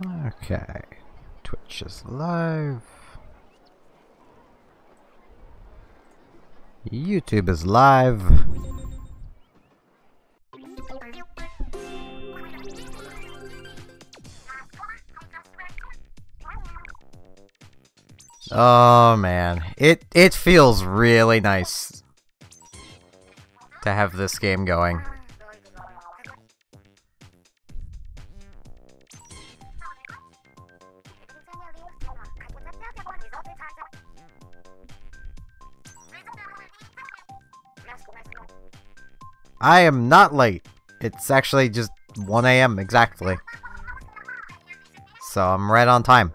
Okay. Twitch is live. YouTube is live. Oh man, it feels really nice to have this game going. I am not late. It's actually just 1 AM exactly. So I'm right on time.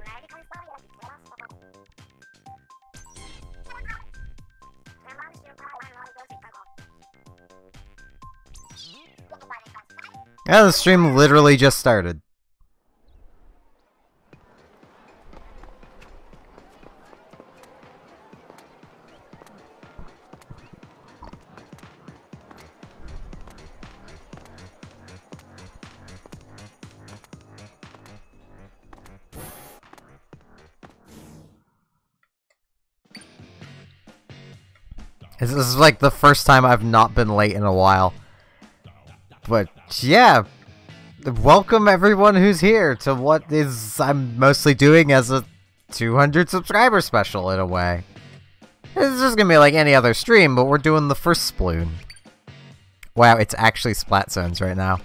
Yeah, the stream literally just started. This is like the first time I've not been late in a while. But yeah, welcome everyone who's here to what is I'm mostly doing as a 200 subscriber special in a way. It's just gonna be like any other stream, but we're doing the first Splatoon. Wow, it's actually Splat Zones right now.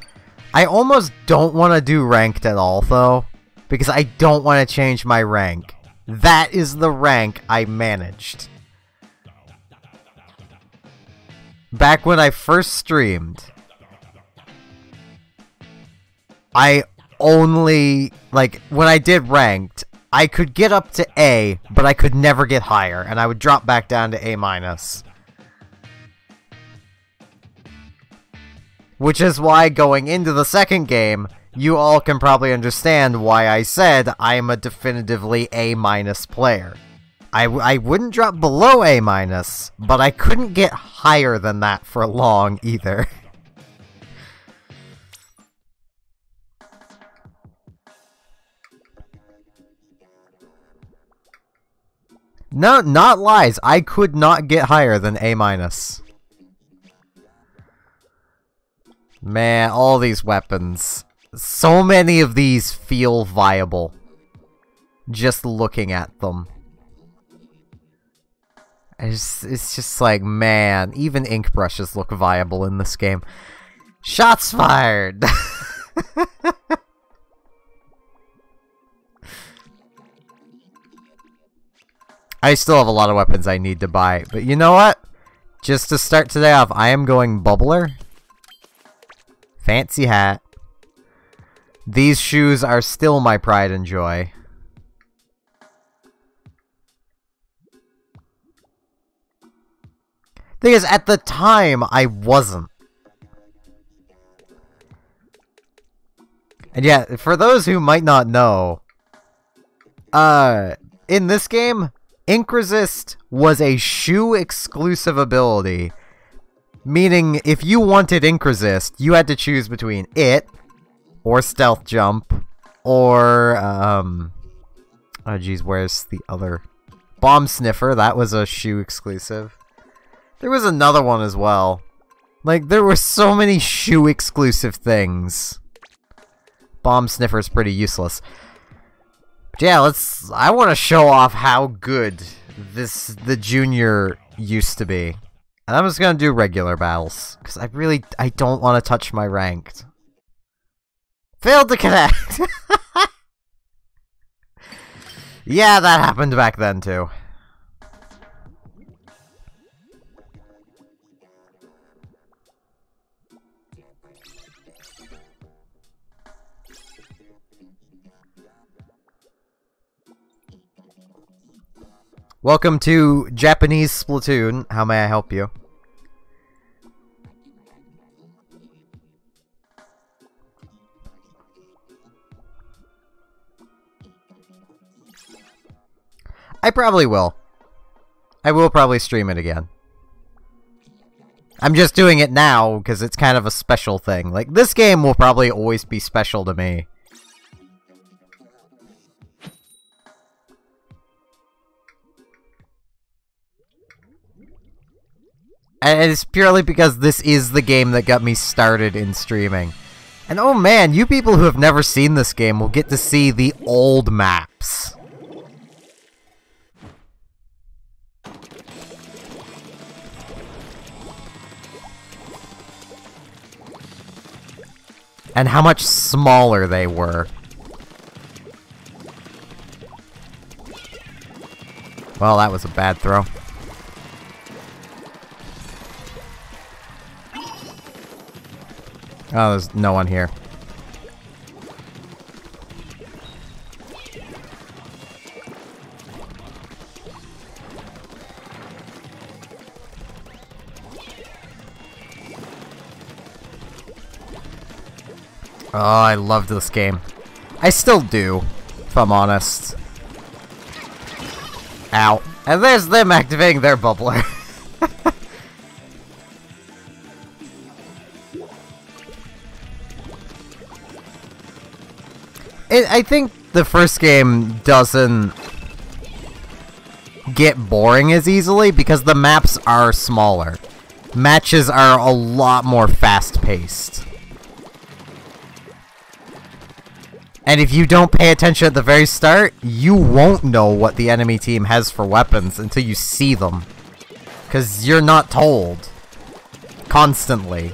I almost don't want to do ranked at all though, because I don't want to change my rank. That is the rank I managed. Back when I first streamed, I only, like, when I did ranked, I could get up to A, but I could never get higher, and I would drop back down to A-. Which is why, going into the second game, you all can probably understand why I said I'm a definitively A- player. I wouldn't drop below A-, but I couldn't get higher than that for long either. No, not lies. I could not get higher than A-. Man, all these weapons. So many of these feel viable. Just looking at them. It's just like, man, even ink brushes look viable in this game. Shots fired! I still have a lot of weapons I need to buy, but you know what? Just to start today off, I am going Bubbler. Fancy hat. These shoes are still my pride and joy. Thing is, at the time, I wasn't. And yeah, for those who might not know, in this game, Ink Resist was a shoe-exclusive ability. Meaning, if you wanted Ink Resist, you had to choose between it, or Stealth Jump, or, oh geez, where's the other? Bomb Sniffer, that was a shoe-exclusive. There was another one as well. Like, there were so many shoe-exclusive things. Bomb Sniffer's pretty useless. But yeah, I want to show off how good the Junior used to be. And I'm just gonna do regular battles. Because I don't want to touch my ranked. Failed to connect! Yeah, that happened back then too. Welcome to Japanese Splatoon. How may I help you? I probably will. I will probably stream it again. I'm just doing it now because it's kind of a special thing. Like, this game will probably always be special to me. And it's purely because this is the game that got me started in streaming. And oh man, you people who have never seen this game will get to see the old maps. And how much smaller they were. Well, that was a bad throw. Oh, there's no one here. Oh, I loved this game. I still do, if I'm honest. Ow. And there's them activating their bubbler. I think the first game doesn't get boring as easily because the maps are smaller. Matches are a lot more fast-paced. And if you don't pay attention at the very start, you won't know what the enemy team has for weapons until you see them. Because you're not told. Constantly.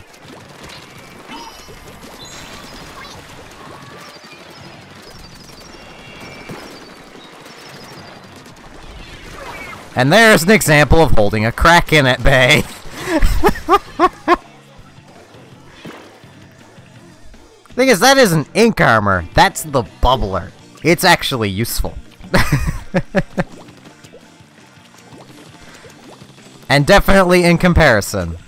And there's an example of holding a Kraken at bay. Thing is, that isn't ink armor. That's the bubbler. It's actually useful. And definitely in comparison.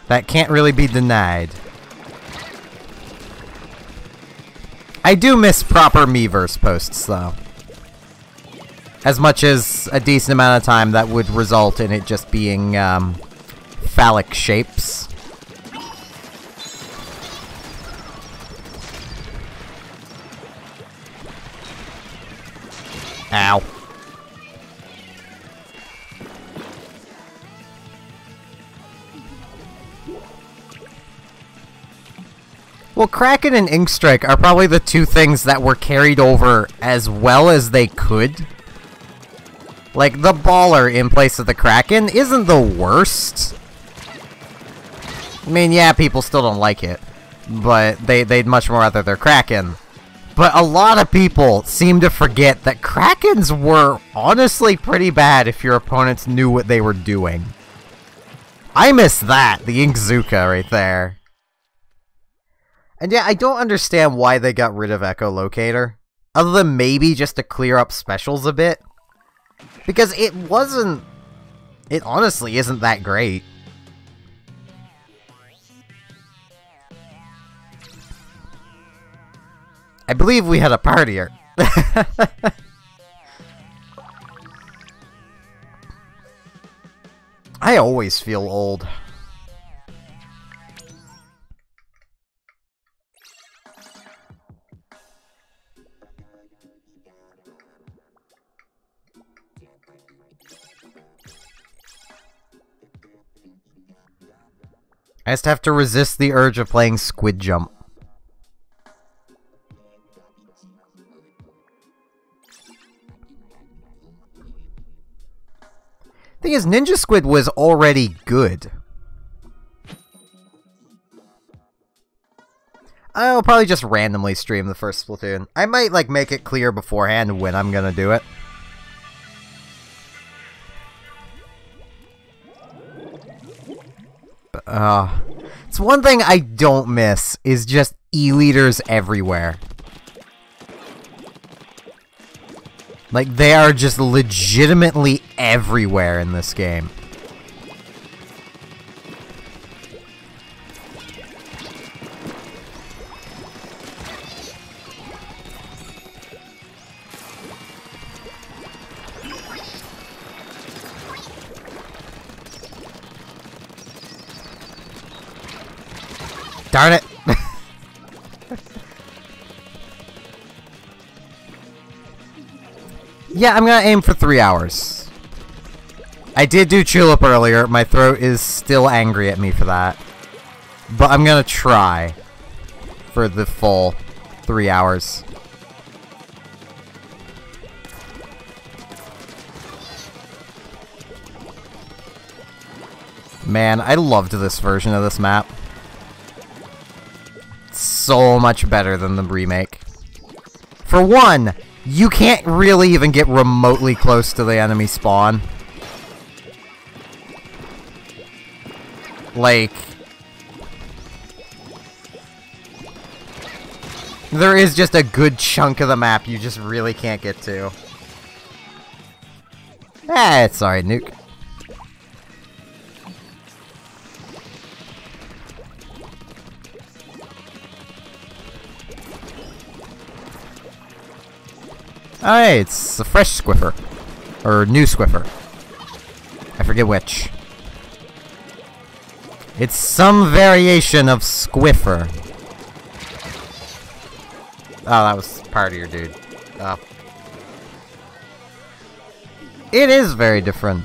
That can't really be denied. I do miss proper Miiverse posts, though. As much as a decent amount of time that would result in it just being, phallic shapes. Ow. Well, Kraken and Inkstrike are probably the two things that were carried over as well as they could. Like, the baller in place of the Kraken isn't the worst. I mean, yeah, people still don't like it. But they'd much more rather their Kraken. But a lot of people seem to forget that Krakens were honestly pretty bad if your opponents knew what they were doing. I miss that, the Inkzuka right there. And yeah, I don't understand why they got rid of Echolocator. Other than maybe just to clear up specials a bit. Because it wasn't... It honestly isn't that great. I believe we had a partier. I always feel old. I just have to resist the urge of playing Squid Jump. Thing is, Ninja Squid was already good. I'll probably just randomly stream the first Splatoon. I might, like, make it clear beforehand when I'm gonna do it. It's one thing I don't miss is just E-leaders everywhere. Like, they are just legitimately everywhere in this game. Darn it! Yeah, I'm gonna aim for 3 hours. I did do Tulip earlier. My throat is still angry at me for that. But I'm gonna try for the full 3 hours. Man, I loved this version of this map. So much better than the remake. For one, you can't really even get remotely close to the enemy spawn. Like, there is just a good chunk of the map you just really can't get to. It's alright, nuke. Alright, it's a fresh Squiffer. Or new Squiffer. I forget which. It's some variation of Squiffer. Oh, that was part of your dude. Oh. It is very different.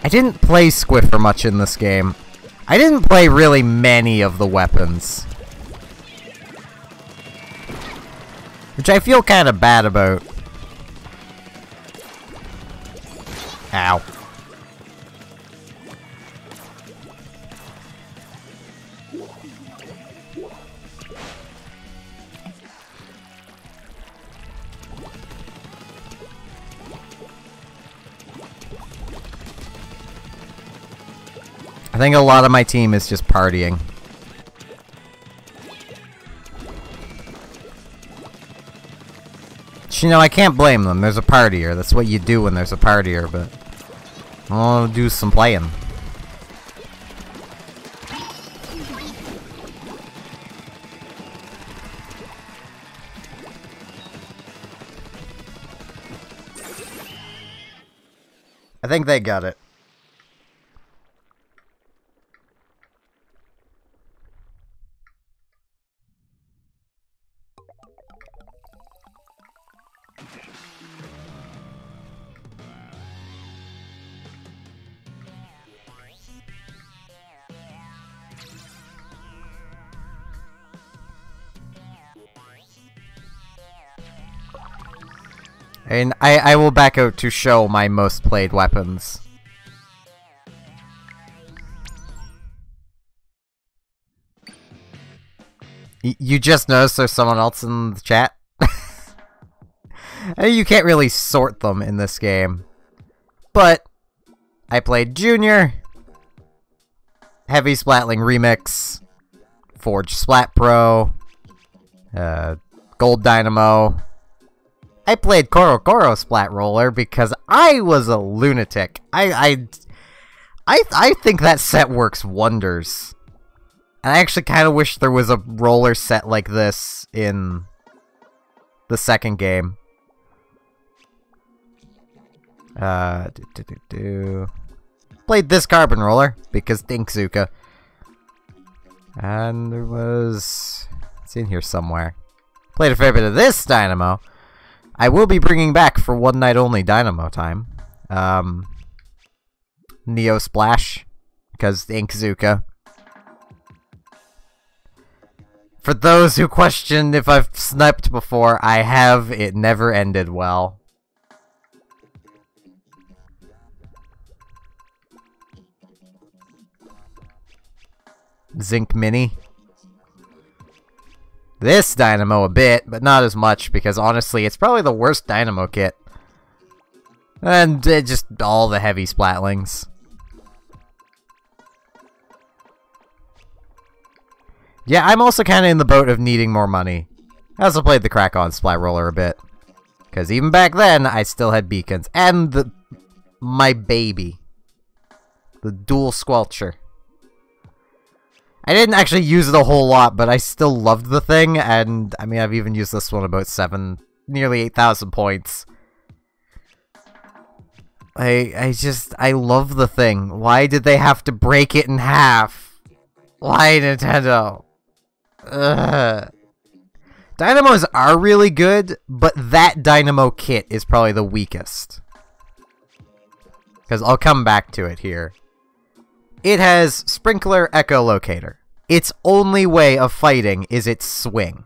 I didn't play Squiffer much in this game. I didn't play really many of the weapons. Which I feel kind of bad about. Ow. I think a lot of my team is just partying. You know, I can't blame them. There's a partier. That's what you do when there's a partier, but I'll do some playing. I think they got it. And I will back out to show my most played weapons. You just noticed there's someone else in the chat? You can't really sort them in this game. But I played Junior, Heavy Splatling Remix, Forge Splat Pro, Gold Dynamo. I played Koro Splat Roller because I was a lunatic. I think that set works wonders. And I actually kind of wish there was a roller set like this in the second game. Played this Carbon Roller because Dinkzuka. And there was... it's in here somewhere. Played a fair bit of this Dynamo. I will be bringing back for one night only Dynamo time. Neo Splash. Because Inkzuka. For those who questioned if I've sniped before, I have. It never ended well. Zinc Mini. This Dynamo a bit, but not as much, because honestly, it's probably the worst Dynamo kit. And just all the heavy Splatlings. Yeah, I'm also kind of in the boat of needing more money. I also played the Crack-On Splat Roller a bit. Because even back then, I still had beacons. And my baby. The Dual Squelcher. I didn't actually use it a whole lot, but I still loved the thing, and I mean, I've even used this one about nearly 8,000 points. I love the thing. Why did they have to break it in half? Why, Nintendo? Ugh. Dynamos are really good, but that Dynamo kit is probably the weakest. Because I'll come back to it here. It has Sprinkler Echolocator. Its only way of fighting is its swing.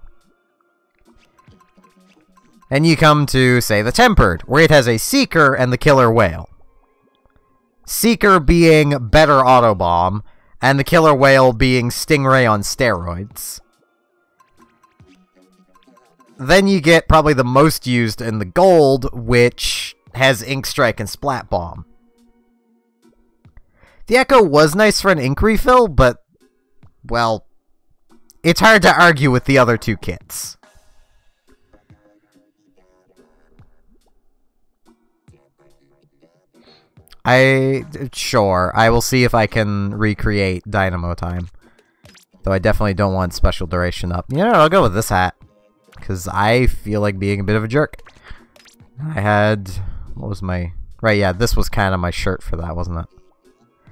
And you come to, say, the Tempered, where it has a Seeker and the Killer Whale. Seeker being better Autobomb, and the Killer Whale being Stingray on steroids. Then you get probably the most used in the Gold, which has Ink Strike and Splat Bomb. The Echo was nice for an ink refill, but, well, it's hard to argue with the other two kits. Sure, I will see if I can recreate Dynamo Time. Though I definitely don't want special duration up. You know, I'll go with this hat. Because I feel like being a bit of a jerk. I had... What was my... Right, yeah, this was kind of my shirt for that, wasn't it?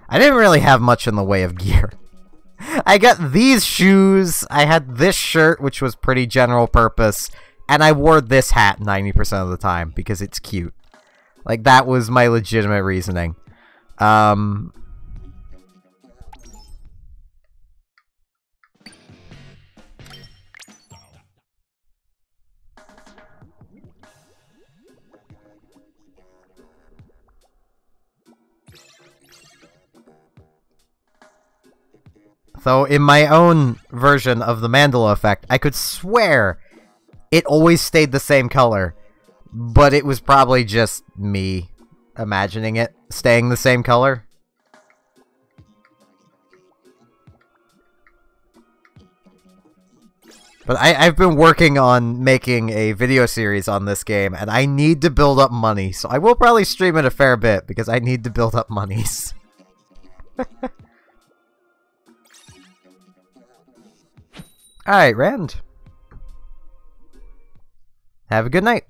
I didn't really have much in the way of gear. I got these shoes, I had this shirt, which was pretty general purpose, and I wore this hat 90% of the time, because it's cute. Like, that was my legitimate reasoning. So, in my own version of the Mandela effect, I could swear it always stayed the same color. But it was probably just me imagining it staying the same color. But I've been working on making a video series on this game, and I need to build up money. So I will probably stream it a fair bit, because I need to build up monies. Alright, Rand. Have a good night.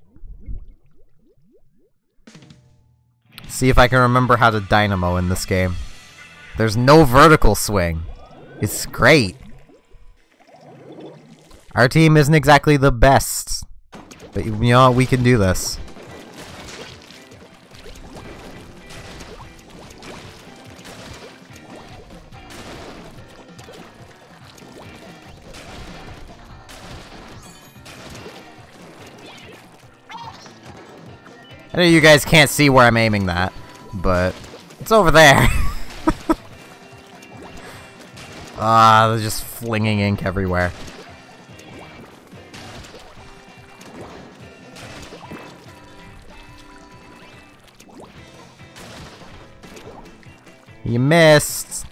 See if I can remember how to Dynamo in this game. There's no vertical swing. It's great. Our team isn't exactly the best. But you know what? We can do this. I know you guys can't see where I'm aiming that, but it's over there. They're just flinging ink everywhere. You missed.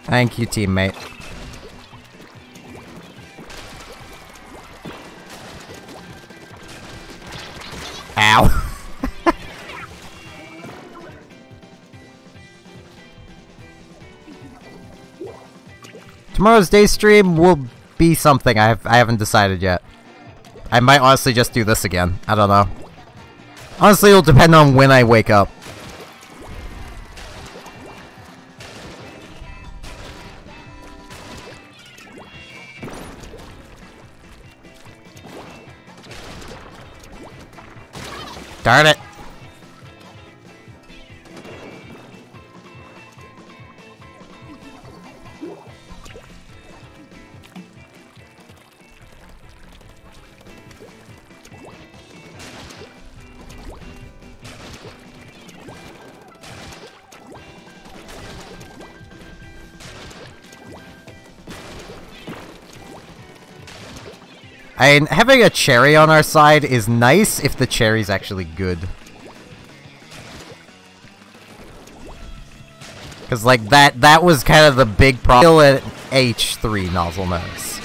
Thank you, teammate. Ow. Tomorrow's day stream will be something I haven't decided yet. I might honestly just do this again. I don't know. Honestly, it'll depend on when I wake up. Darn it. Having a cherry on our side is nice if the cherry's actually good. Because, like, that was kind of the big problem. Still at H3 nozzle nose.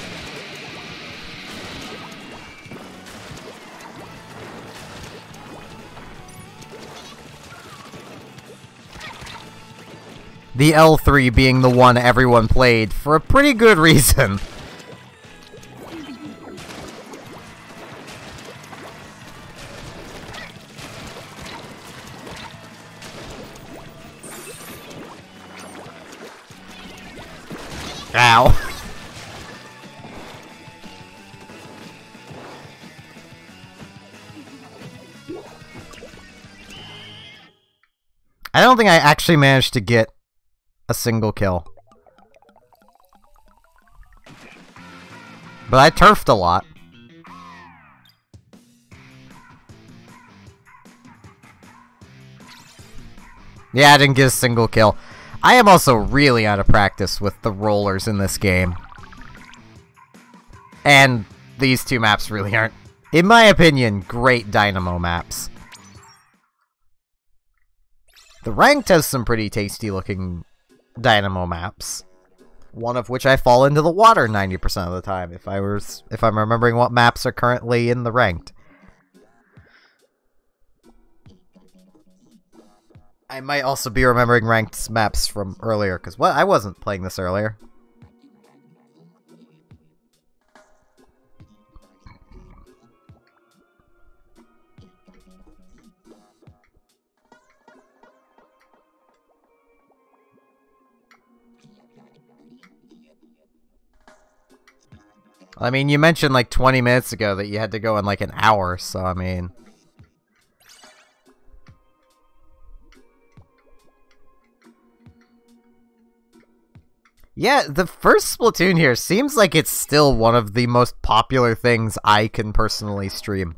The L3 being the one everyone played for a pretty good reason. Ow. I don't think I actually managed to get a single kill. But I turfed a lot. Yeah, I didn't get a single kill. I am also really out of practice with the rollers in this game. And these two maps really aren't, in my opinion, great dynamo maps. The ranked has some pretty tasty looking dynamo maps. One of which I fall into the water 90% of the time, if I'm remembering what maps are currently in the ranked. I might also be remembering ranked maps from earlier, because I wasn't playing this earlier. I mean, you mentioned like 20 minutes ago that you had to go in like an hour, so I mean... Yeah, the first Splatoon here seems like it's still one of the most popular things I can personally stream.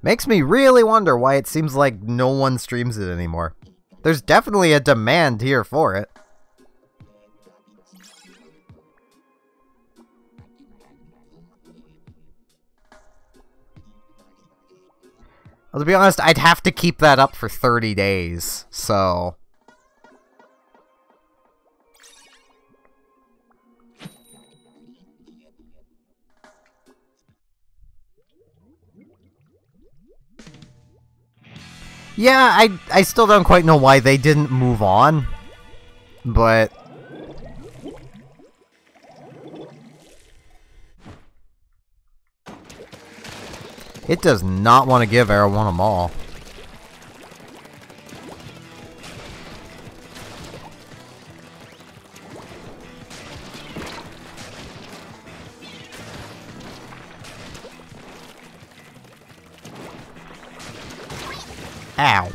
Makes me really wonder why it seems like no one streams it anymore. There's definitely a demand here for it. Well, to be honest, I'd have to keep that up for 30 days, so... Yeah, I still don't quite know why they didn't move on, but... It does not want to give Arrow one them all. Ow.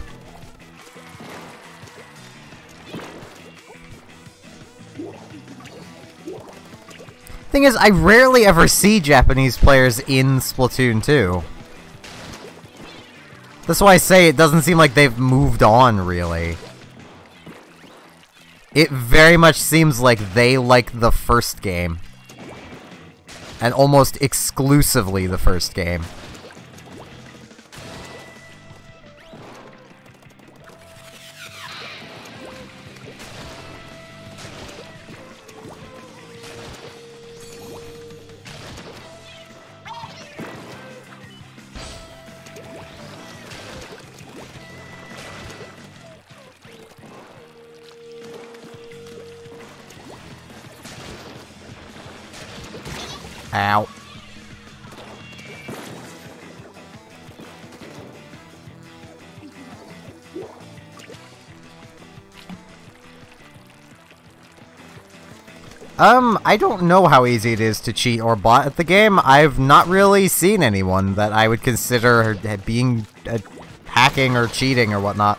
Thing is, I rarely ever see Japanese players in Splatoon 2. That's why I say it doesn't seem like they've moved on, really. It very much seems like they like the first game. And almost exclusively the first game. Ow. I don't know how easy it is to cheat or bot at the game. I've not really seen anyone that I would consider being hacking or cheating or whatnot.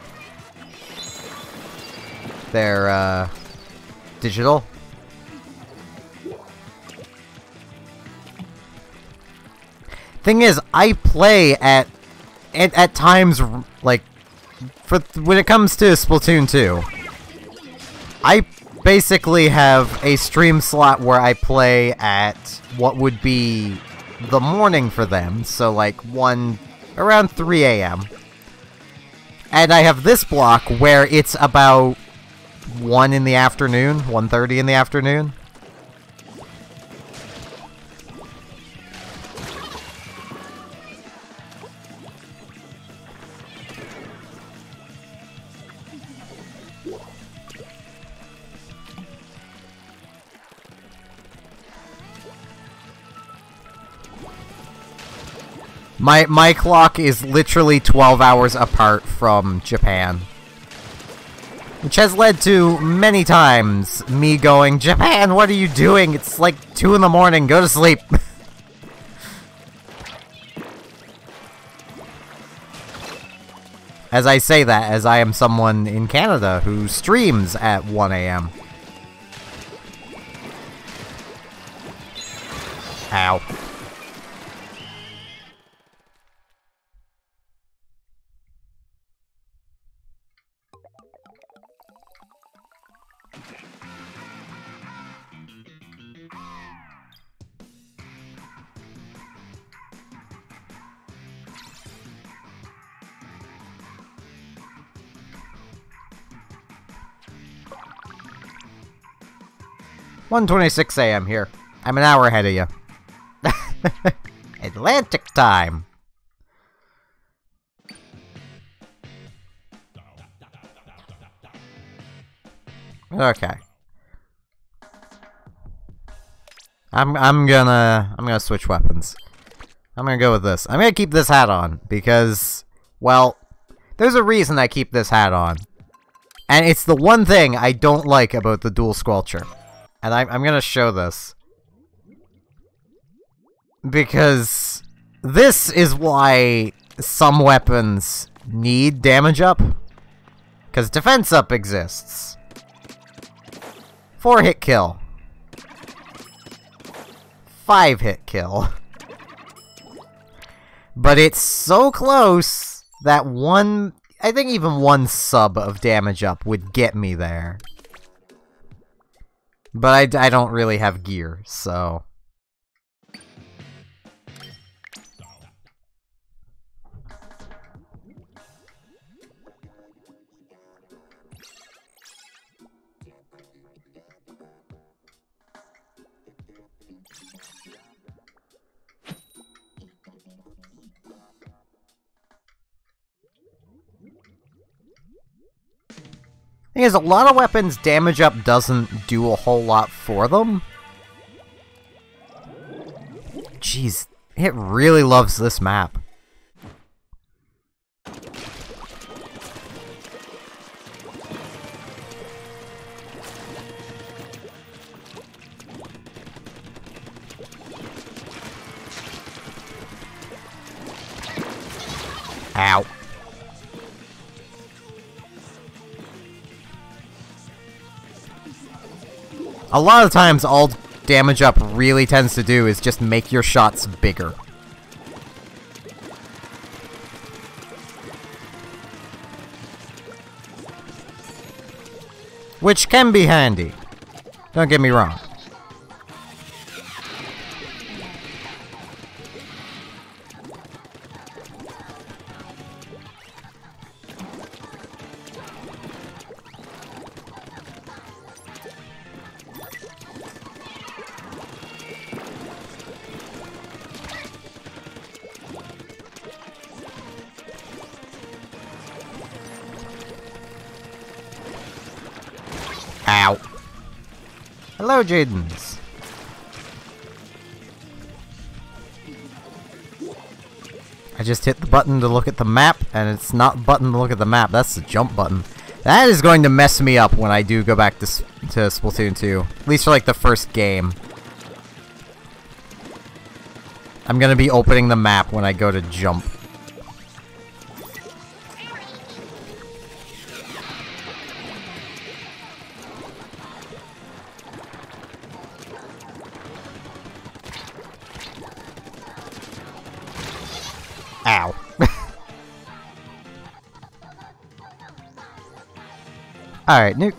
They're, digital. Thing is, I play at times, like, when it comes to Splatoon 2, I basically have a stream slot where I play at what would be the morning for them, so like around 3 AM. And I have this block where it's about 1 in the afternoon, 1:30 in the afternoon. My clock is literally 12 hours apart from Japan. Which has led to many times me going, Japan, what are you doing? It's like 2 in the morning, go to sleep. As I say that, as I am someone in Canada who streams at 1 AM. Ow. "1:26 AM here. I'm an hour ahead of you." Atlantic time. Okay. I'm gonna switch weapons. I'm gonna go with this. I'm gonna keep this hat on because, well, there's a reason I keep this hat on. And it's the one thing I don't like about the dual squelcher. And I'm gonna show this. Because this is why some weapons need damage up. Because defense up exists. 4-hit kill. 5-hit kill. But it's so close that I think even one sub of damage up would get me there. But I don't really have gear, so... Thing is, a lot of weapons damage up doesn't do a whole lot for them. Jeez, it really loves this map. Ow. A lot of times, all damage up really tends to do is just make your shots bigger. Which can be handy. Don't get me wrong. Ow. Hello, Jadens. I just hit the button to look at the map, and it's not the button to look at the map, that's the jump button. That is going to mess me up when I do go back to Splatoon 2. At least for, like, the first game. I'm gonna be opening the map when I go to jump. Ow. Alright, nuke.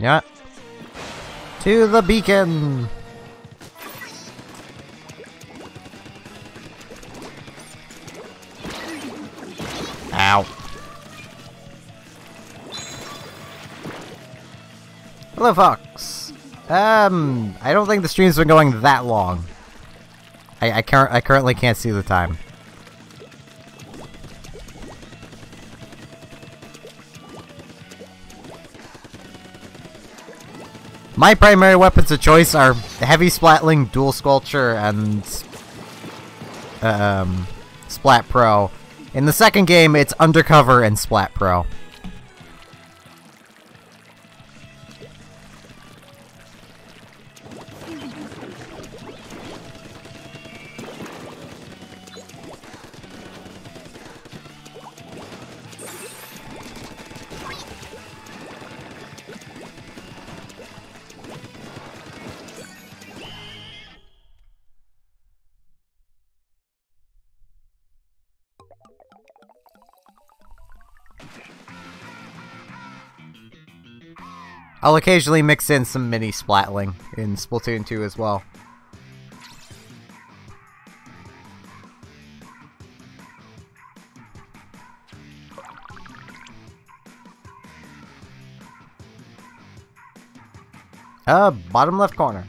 Yeah. To the beacon! Ow. Hello, Fox. I don't think the stream's been going that long. I currently can't see the time. My primary weapons of choice are Heavy Splatling, Dual Sculpture, and Splat Pro. In the second game, it's Undercover and Splat Pro. I'll occasionally mix in some mini Splatling in Splatoon 2 as well. Bottom left corner.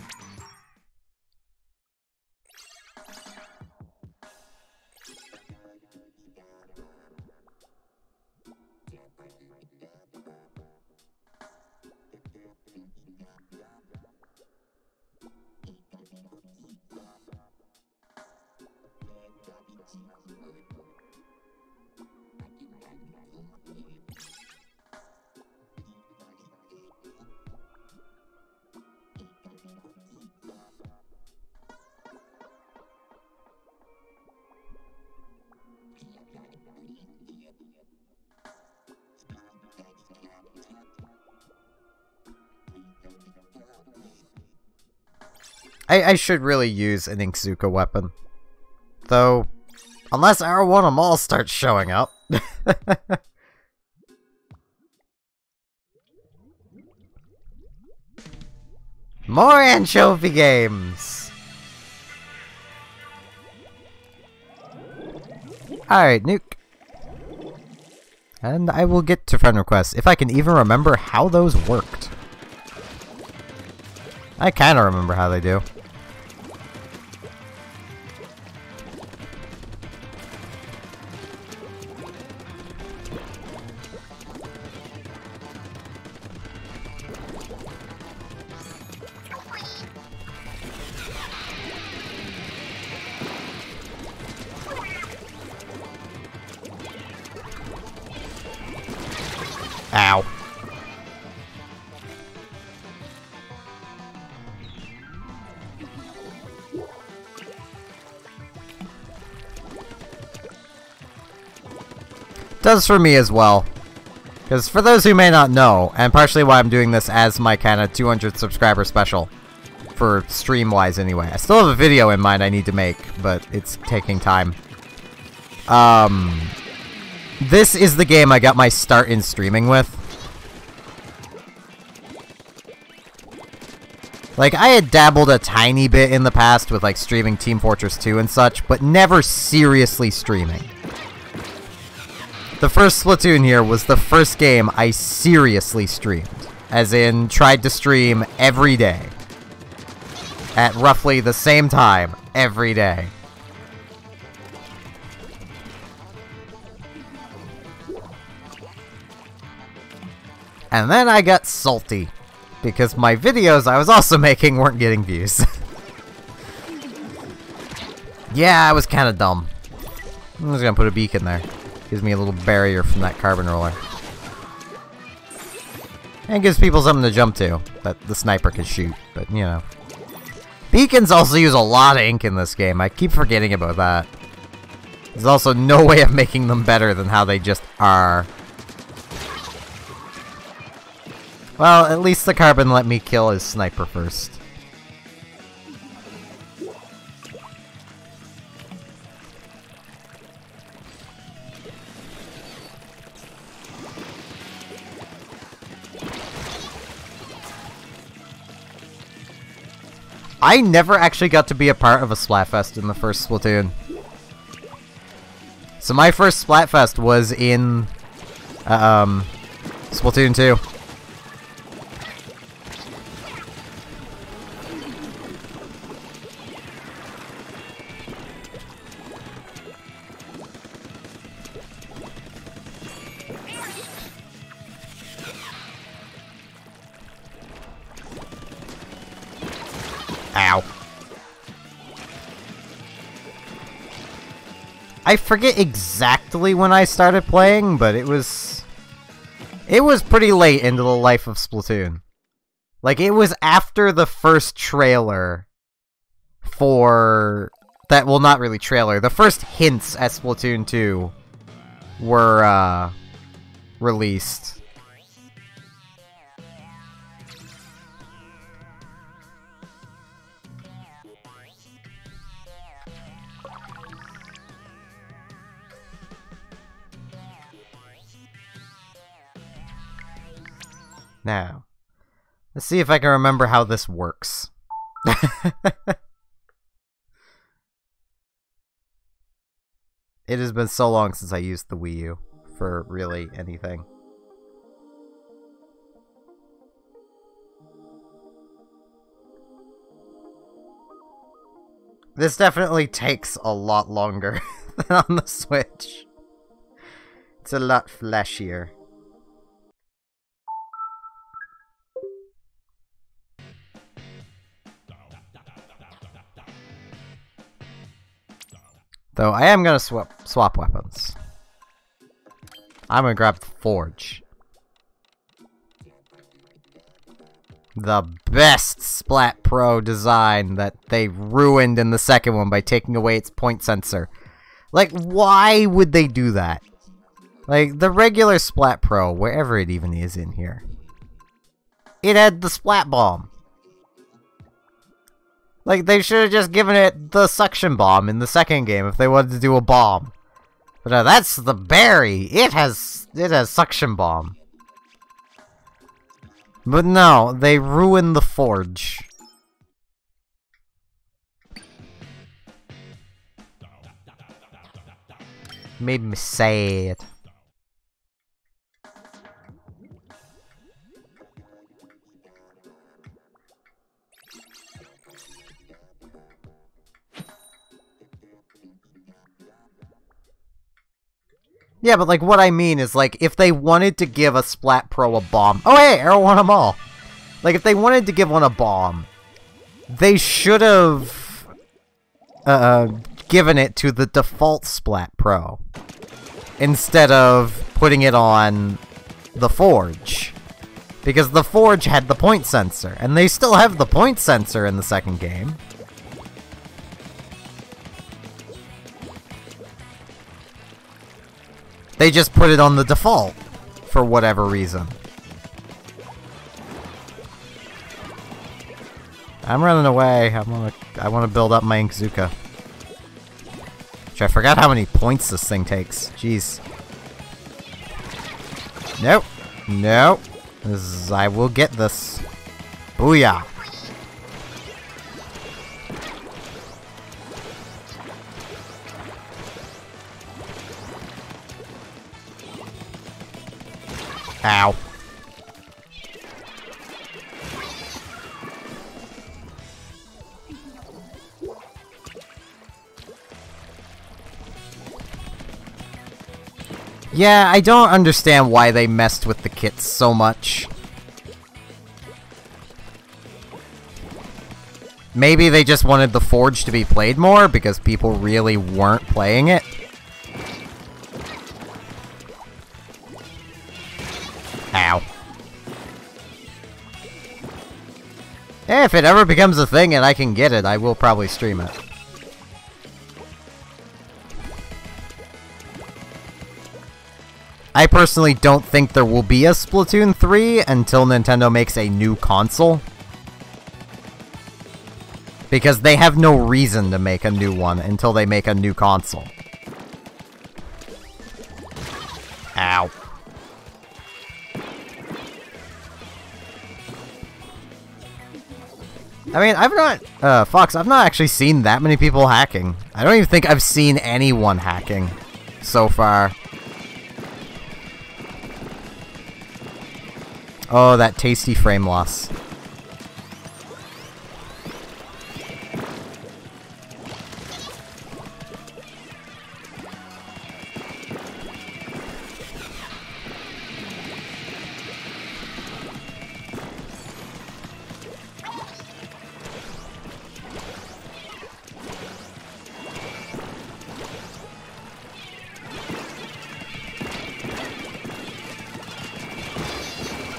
I should really use an Inkzuka weapon. Though, unless R1 Amal starts showing up. More anchovy games! Alright, nuke. And I will get to friend requests, if I can even remember how those worked. I kinda remember how they do. Ow. Does for me as well. Because for those who may not know, and partially why I'm doing this as my kind of 200 subscriber special, for stream-wise anyway. I still have a video in mind I need to make, but it's taking time. This is the game I got my start in streaming with. Like, I had dabbled a tiny bit in the past with, like, streaming Team Fortress 2 and such, but never seriously streaming. The first Splatoon here was the first game I seriously streamed. As in, tried to stream every day. At roughly the same time, every day. And then I got salty. Because my videos I was also making weren't getting views. Yeah, I was kind of dumb. I'm just gonna put a beacon there. Gives me a little barrier from that carbon roller. And gives people something to jump to that the sniper can shoot, but you know. Beacons also use a lot of ink in this game. I keep forgetting about that. There's also no way of making them better than how they just are. Well, at least the carbon let me kill his sniper first. I never actually got to be a part of a Splatfest in the first Splatoon. So my first Splatfest was in Splatoon 2. I forget exactly when I started playing, but it was pretty late into the life of Splatoon. Like, it was after the first trailer for that, well, not really trailer, the first hints at Splatoon 2 were released. Now, let's see if I can remember how this works. It has been so long since I used the Wii U for really anything. This definitely takes a lot longer than on the Switch. It's a lot flashier. Though I am gonna swap weapons. I'm gonna grab the Forge. The best Splat Pro design that they ruined in the second one by taking away its point sensor. Like, why would they do that? Like, the regular Splat Pro, wherever it even is in here, it had the Splat Bomb. Like, they should have just given it the Suction Bomb in the second game if they wanted to do a bomb. But that's the berry. It has Suction Bomb. But no, they ruined the Forge. Made me sad. Yeah, but like what I mean is like if they wanted to give a Splat Pro a bomb. Oh hey, Arrow won them all. Like if they wanted to give one a bomb, they should have given it to the default Splat Pro instead of putting it on the Forge. Because the Forge had the point sensor, and they still have the point sensor in the second game. They just put it on the default, for whatever reason. I'm running away. I want to build up my Inkzuka. Which I forgot how many points this thing takes. Jeez. Nope. Nope. I will get this. Booyah. Ow. Yeah, I don't understand why they messed with the kits so much. Maybe they just wanted the Forge to be played more because people really weren't playing it. Ow. If it ever becomes a thing and I can get it, I will probably stream it. I personally don't think there will be a Splatoon 3 until Nintendo makes a new console. Because they have no reason to make a new one until they make a new console. Ow. I mean, Fox, I've not actually seen that many people hacking. I don't even think I've seen anyone hacking so far. Oh, that tasty frame loss.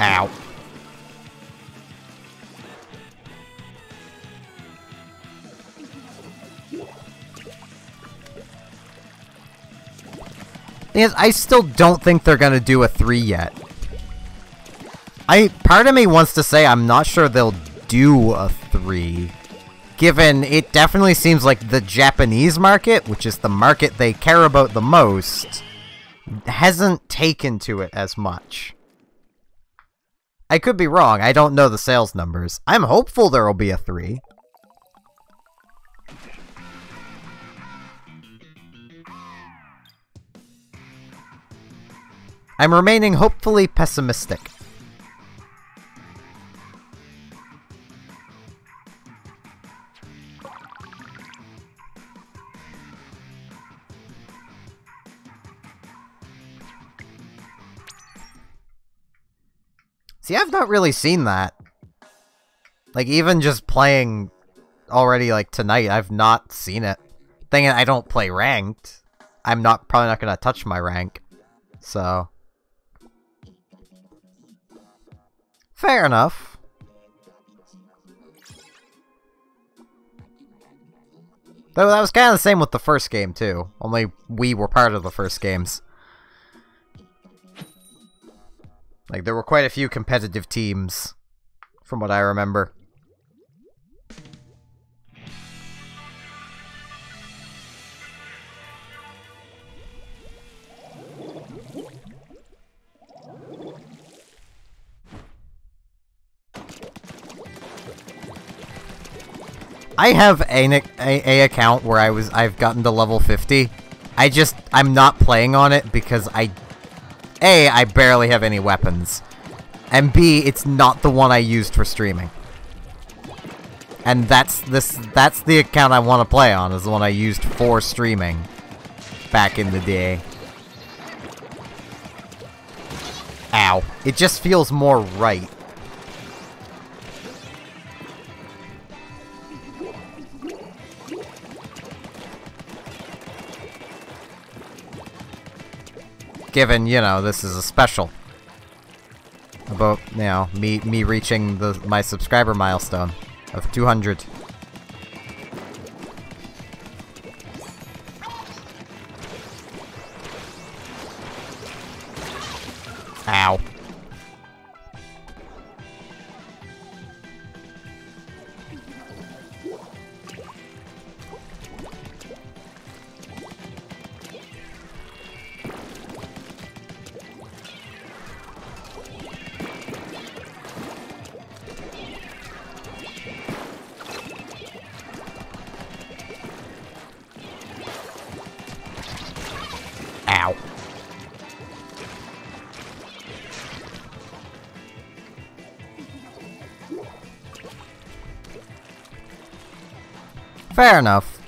Ow. I still don't think they're gonna do a 3 yet. Part of me wants to say I'm not sure they'll do a 3, given it definitely seems like the Japanese market, which is the market they care about the most, hasn't taken to it as much. I could be wrong, I don't know the sales numbers. I'm hopeful there will be a 3. I'm remaining hopefully pessimistic. See, I've not really seen that. Like, even just playing already, like, tonight, I've not seen it. Thing is, I don't play ranked. I'm probably not gonna touch my rank. So... fair enough. Though that was kind of the same with the first game, too. Only we were part of the first games. Like, there were quite a few competitive teams, from what I remember. I have a account where I've gotten to level 50. I'm not playing on it because I barely have any weapons. And B, it's not the one I used for streaming. And that's the account I want to play on, is the one I used for streaming back in the day. Ow. It just feels more right. Given, you know, this is a special. About, you know, me reaching my subscriber milestone of 200. Ow. Ow. Fair enough.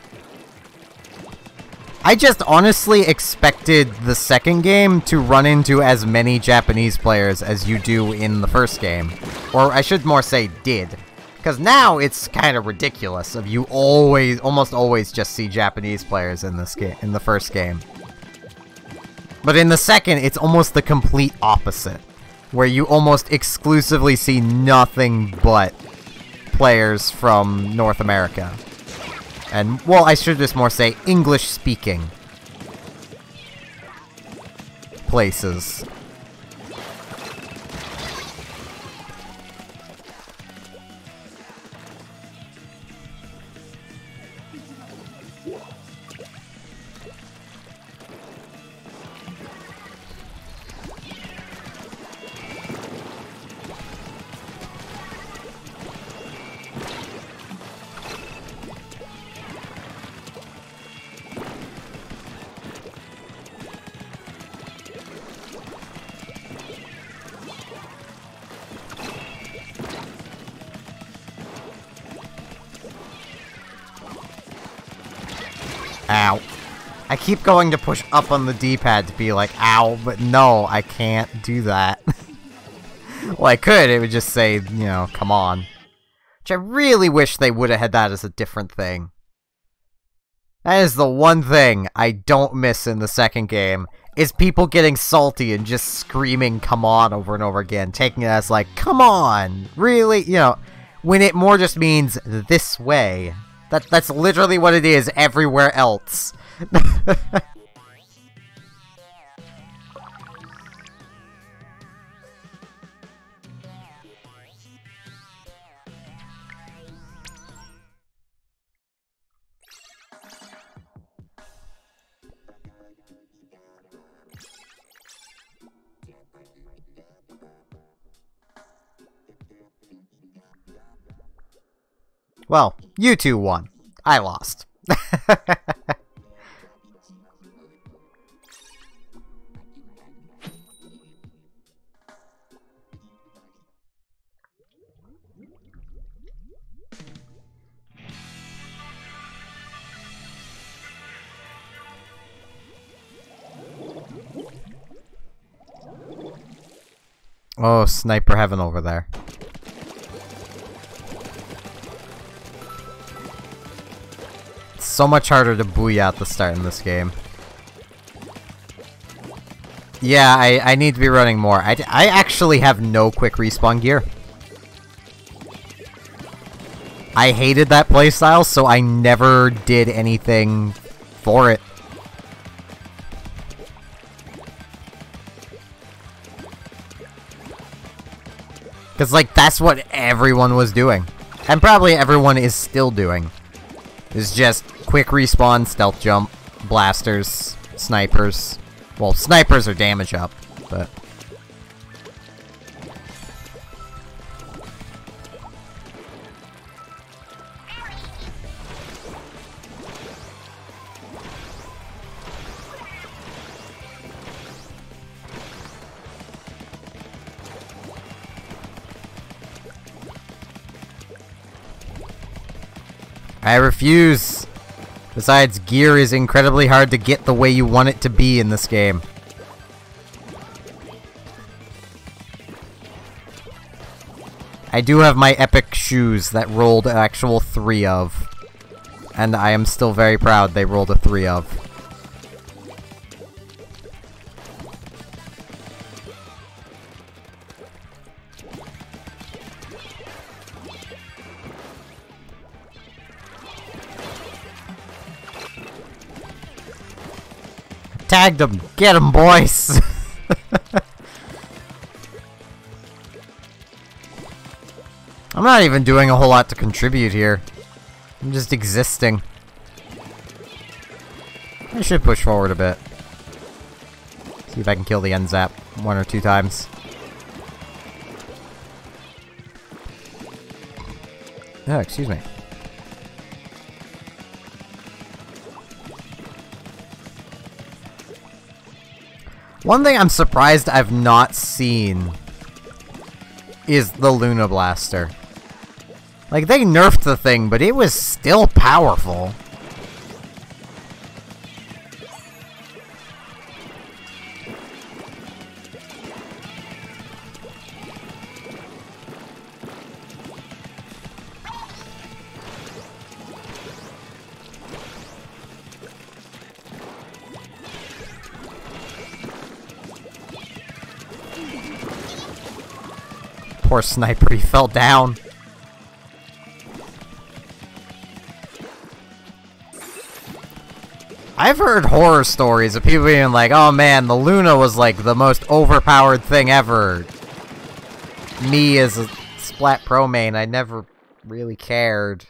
I just honestly expected the second game to run into as many Japanese players as you do in the first game. Or I should more say did. Because now it's kind of ridiculous of you almost always just see Japanese players in this game, in the first game. But in the second, it's almost the complete opposite. Where you almost exclusively see nothing but players from North America. And, well, I should just more say English-speaking places. Ow. I keep going to push up on the D-pad to be like, ow, but no, I can't do that. Well, I could, it would just say, you know, come on. Which I really wish they would have had that as a different thing. That is the one thing I don't miss in the second game, is people getting salty and just screaming "come on" over and over again, taking it as like, come on, really? You know, when it more just means this way. That's literally what it is everywhere else. Well, you two won. I lost. Oh, sniper heaven over there. It's so much harder to booyah at the start in this game. Yeah, I need to be running more. I actually have no quick respawn gear. I hated that playstyle, so I never did anything for it. Because, like, that's what everyone was doing. And probably everyone is still doing. Is just quick respawn, stealth jump, blasters, snipers. Well, snipers are damage up, but... I refuse! Besides, gear is incredibly hard to get the way you want it to be in this game. I do have my epic shoes that rolled an actual 3 of. And I am still very proud they rolled a 3 of. Tagged him! Get him, boys! I'm not even doing a whole lot to contribute here. I'm just existing. I should push forward a bit. See if I can kill the end zap 1 or 2 times. Oh, excuse me. One thing I'm surprised I've not seen is the Luna Blaster. Like, they nerfed the thing, but it was still powerful. Poor sniper, he fell down. I've heard horror stories of people being like, oh man, the Luna was like the most overpowered thing ever. Me as a Splat Pro main, I never really cared.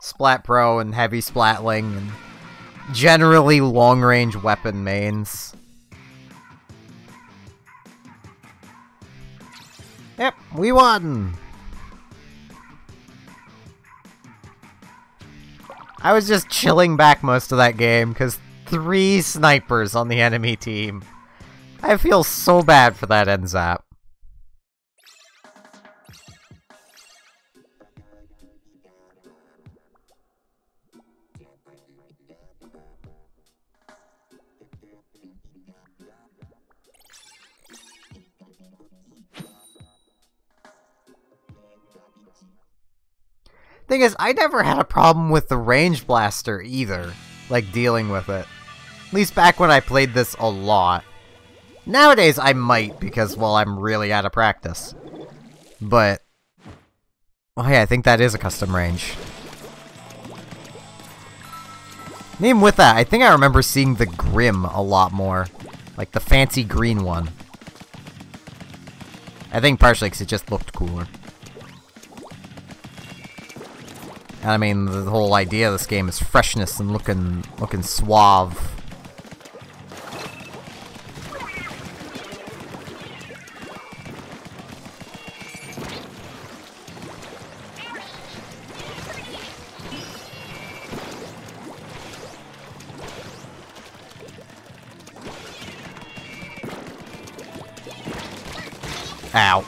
Splat Pro and heavy splatling and generally long-range weapon mains. Yep, we won! I was just chilling back most of that game, because 3 snipers on the enemy team. I feel so bad for that end zap. Thing is, I never had a problem with the range blaster either. like, dealing with it. At least back when I played this a lot. Nowadays, I might, because, well, I'm really out of practice. But... oh yeah, I think that is a custom range. And even with that, I think I remember seeing the Grim a lot more. Like, the fancy green one. I think partially because it just looked cooler. And I mean, the whole idea of this game is freshness and looking suave. Ow.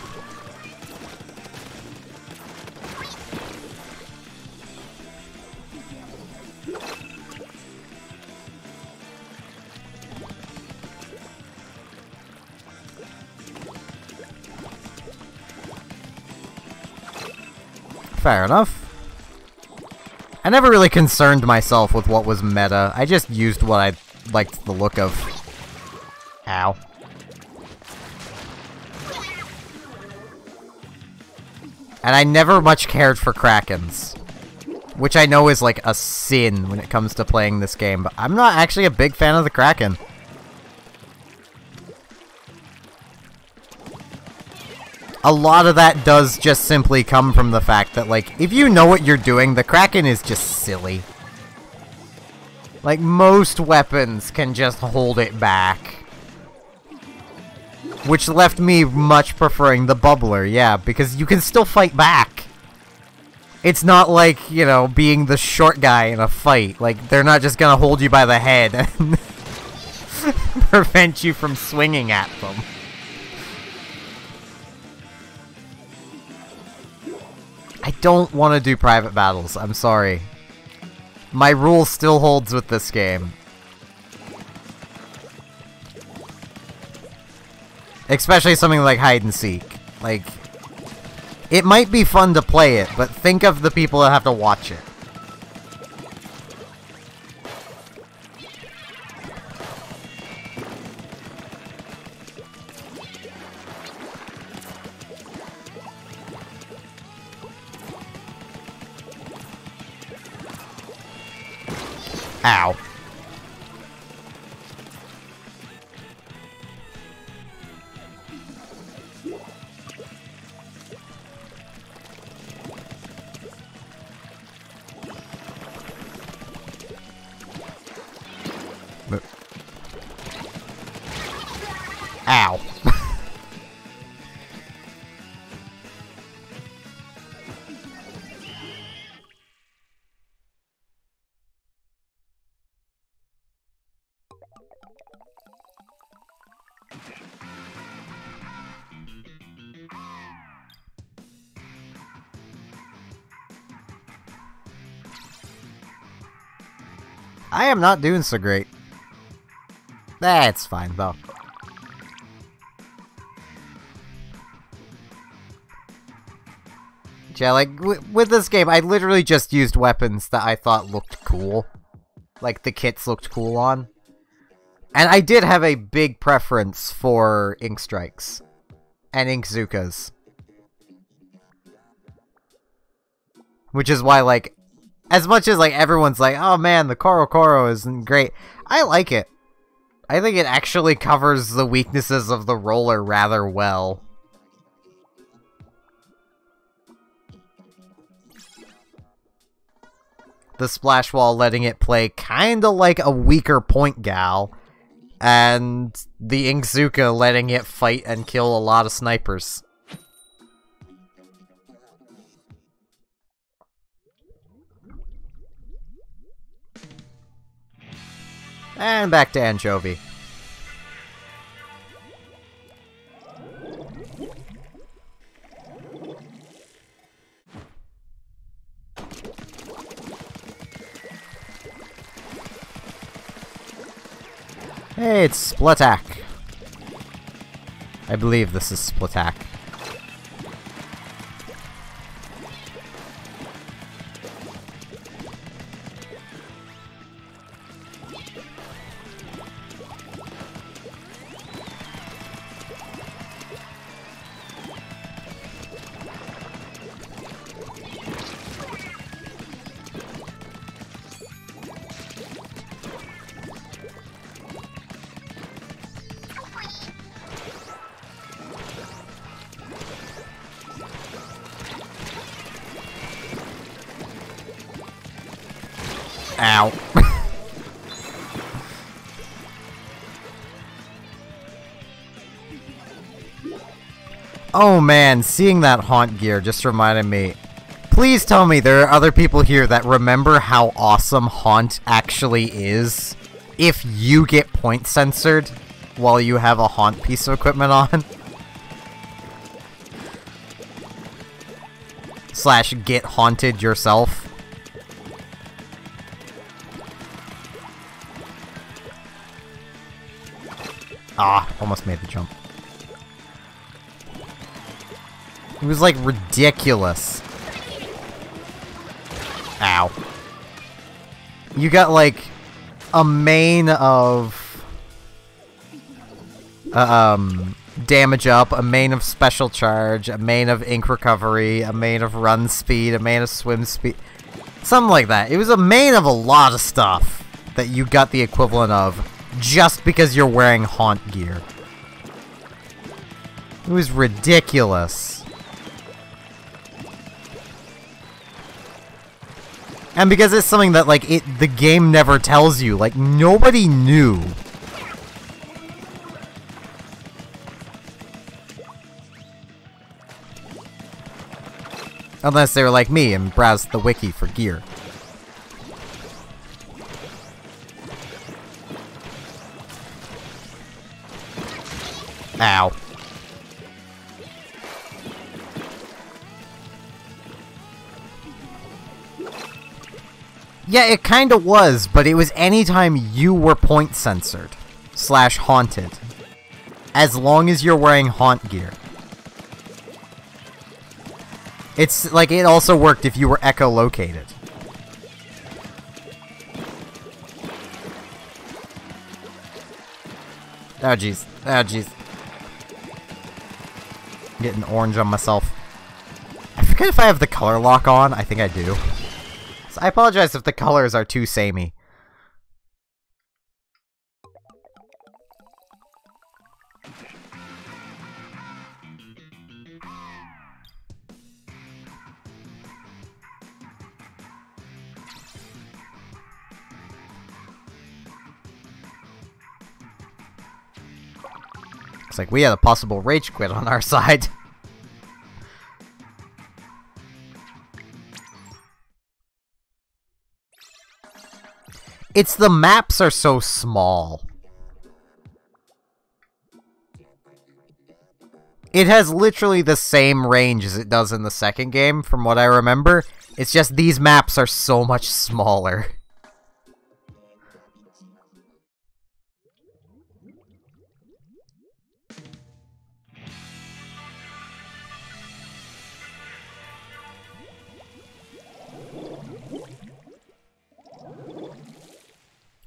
Fair enough. I never really concerned myself with what was meta. I just used what I liked the look of. Ow. And I never much cared for Krakens. Which I know is like a sin when it comes to playing this game, but I'm not actually a big fan of the Kraken. A lot of that does just simply come from the fact that, like, if you know what you're doing, the Kraken is just silly. Like, most weapons can just hold it back. Which left me much preferring the Bubbler, yeah, because you can still fight back. It's not like, you know, being the short guy in a fight. Like, they're not just gonna hold you by the head and prevent you from swinging at them. I don't want to do private battles, I'm sorry. My rule still holds with this game. Especially something like hide and seek. Like, it might be fun to play it, but think of the people that have to watch it. Ow. Ow. I am not doing so great. That's fine, though. Yeah, like, with this game, I literally just used weapons that I thought looked cool. Like, the kits looked cool on. And I did have a big preference for Ink Strikes. And Ink Zookas. Which is why, like, as much as, like, everyone's like, oh man, the Koro Koro isn't great, I like it. I think it actually covers the weaknesses of the roller rather well. The Splash Wall letting it play kinda like a weaker Point Gal, and the Inkzuka letting it fight and kill a lot of snipers. And back to Anchovy. Hey, it's Splatak. I believe this is Splatak. Ow. Oh man, seeing that haunt gear just reminded me. Please tell me there are other people here that remember how awesome haunt actually is if you get point censored while you have a haunt piece of equipment on. Slash get haunted yourself. Ah, almost made the jump. It was like ridiculous. Ow. You got like a main of damage up, a main of special charge, a main of ink recovery, a main of run speed, a main of swim speed. Something like that. It was a main of a lot of stuff that you got the equivalent of just because you're wearing haunt gear. It was ridiculous. And because it's something that, like, the game never tells you. Like, nobody knew. Unless they were like me and browsed the wiki for gear. Ow. Yeah, it kinda was, but it was anytime you were point censored. Slash haunted. As long as you're wearing haunt gear. It's like it also worked if you were echolocated. Oh jeez. Oh jeez. I'm getting orange on myself. I forget if I have the color lock on. I think I do. So I apologize if the colors are too samey. Looks like we had a possible rage quit on our side. It's the maps are so small. It has literally the same range as it does in the second game, from what I remember. It's just these maps are so much smaller.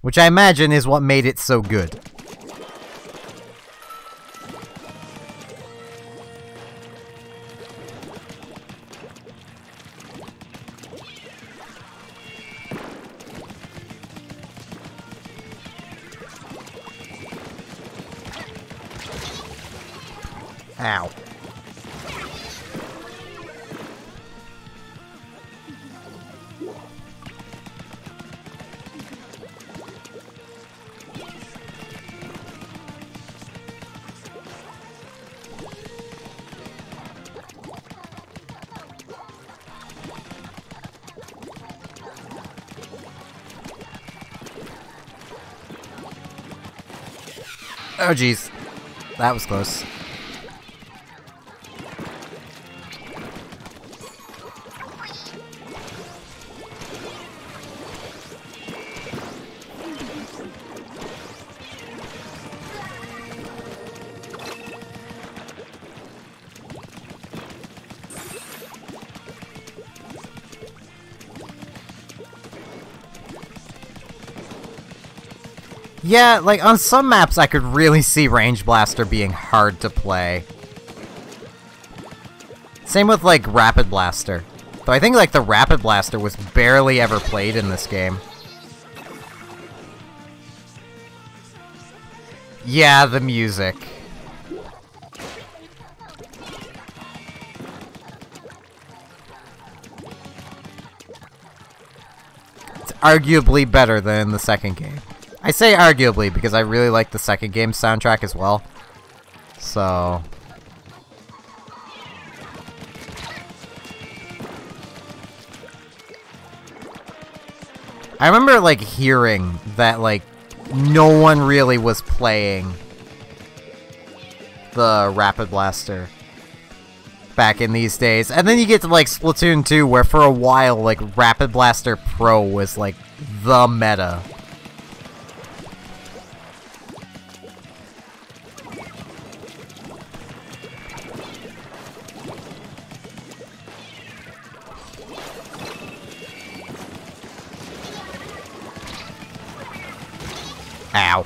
Which I imagine is what made it so good. Ow. Oh jeez, that was close. Yeah, like, on some maps I could really see Range Blaster being hard to play. Same with, like, Rapid Blaster. Though I think, like, the Rapid Blaster was barely ever played in this game. Yeah, the music. arguably better than in the second game. I say arguably because I really like the second game's soundtrack as well. So... I remember, like, hearing that, like, no one really was playing the Rapid Blaster back in these days. And then you get to, like, Splatoon 2, where for a while, like, Rapid Blaster Pro was, like, the meta. Ow.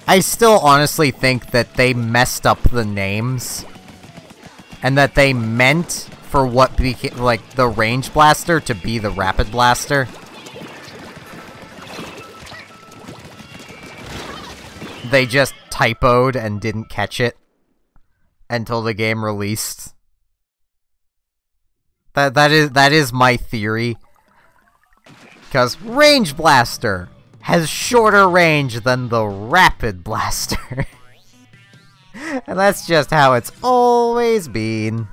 I still honestly think that they messed up the names. And that they meant for what became, like, the Range Blaster to be the Rapid Blaster. They just typoed and didn't catch it until the game released. That is my theory. Because Range Blaster has shorter range than the Rapid Blaster. And that's just how it's always been.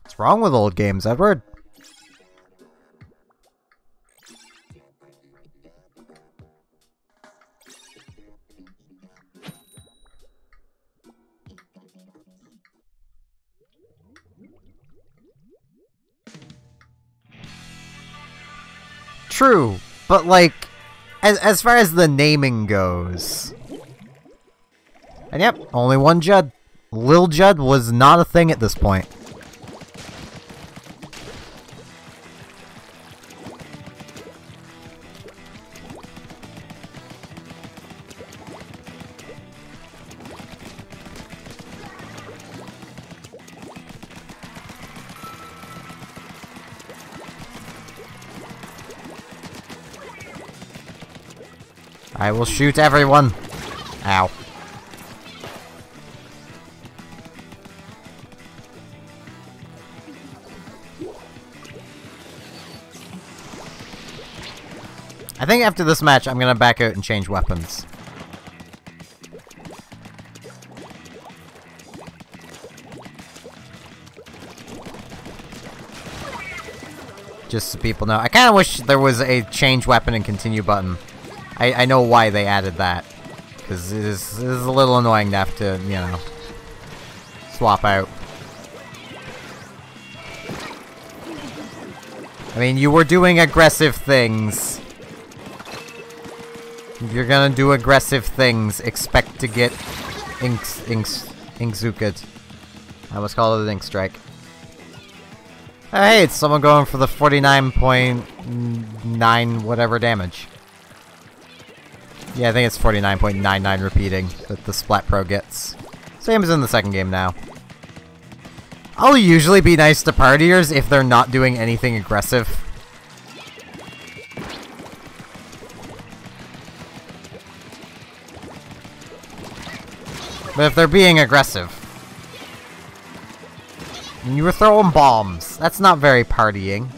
What's wrong with old games, Edward? True, but like, as far as the naming goes... And yep, only one Judd. Lil Judd was not a thing at this point. I will shoot everyone. Ow. I think after this match, I'm gonna back out and change weapons. Just so people know. I kinda wish there was a change weapon and continue button. I know why they added that. Because it is a little annoying to have to, you know, swap out. I mean, you were doing aggressive things. If you're gonna do aggressive things, expect to get Inkzuked. I almost called it an Ink Strike. Oh, hey, it's someone going for the 49.9 whatever damage. Yeah, I think it's 49.99 repeating that the Splat Pro gets. Same as in the second game now. I'll usually be nice to partiers if they're not doing anything aggressive. But if they're being aggressive... And you were throwing bombs. That's not very partying.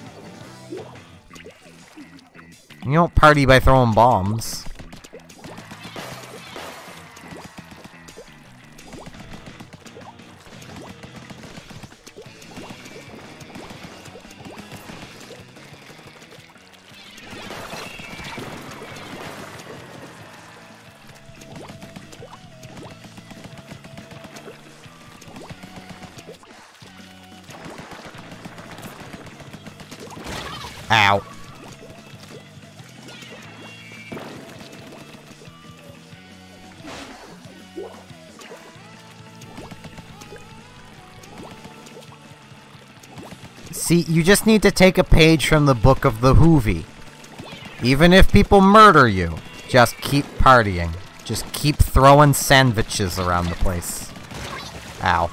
You don't party by throwing bombs. Ow. See, you just need to take a page from the Book of the Hoovy. Even if people murder you, just keep partying. Just keep throwing sandwiches around the place. Ow.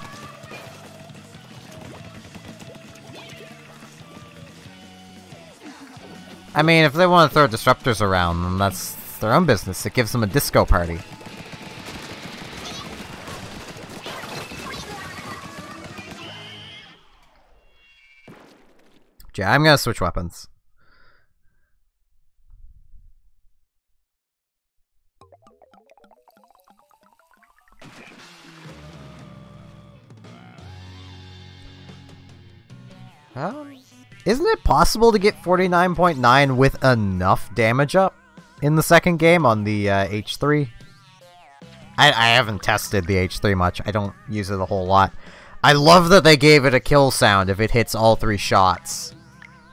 I mean, if they want to throw disruptors around, then that's their own business. It gives them a disco party. Yeah, I'm gonna switch weapons. Isn't it possible to get 49.9 with enough damage up in the second game on the H3? I haven't tested the H3 much. I don't use it a whole lot. I love that they gave it a kill sound if it hits all 3 shots,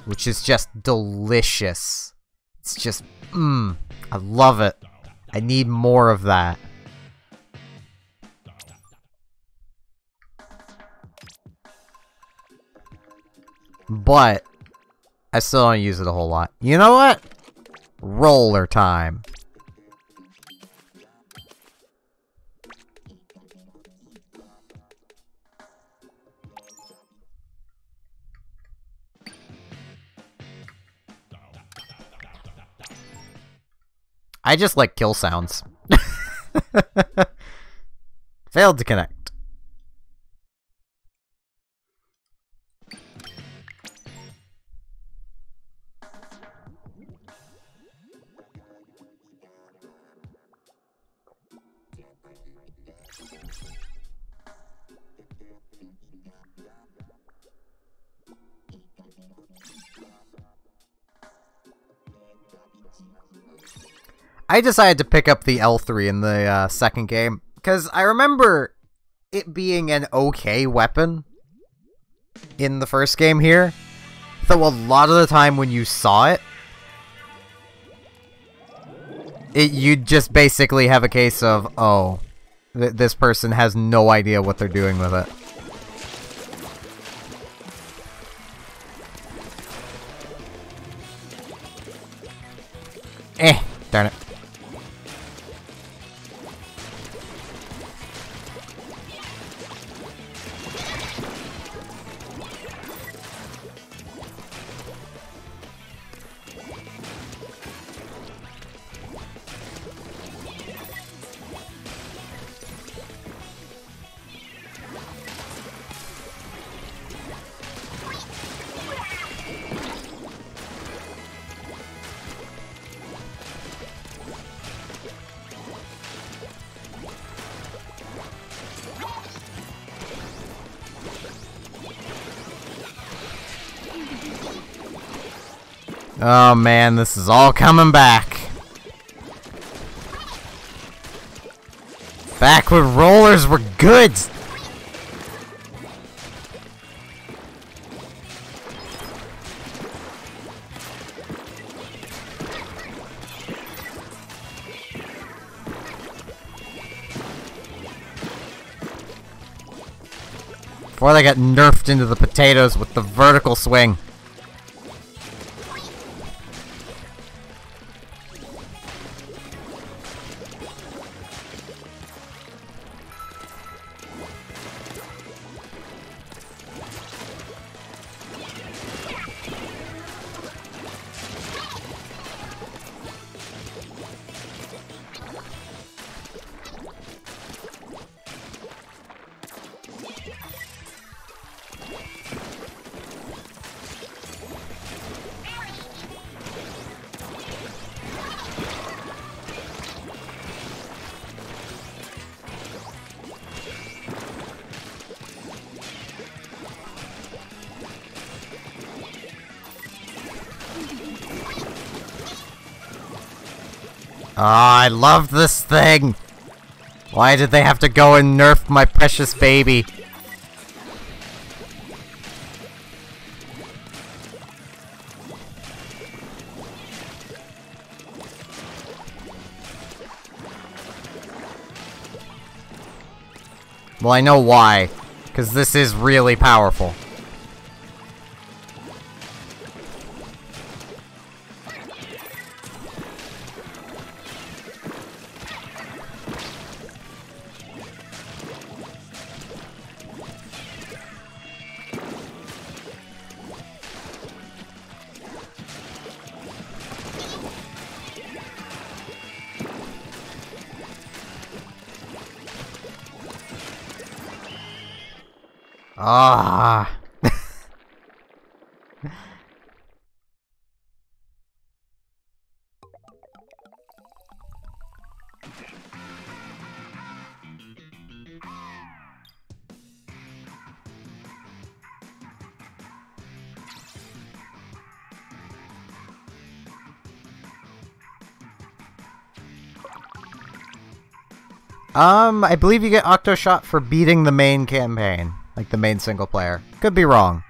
which is just delicious. It's just, I love it. I need more of that. But I still don't use it a whole lot. You know what? Roller time. I just like kill sounds. Failed to connect. I decided to pick up the L3 in the second game, because I remember it being an okay weapon in the first game here, though a lot of the time when you saw it, you'd just basically have a case of, oh, this person has no idea what they're doing with it. Darn it. Oh man, this is all coming back. Back when rollers were good. Before they got nerfed into the potatoes with the vertical swing. Oh, I love this thing! Why did they have to go and nerf my precious baby? Well, I know why. Because this is really powerful. Ah. I believe you get Octoshot for beating the main campaign. Like the main single player. Could be wrong.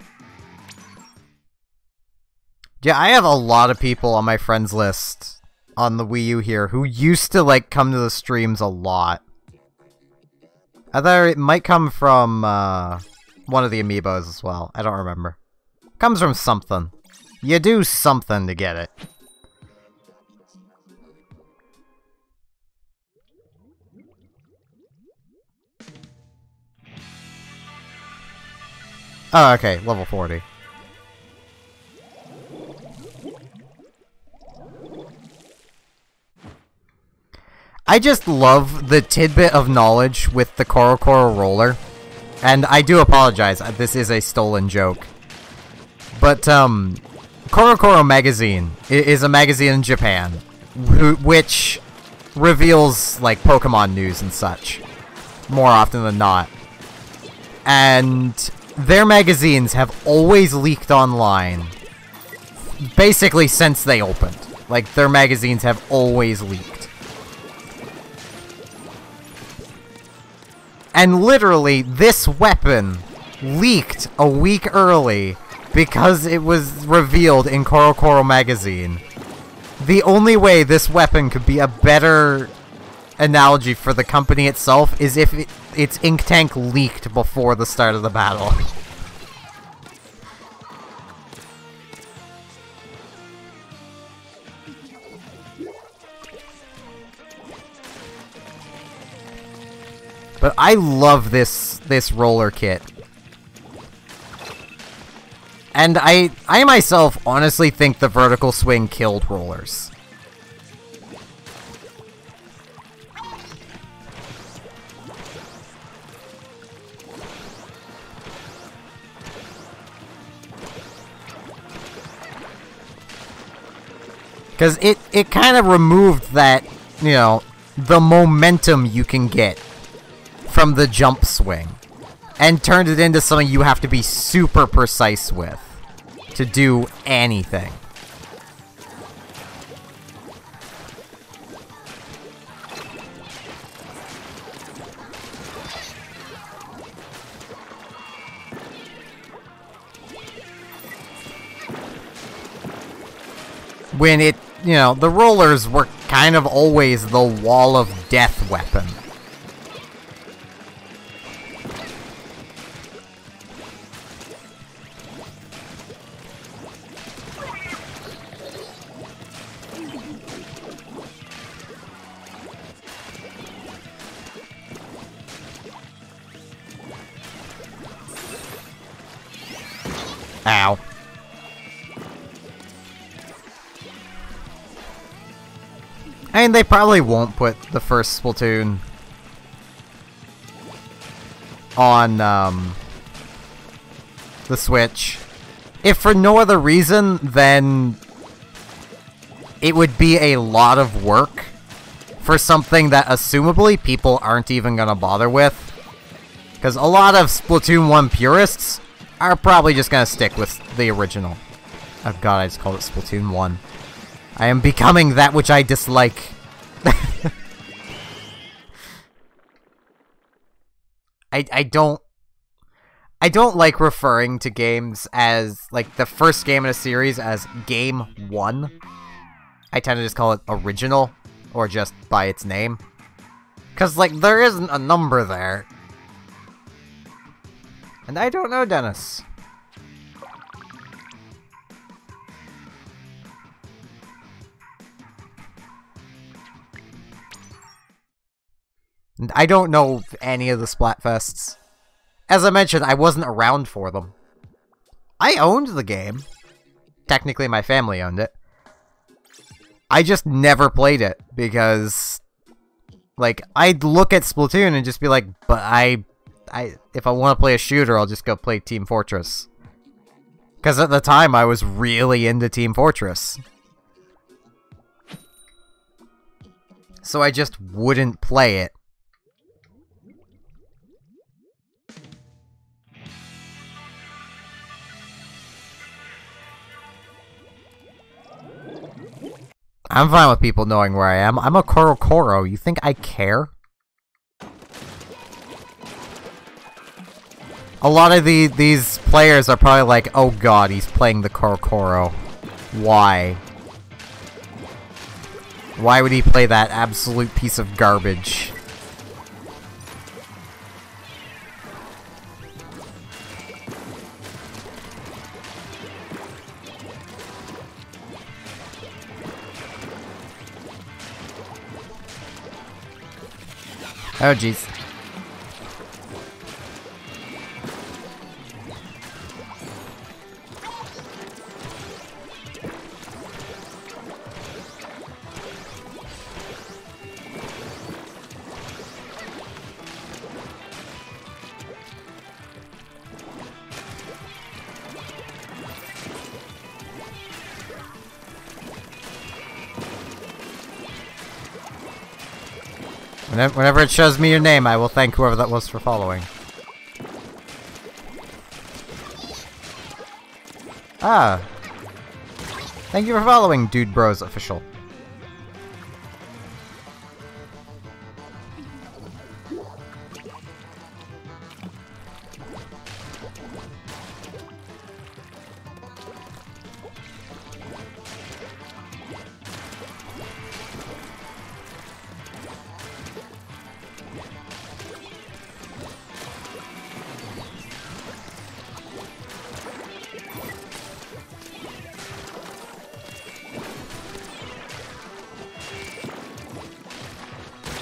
Yeah, I have a lot of people on my friends list on the Wii U here who used to, like, come to the streams a lot. Either it might come from, one of the amiibos as well. I don't remember. Comes from something. You do something to get it. Oh, okay, level 40. I just love the tidbit of knowledge with the Korokoro roller. And I do apologize, this is a stolen joke. But, Korokoro Magazine is a magazine in Japan, which reveals, like, Pokemon news and such, more often than not. And their magazines have always leaked online, basically since they opened. Like, their magazines have always leaked. And literally, this weapon leaked a week early because it was revealed in Korokoro Magazine. The only way this weapon could be a better analogy for the company itself is if its ink tank leaked before the start of the battle. But I love this roller kit. And I myself honestly think the vertical swing killed rollers. Because it kind of removed that, you know, the momentum you can get from the jump swing, and turned it into something you have to be super precise with to do anything. When it, you know, the rollers were kind of always the wall of death weapon. Ow. I mean, they probably won't put the first Splatoon on, the Switch. If for no other reason, then it would be a lot of work for something that, assumably, people aren't even gonna bother with. Because a lot of Splatoon 1 purists are probably just gonna stick with the original. Oh god, I just called it Splatoon 1. I am becoming that which I dislike. I don't like referring to games as, like, the first game in a series as Game 1. I tend to just call it Original, or just by its name. Because, like, there isn't a number there. And I don't know, Dennis. And I don't know any of the Splatfests. As I mentioned, I wasn't around for them. I owned the game. Technically, my family owned it. I just never played it, because, like, I'd look at Splatoon and just be like, but I if I want to play a shooter, I'll just go play Team Fortress. Because at the time, I was really into Team Fortress. So I just wouldn't play it. I'm fine with people knowing where I am. I'm a Korokoro. You think I care? A lot of these players are probably like, oh god, he's playing the Korokoro. Why? Why would he play that absolute piece of garbage? Oh, jeez. Whenever it shows me your name, I will thank whoever that was for following. Ah. Thank you for following, Dude Bros Official.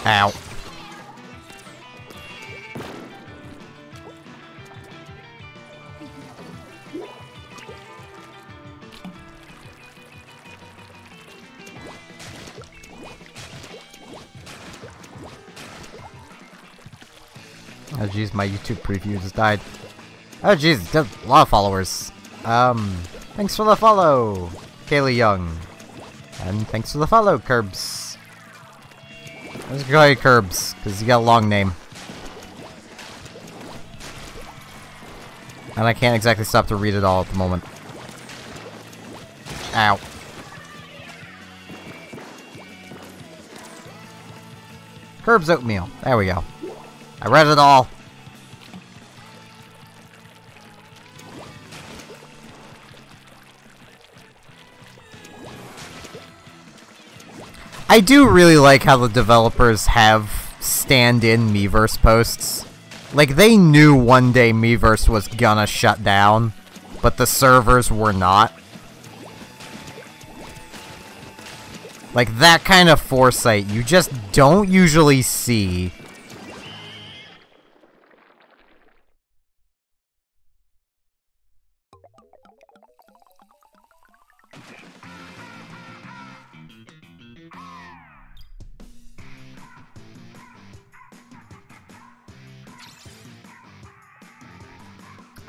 Ow. Oh jeez, my YouTube preview just died. Oh jeez, a lot of followers. Thanks for the follow, Kaylee Young. And thanks for the follow, Curbs. I'm just gonna call you Curbs, because you got a long name. And I can't exactly stop to read it all at the moment. Ow. Curbs Oatmeal. There we go. I read it all. I do really like how the developers have stand-in Miiverse posts. Like, they knew one day Miiverse was gonna shut down, but the servers were not. Like, that kind of foresight you just don't usually see.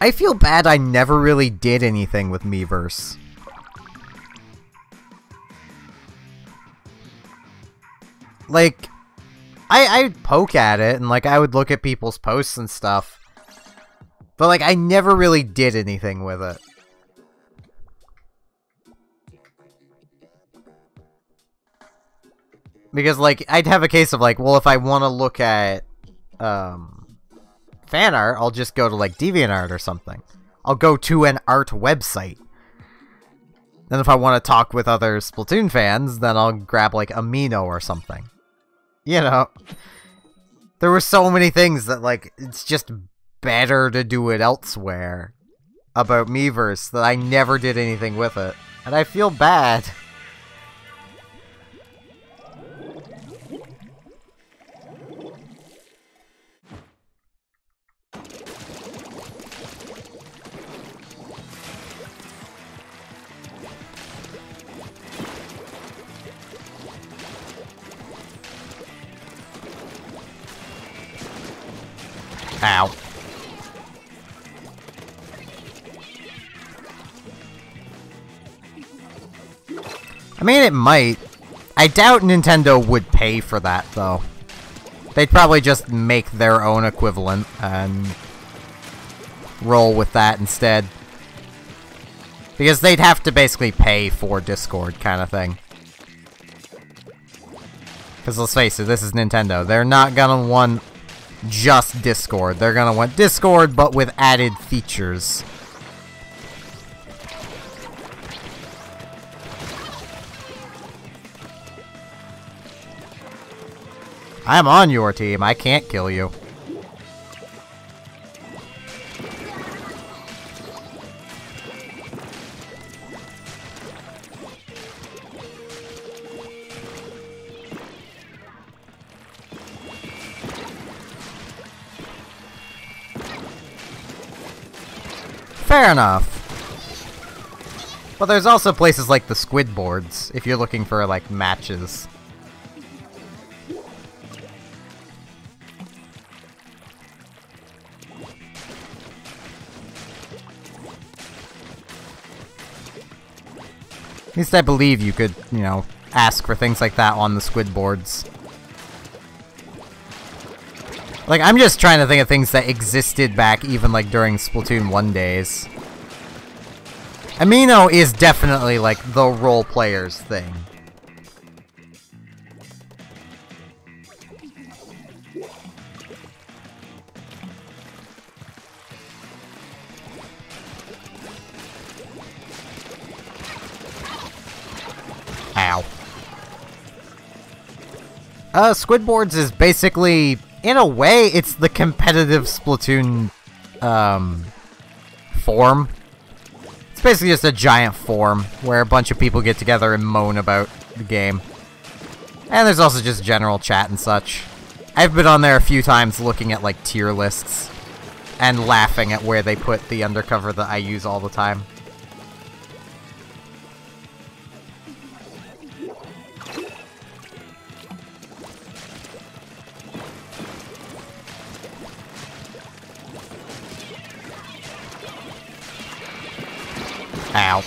I feel bad I never really did anything with Miiverse. Like, I'd poke at it, and like, I would look at people's posts and stuff. But like, I never really did anything with it. Because like, I'd have a case of like, well, if I want to look at, fan art, I'll just go to like DeviantArt or something. I'll go to an art website. Then if I want to talk with other Splatoon fans, then I'll grab like Amino or something. You know, there were so many things that like, it's just better to do it elsewhere about Miiverse that I never did anything with it. And I feel bad. Ow. I mean, it might. I doubt Nintendo would pay for that, though. They'd probably just make their own equivalent and roll with that instead. Because they'd have to basically pay for Discord, kind of thing. Because let's face it, this is Nintendo. They're not gonna want just Discord. They're gonna want Discord, but with added features. I'm on your team. I can't kill you. Fair enough. But there's also places like the squid boards, if you're looking for, like, matches. At least I believe you could, you know, ask for things like that on the squid boards. Like, I'm just trying to think of things that existed back even, like, during Splatoon 1 days. Amino is definitely, like, the role player's thing. Ow. Squidboards is basically, in a way, it's the competitive Splatoon, forum. It's basically just a giant forum where a bunch of people get together and moan about the game. And there's also just general chat and such. I've been on there a few times looking at, like, tier lists and laughing at where they put the undercover that I use all the time. Ow.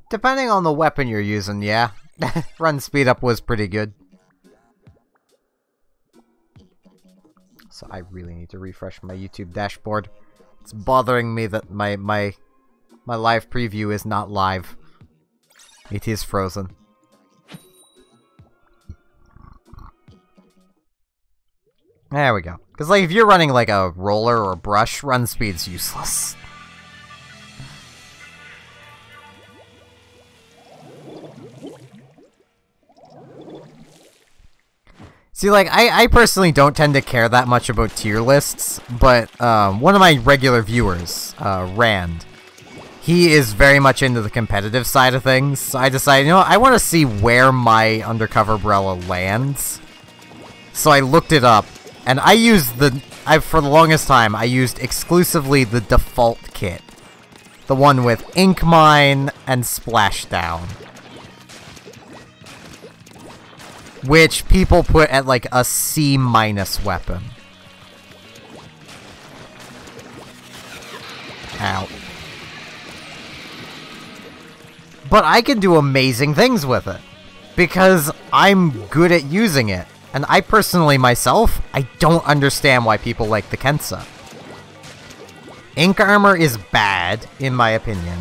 Depending on the weapon you're using, yeah. Run speed up was pretty good. So I really need to refresh my YouTube dashboard. It's bothering me that my live preview is not live. It is frozen. There we go. Because, like, if you're running, like, a roller or a brush, run speed's useless. See, like, I personally don't tend to care that much about tier lists, but one of my regular viewers, Rand, he is very much into the competitive side of things, so I decided, you know what, I want to see where my undercover umbrella lands. So I looked it up, and I used for the longest time, I used exclusively the default kit. The one with Ink Mine and Splashdown. Which people put at, like, a C- weapon. Ow. But I can do amazing things with it. Because I'm good at using it. And I personally, myself, I don't understand why people like the Kensa. Ink Armor is bad, in my opinion.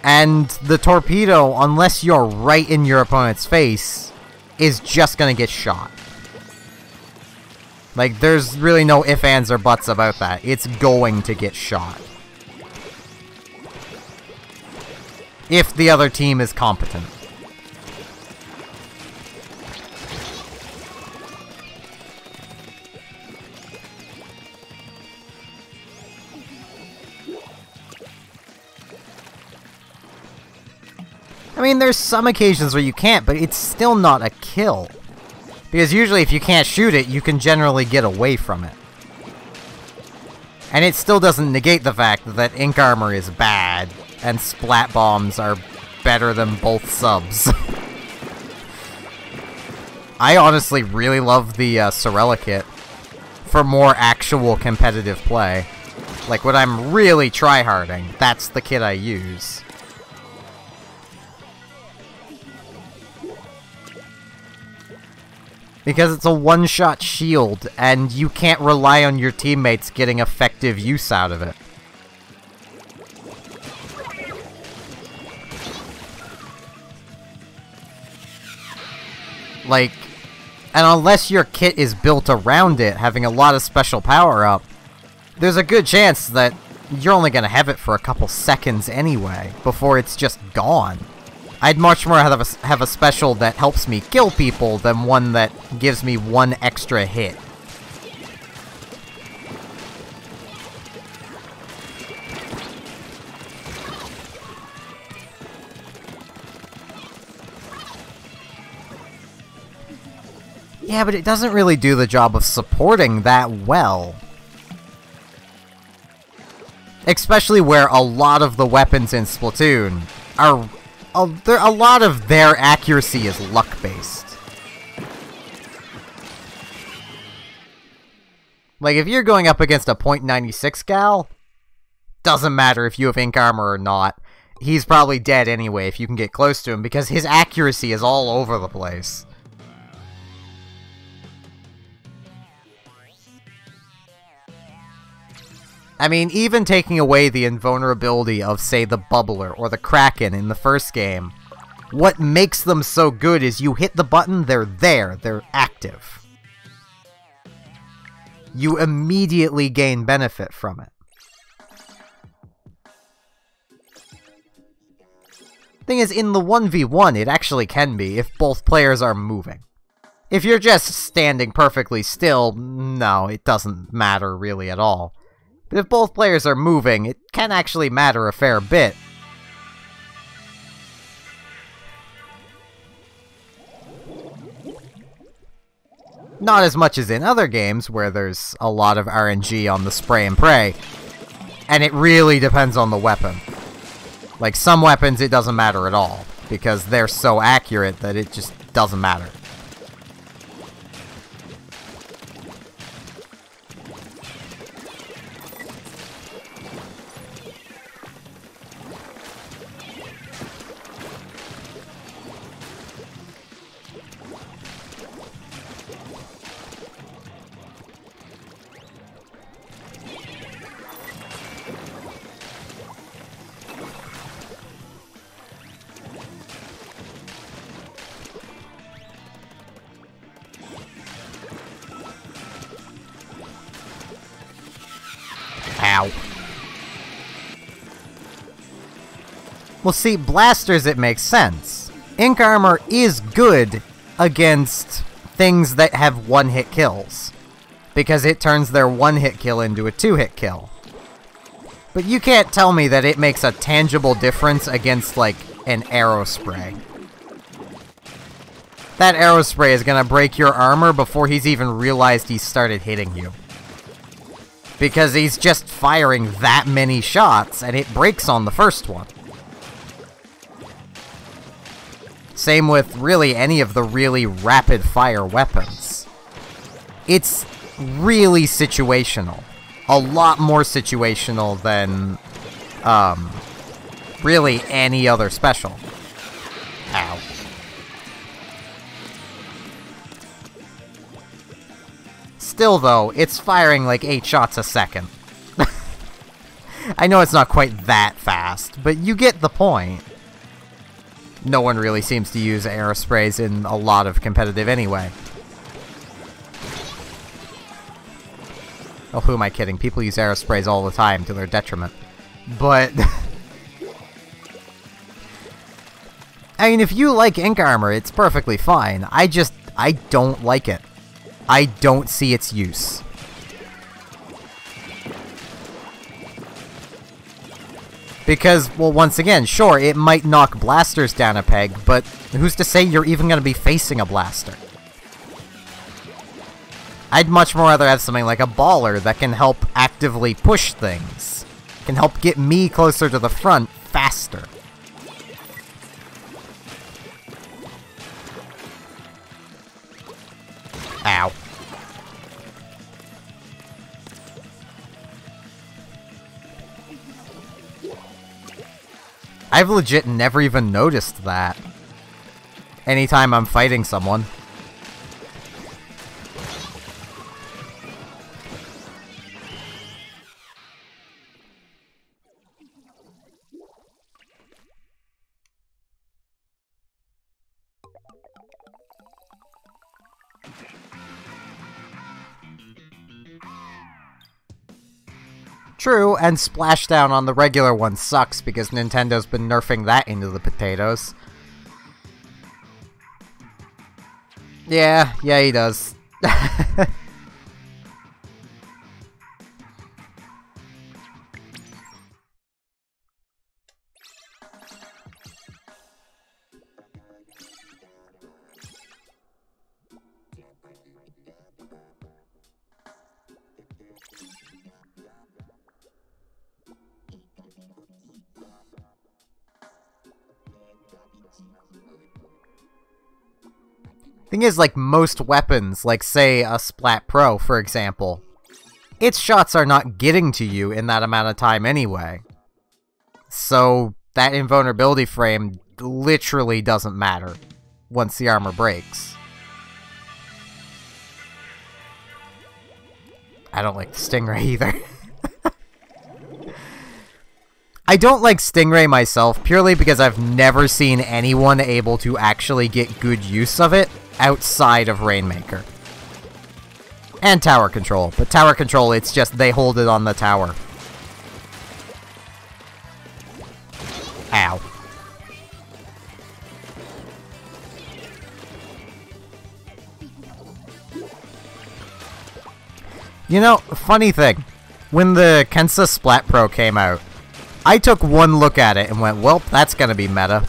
And the Torpedo, unless you're right in your opponent's face, is just gonna get shot. Like, there's really no ifs, ands, or buts about that. It's going to get shot. if the other team is competent. I mean, there's some occasions where you can't, but it's still not a kill. Because usually if you can't shoot it, you can generally get away from it. And it still doesn't negate the fact that ink armor is bad, and splat bombs are better than both subs. I honestly really love the Sorella kit for more actual competitive play. Like, when I'm really tryharding, that's the kit I use. Because it's a one-shot shield, and you can't rely on your teammates getting effective use out of it. Like, and unless your kit is built around it, having a lot of special power-up, there's a good chance that you're only gonna have it for a couple seconds anyway, before it's just gone. I'd much more have a special that helps me kill people than one that gives me one extra hit. Yeah, but it doesn't really do the job of supporting that well. Especially where a lot of the weapons in Splatoon are... a lot of their accuracy is luck-based. Like, if you're going up against a .96 gal, doesn't matter if you have ink armor or not. He's probably dead anyway if you can get close to him, because his accuracy is all over the place. I mean, even taking away the invulnerability of, say, the Bubbler or the Kraken in the first game, what makes them so good is you hit the button, they're there, they're active. You immediately gain benefit from it. Thing is, in the 1v1, it actually can be, if both players are moving. If you're just standing perfectly still, no, it doesn't matter really at all. But if both players are moving, it can actually matter a fair bit. Not as much as in other games, where there's a lot of RNG on the spray and pray. And it really depends on the weapon. Like, some weapons it doesn't matter at all, because they're so accurate that it just doesn't matter. Ow. Well, see, blasters, it makes sense. Ink armor is good against things that have one-hit kills, because it turns their one-hit kill into a two-hit kill. But you can't tell me that it makes a tangible difference against, like, an arrow spray. That arrow spray is gonna break your armor before he's even realized he started hitting you. Because he's just firing that many shots, and it breaks on the first one. Same with really any of the really rapid-fire weapons. It's really situational. A lot more situational than, really any other special. Ow. Still, though, it's firing like 8 shots a second. I know it's not quite that fast, but you get the point. No one really seems to use arrow sprays in a lot of competitive anyway. Oh, who am I kidding? People use arrow sprays all the time to their detriment. But I mean, if you like ink armor, it's perfectly fine. I don't like it. I don't see its use. Because, well, once again, sure, it might knock blasters down a peg, but who's to say you're even going to be facing a blaster? I'd much more rather have something like a baller that can help actively push things. Can help get me closer to the front faster. Ow. I've legit never even noticed that. Anytime I'm fighting someone. True, and Splashdown on the regular one sucks because Nintendo's been nerfing that into the potatoes. Yeah, he does. Thing is, like, most weapons, like, say, a Splat Pro, for example, its shots are not getting to you in that amount of time anyway. So, that invulnerability frame literally doesn't matter once the armor breaks. I don't like the Stingray either. I don't like Stingray myself, purely because I've never seen anyone able to actually get good use of it outside of Rainmaker. And Tower Control, but Tower Control, it's just they hold it on the tower. Ow. You know, funny thing, when the Kensa Splat Pro came out, I took one look at it and went, well, that's gonna be meta.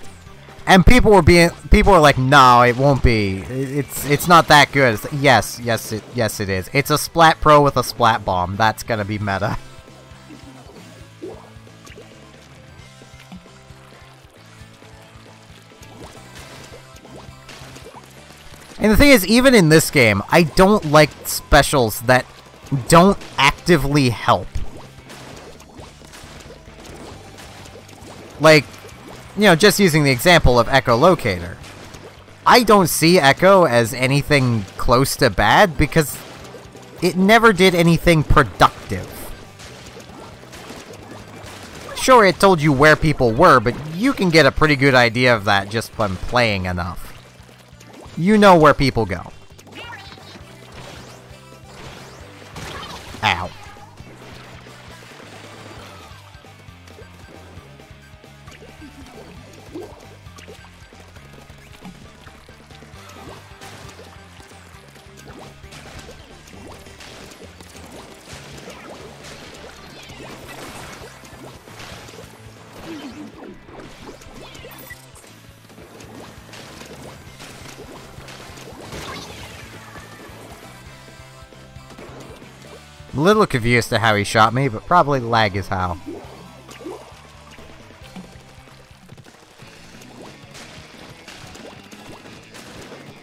And people were like, no, it won't be. It's not that good. It's like, yes it is. It's a Splat Pro with a Splat Bomb. That's gonna be meta. And the thing is, even in this game, I don't like specials that don't actively help. Like, you know, just using the example of Echolocator. I don't see Echo as anything close to bad because it never did anything productive. Sure, it told you where people were, but you can get a pretty good idea of that just from playing enough. You know where people go. Ow. I'm a little confused to how he shot me, but probably lag is how.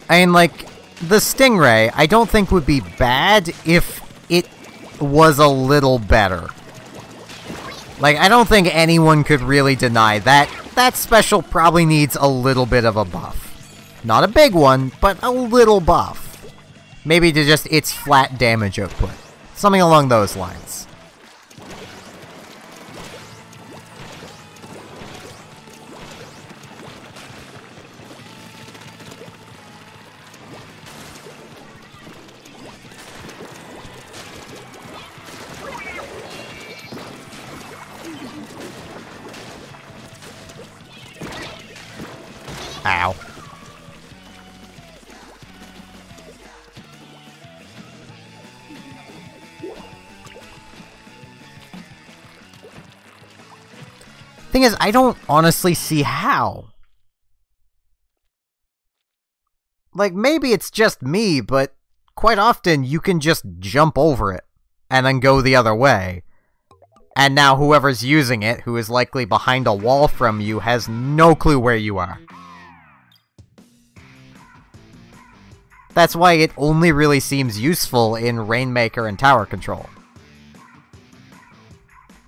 I mean, like, the Stingray, I don't think would be bad if it was a little better. Like, I don't think anyone could really deny that that special probably needs a little bit of a buff. Not a big one, but a little buff. Maybe to just its flat damage output. Something along those lines. Ow. Thing is, I don't honestly see how. Like, maybe it's just me, but quite often you can just jump over it and then go the other way. And now whoever's using it, who is likely behind a wall from you, has no clue where you are. That's why it only really seems useful in Rainmaker and Tower Control.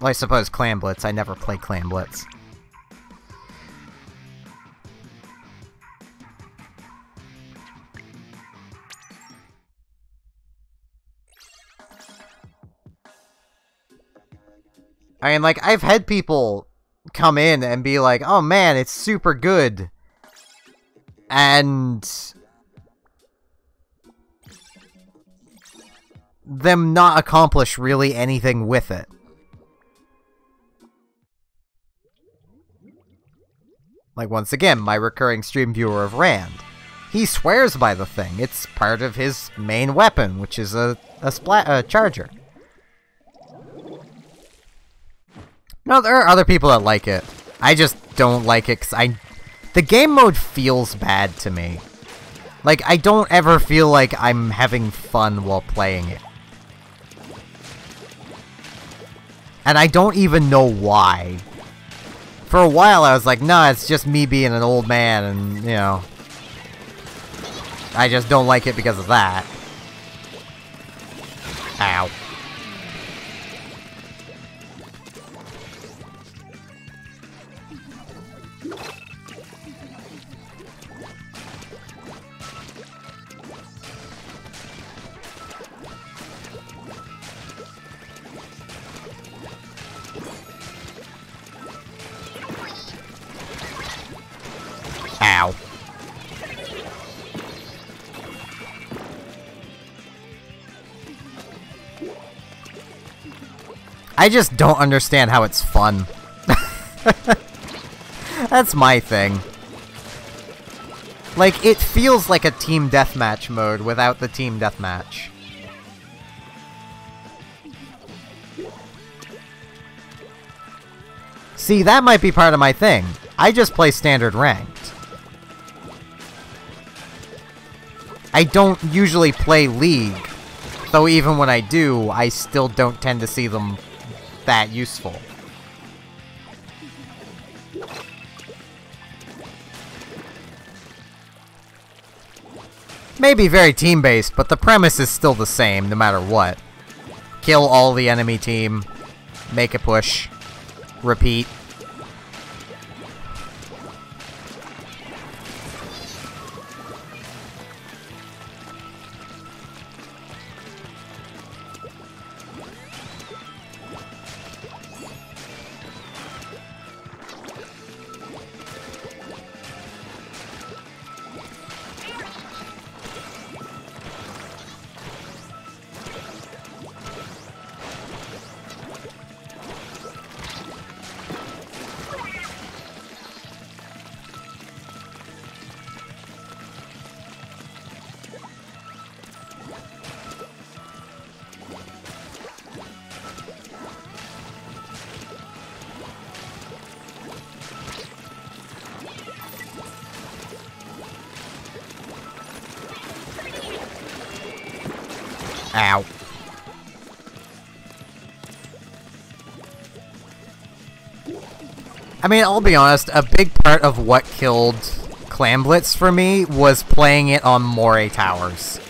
Well, I suppose Clam Blitz. I never play Clam Blitz. I mean, like, I've had people come in and be like, oh man, it's super good. And them not accomplish really anything with it. Like, once again, my recurring stream viewer of Rand. He swears by the thing. It's part of his main weapon, which is a charger. No, there are other people that like it. I just don't like it because the game mode feels bad to me. Like, I don't ever feel like I'm having fun while playing it. And I don't even know why. For a while I was like, nah, it's just me being an old man and, you know, I just don't like it because of that. Ow. Ow. I just don't understand how it's fun. That's my thing. Like, it feels like a team deathmatch mode without the team deathmatch. See, that might be part of my thing. I just play standard ranked. I don't usually play League, though even when I do, I still don't tend to see them that useful. Maybe very team-based, but the premise is still the same, no matter what. Kill all the enemy team, make a push, repeat. Ow. I mean, I'll be honest, a big part of what killed Clam Blitz for me was playing it on Moray Towers.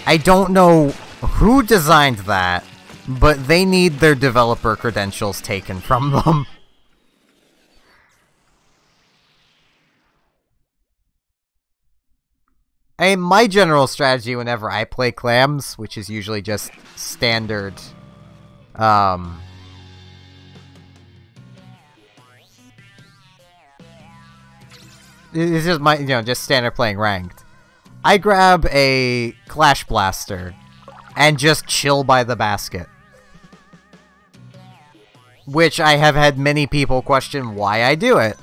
I don't know who designed that, but they need their developer credentials taken from them. I mean, my general strategy whenever I play clams, which is usually just standard, it's just my, just standard playing ranked. I grab a Clash Blaster and just chill by the basket. Which I have had many people question why I do it.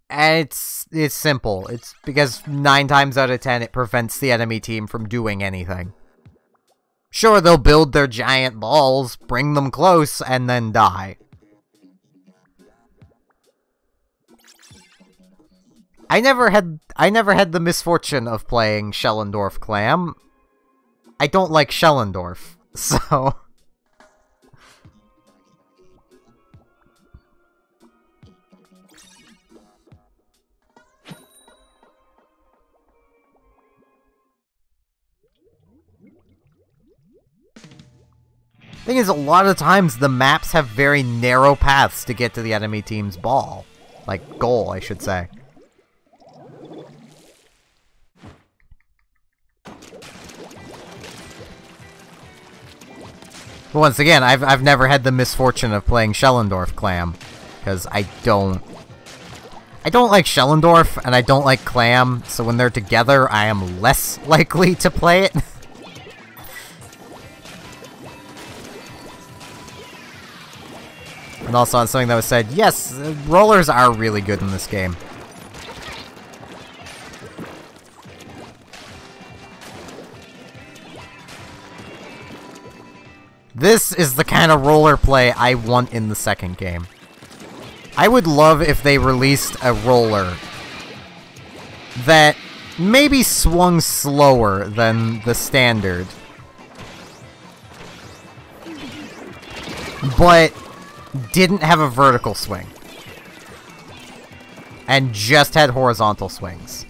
And it's simple. It's because 9 times out of 10 it prevents the enemy team from doing anything. Sure, they'll build their giant balls, bring them close, and then die. I never had the misfortune of playing Schellendorf Clam. I don't like Schellendorf, so... Thing is, a lot of times the maps have very narrow paths to get to the enemy team's ball. Like, goal, I should say. But once again, I've never had the misfortune of playing Schellendorf Clam. Because I don't like Schellendorf, and I don't like Clam, so when they're together, I am less likely to play it. And also on something that was said, yes, rollers are really good in this game. This is the kind of roller play I want in the second game. I would love if they released a roller that maybe swung slower than the standard, but didn't have a vertical swing, and just had horizontal swings.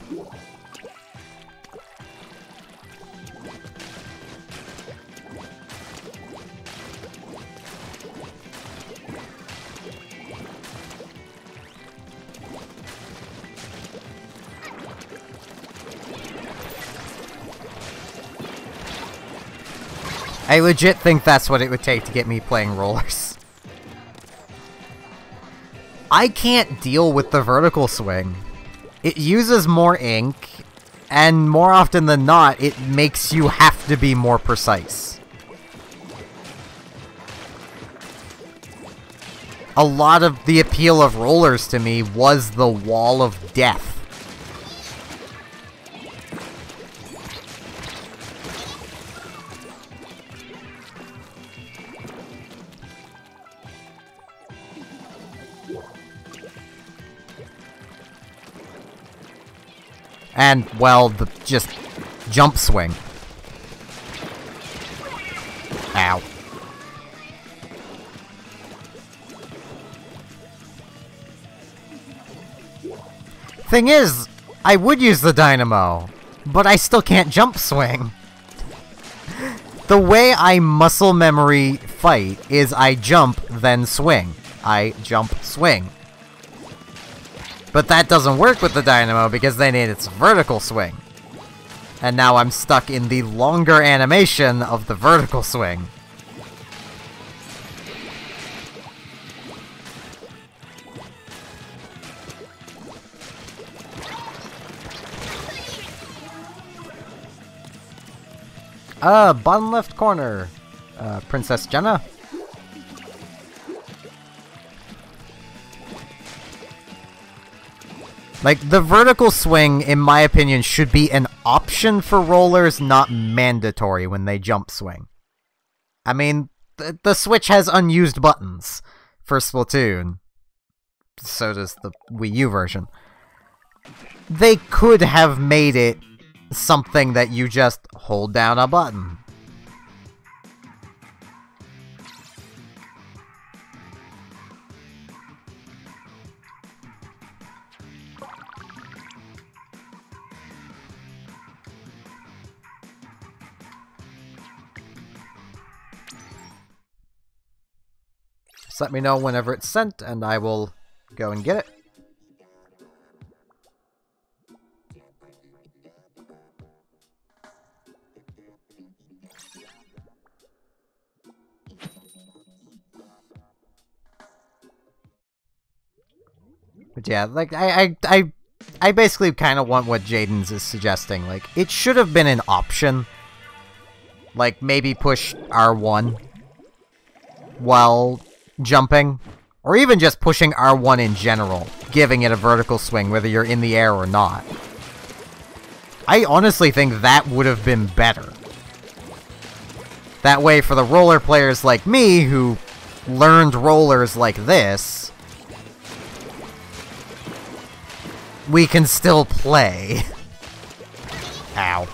I legit think that's what it would take to get me playing rollers. I can't deal with the vertical swing. It uses more ink, and more often than not, it makes you have to be more precise. A lot of the appeal of rollers to me was the wall of death. And, well, the just jump swing. Ow. Thing is, I would use the dynamo, but I still can't jump swing. The way I muscle memory fight is I jump, then swing. I jump, swing. But that doesn't work with the dynamo because they need its vertical swing. And now I'm stuck in the longer animation of the vertical swing. Bottom left corner. Princess Jenna. Like, the vertical swing, in my opinion, should be an option for rollers, not mandatory when they jump swing. I mean, the Switch has unused buttons for Splatoon. So does the Wii U version. They could have made it something that you just hold down a button. Just let me know whenever it's sent, and I will go and get it. But yeah, like, I basically kind of want what Jaden's is suggesting. Like, it should have been an option. Like, maybe push R1 while jumping, Or even just pushing R1 in general, giving it a vertical swing, whether you're in the air or not. I honestly think that would have been better. That way, for the roller players like me, who learned rollers like this, we can still play. Ow.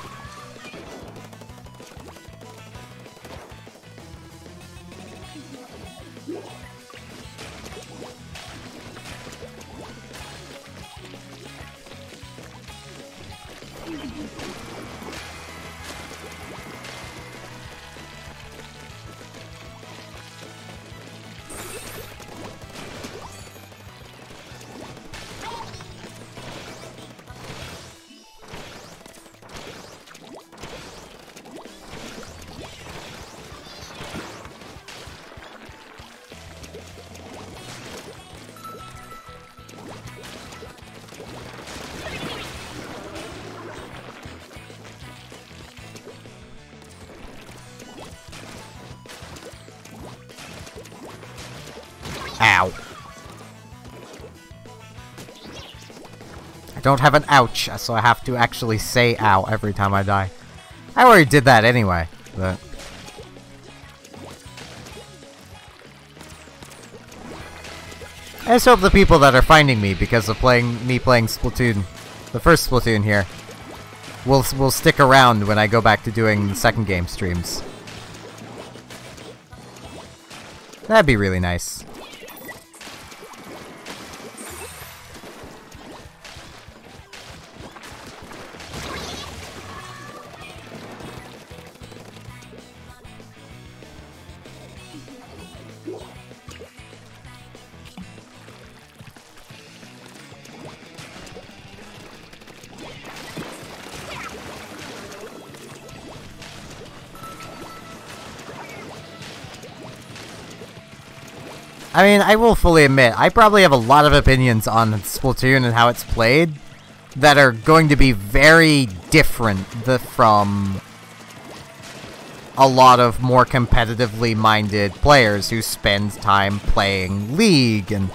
Ow. I don't have an ouch, so I have to actually say ow every time I die. I already did that anyway, but... I just hope the people that are finding me because of playing Splatoon, the first Splatoon here, will stick around when I go back to doing the second game streams. That'd be really nice. I mean, I will fully admit, I probably have a lot of opinions on Splatoon and how it's played that are going to be very different from a lot of more competitively minded players who spend time playing League and,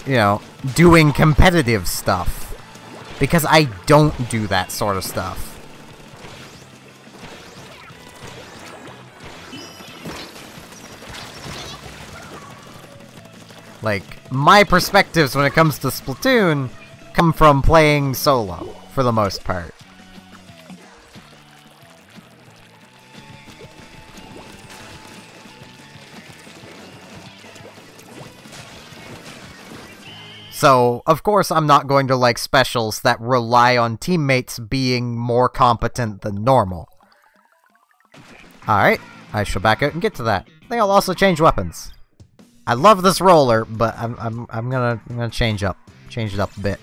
you know, doing competitive stuff. Because I don't do that sort of stuff. Like, my perspectives when it comes to Splatoon come from playing solo, for the most part. So, of course, I'm not going to like specials that rely on teammates being more competent than normal. Alright, I shall back out and get to that. I think I'll also change weapons. I love this roller, but I'm gonna change it up a bit.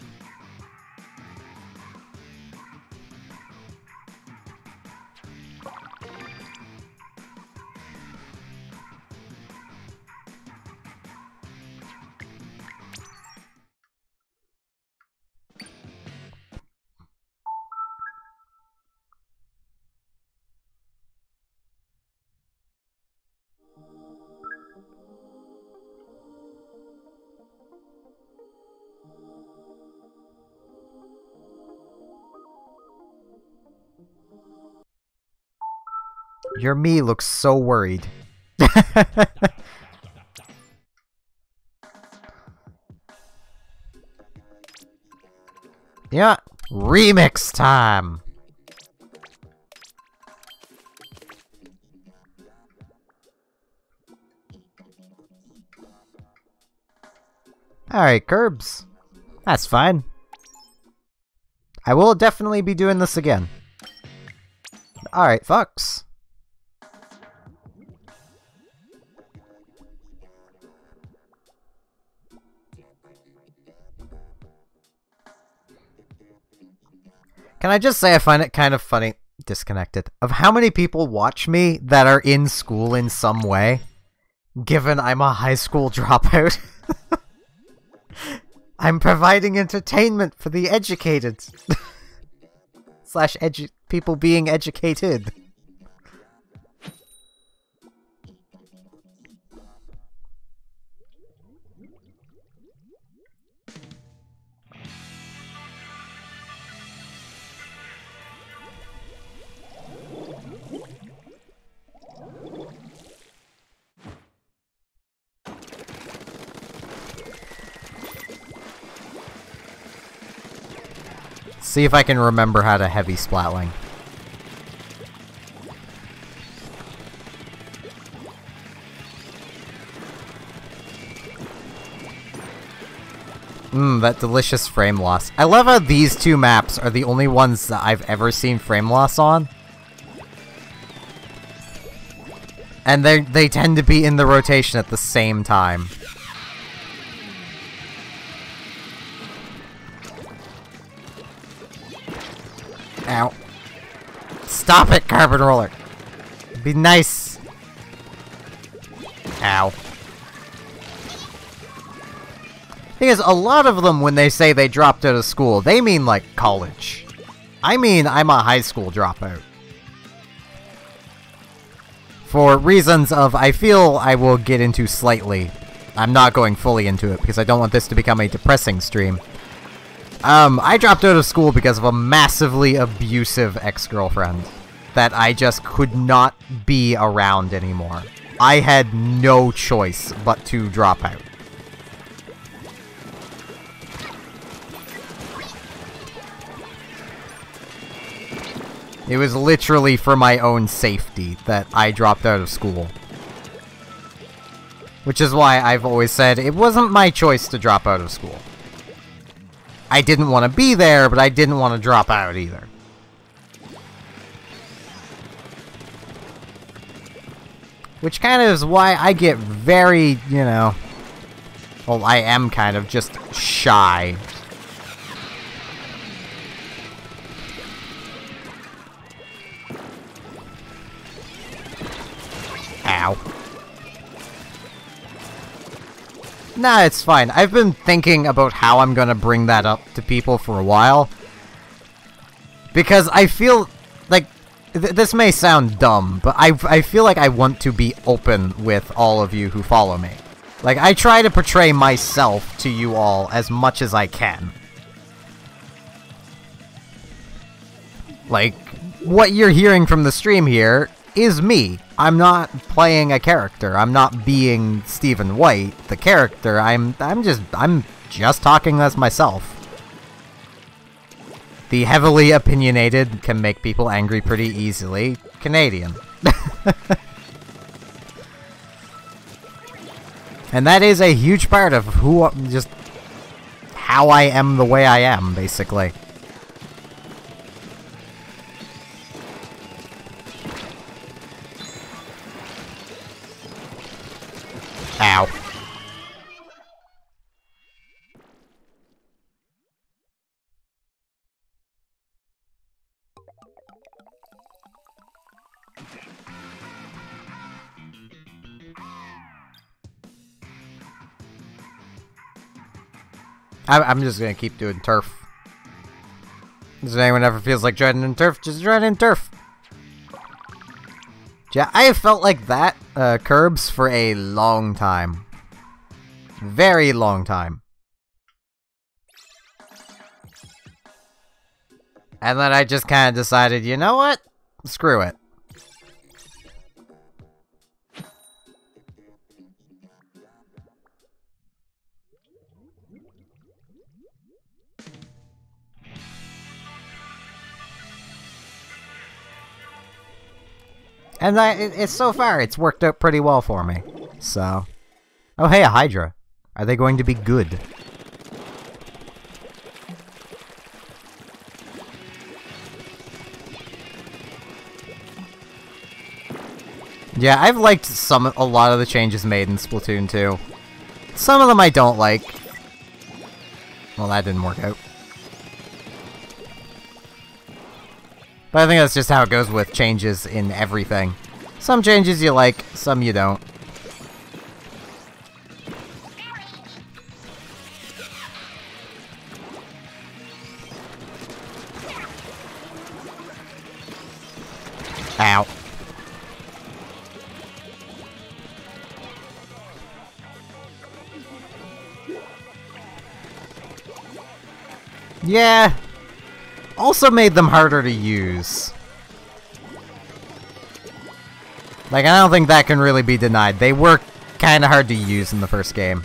Your me looks so worried. Yeah, remix time! Alright, Curbs. That's fine. I will definitely be doing this again. Alright, Fox. Can I just say I find it kind of funny, disconnected, of how many people watch me that are in school in some way, given I'm a high school dropout. I'm providing entertainment for the educated. Slash people being educated. See if I can remember how to heavy splatling. That delicious frame loss. I love how these two maps are the only ones that I've ever seen frame loss on. And they tend to be in the rotation at the same time. Ow. Stop it, Carbon Roller! Be nice! Ow. Thing is, a lot of them, when they say they dropped out of school, they mean, like, college. I mean, I'm a high school dropout. For reasons of, I feel I will get into slightly. I'm not going fully into it, because I don't want this to become a depressing stream. I dropped out of school because of a massively abusive ex-girlfriend that I just could not be around anymore. I had no choice but to drop out. It was literally for my own safety that I dropped out of school. Which is why I've always said it wasn't my choice to drop out of school. I didn't want to be there, but I didn't want to drop out either. Which kind of is why I get very, you know... Well, I am kind of just shy. Ow. Nah, it's fine. I've been thinking about how I'm gonna bring that up to people for a while. Because I feel like... this may sound dumb, but I feel like I want to be open with all of you who follow me. Like, I try to portray myself to you all as much as I can. Like, what you're hearing from the stream here is me. I'm not playing a character. I'm not being Stephen White, the character. I'm just talking as myself. The heavily opinionated can make people angry pretty easily. Canadian. And that is a huge part of who, just how I am the way I am, basically. Ow. I'm just gonna keep doing turf. Does anyone ever feels like joining in turf? Just join in turf. Yeah, I have felt like that, Curbs, for a long time. Very long time. And then I just kind of decided, you know what? Screw it. And it's so far, it's worked out pretty well for me. So. Oh, hey, a Hydra. Are they going to be good? Yeah, I've liked a lot of the changes made in Splatoon 2. Some of them I don't like. Well, that didn't work out. But I think that's just how it goes with changes in everything. Some changes you like, some you don't. Ow. Yeah. Also made them harder to use. Like, I don't think that can really be denied. They were kinda hard to use in the first game.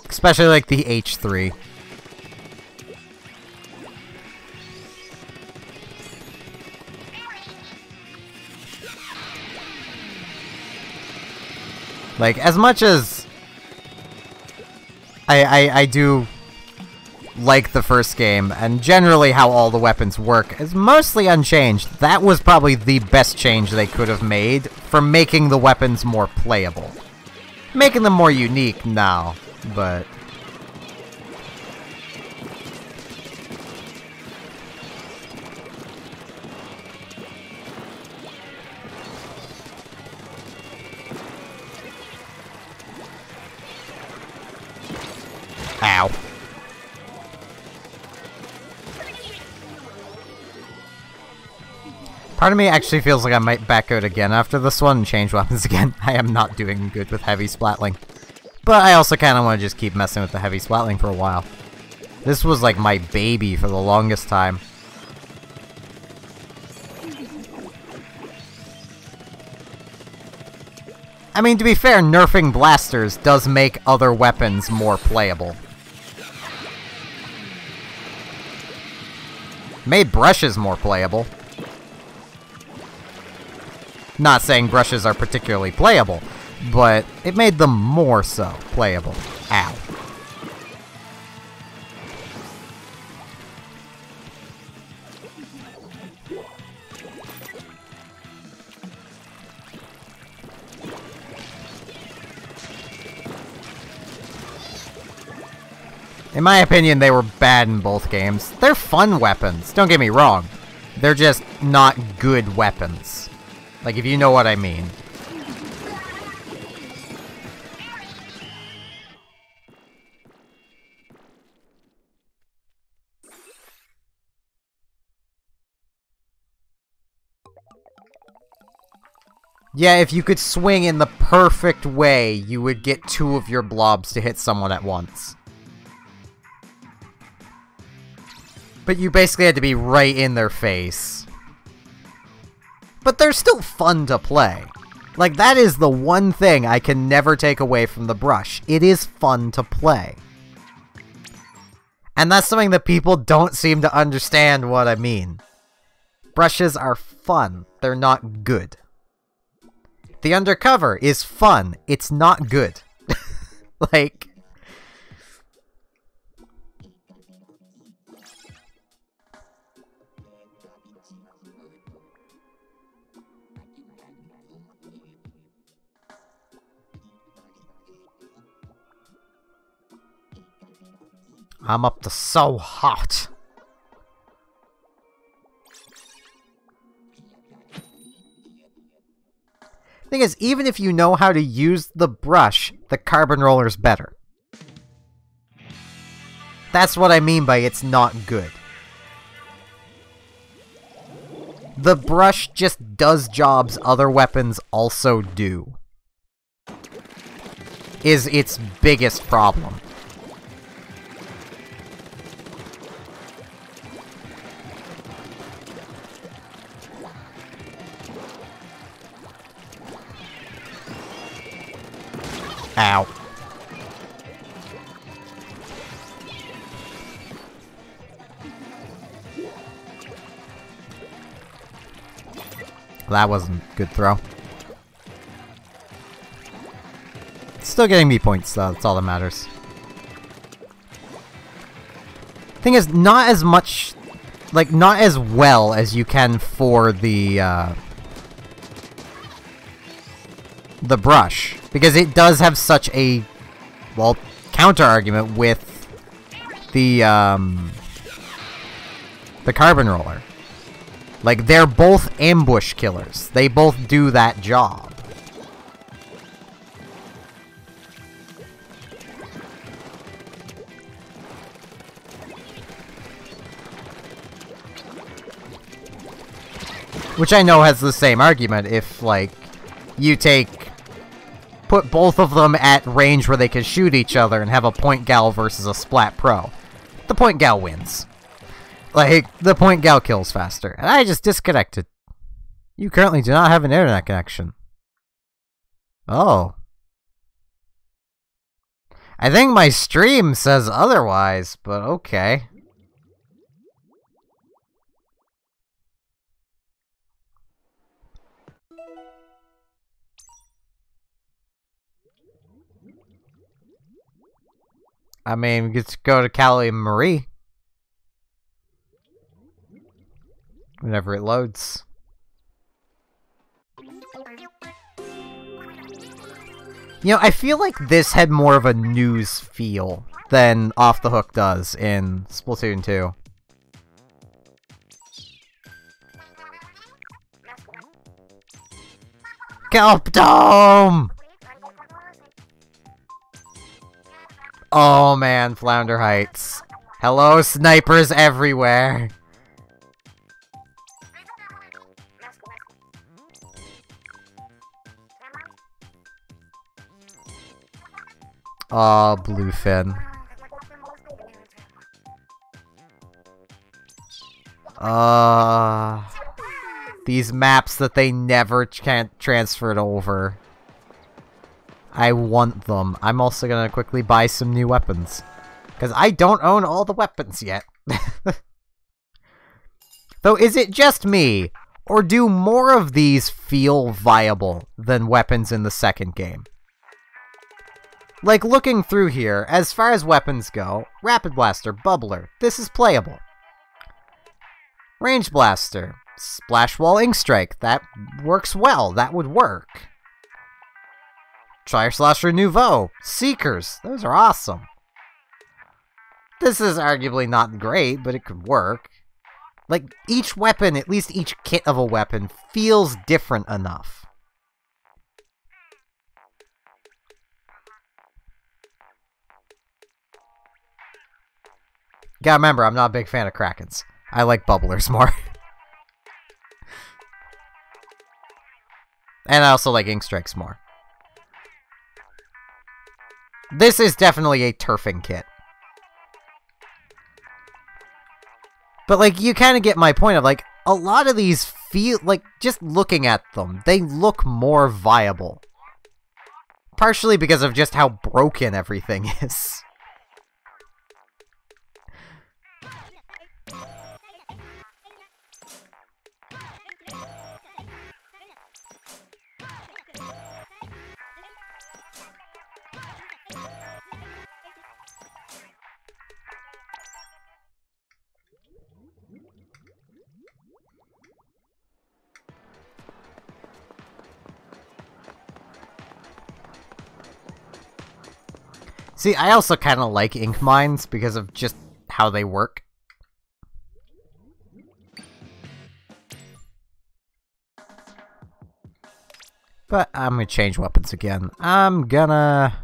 Especially like the H3. Like, as much as I do like the first game, and generally how all the weapons work is mostly unchanged, that was probably the best change they could have made for making the weapons more playable. Making them more unique, no, but... Ow. Part of me actually feels like I might back out again after this one and change weapons again. I am not doing good with heavy splatling. But I also kind of want to just keep messing with the heavy splatling for a while. This was like my baby for the longest time. I mean, to be fair, nerfing blasters does make other weapons more playable. Made brushes more playable. Not saying brushes are particularly playable, but it made them more so playable. Ow. In my opinion, they were bad in both games. They're fun weapons, don't get me wrong. They're just not good weapons. Like, if you know what I mean. Yeah, if you could swing in the perfect way, you would get 2 of your blobs to hit someone at once. But you basically had to be right in their face. But they're still fun to play. Like, that is the one thing I can never take away from the brush. It is fun to play. And that's something that people don't seem to understand what I mean. Brushes are fun. They're not good. The undercover is fun. It's not good. Like... I'm up to so hot. Thing is, even if you know how to use the brush, the carbon roller's better. That's what I mean by it's not good. The brush just does jobs other weapons also do. Is its biggest problem. Ow. That wasn't a good throw. Still getting me points, though. That's all that matters. Thing is, not as much... Like, not as well as you can for the brush. Because it does have such a, well, counter-argument with the carbon roller. Like, they're both ambush killers. They both do that job. Which I know has the same argument if, like, you put both of them at range where they can shoot each other and have a point gal versus a splat pro. The point gal wins. Like, the point gal kills faster. And I just disconnected. You currently do not have an internet connection. Oh. I think my stream says otherwise, but okay. I mean, we get to go to Cali and Marie. Whenever it loads. You know, I feel like this had more of a news feel than Off the Hook does in Splatoon 2. Kelp Dome! Oh man, Flounder Heights. Hello, snipers everywhere! Oh, Bluefin. These maps that they never can't transfer it over. I want them. I'm also gonna quickly buy some new weapons. Because I don't own all the weapons yet. Though, is it just me? Or do more of these feel viable than weapons in the second game? Like, looking through here, as far as weapons go, Rapid Blaster, Bubbler, this is playable. Range Blaster, Splash Wall, Ink Strike, that works well, that would work. Tire Slasher Nouveau, Seekers, those are awesome. This is arguably not great, but it could work. Like, each weapon, at least each kit of a weapon, feels different enough. Gotta remember, I'm not a big fan of Krakens. I like Bubblers more. And I also like Ink Strikes more. This is definitely a turfing kit. But, like, you kind of get my point of, like, a lot of these feel, like, just looking at them, they look more viable. Partially because of just how broken everything is. See, I also kind of like ink mines because of just how they work. But I'm gonna change weapons again. I'm gonna...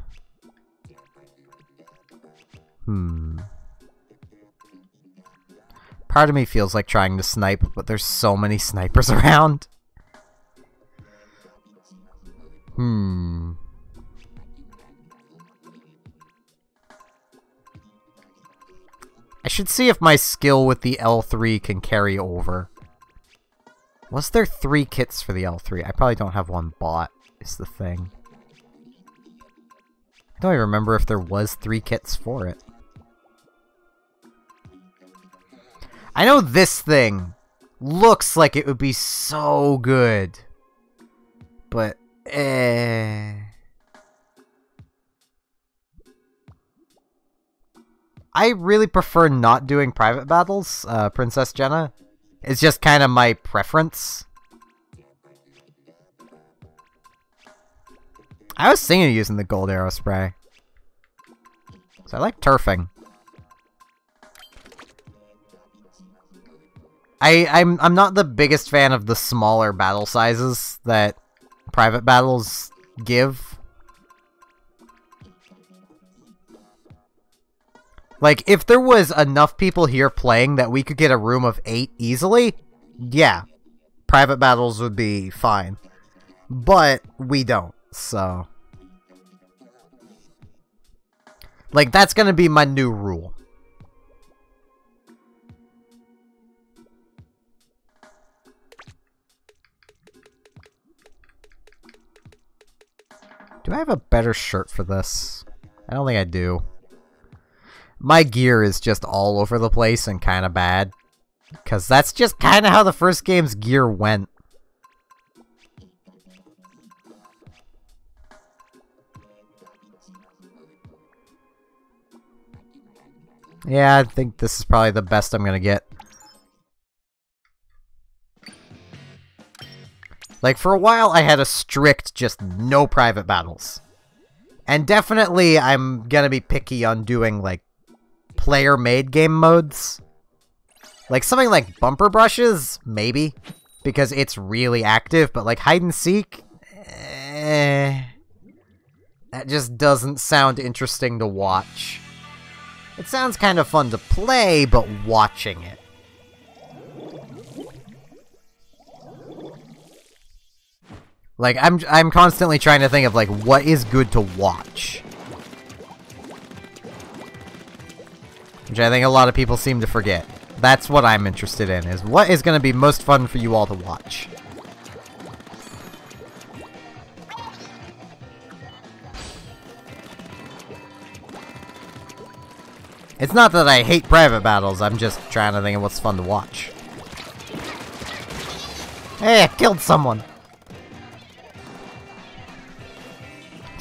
Part of me feels like trying to snipe, but there's so many snipers around. I should see if my skill with the L3 can carry over. Was there 3 kits for the L3? I probably don't have one bought, is the thing. I don't even remember if there was 3 kits for it. I know this thing looks like it would be so good. But, I really prefer not doing private battles, Princess Jenna. It's just kind of my preference. I was thinking of using the gold arrow spray. So I like turfing. I'm not the biggest fan of the smaller battle sizes that private battles give. Like, if there was enough people here playing that we could get a room of 8 easily, yeah, private battles would be fine. But we don't, so... Like, that's gonna be my new rule. Do I have a better shirt for this? I don't think I do. My gear is just all over the place and kind of bad. Because that's just kind of how the first game's gear went. Yeah, I think this is probably the best I'm gonna get. Like, for a while, I had a strict, just no private battles. And definitely, I'm gonna be picky on doing, like, player-made game modes. Like, something like Bumper Brushes, maybe. Because it's really active, but, like, Hide-and-Seek? That just doesn't sound interesting to watch. It sounds kind of fun to play, but watching it. Like, I'm constantly trying to think of, like, what is good to watch. Which I think a lot of people seem to forget. That's what I'm interested in, is what is going to be most fun for you all to watch. It's not that I hate private battles, I'm just trying to think of what's fun to watch. Hey, I killed someone!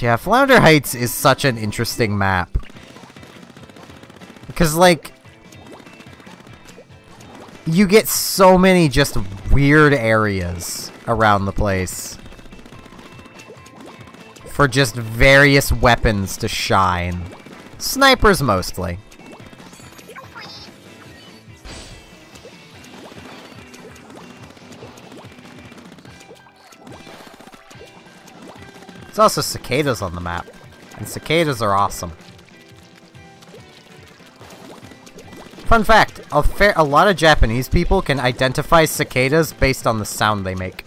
Yeah, Flounder Heights is such an interesting map. Because, like, you get so many just weird areas around the place. For just various weapons to shine. Snipers, mostly. There's also cicadas on the map, and cicadas are awesome. Fun fact, a lot of Japanese people can identify cicadas based on the sound they make.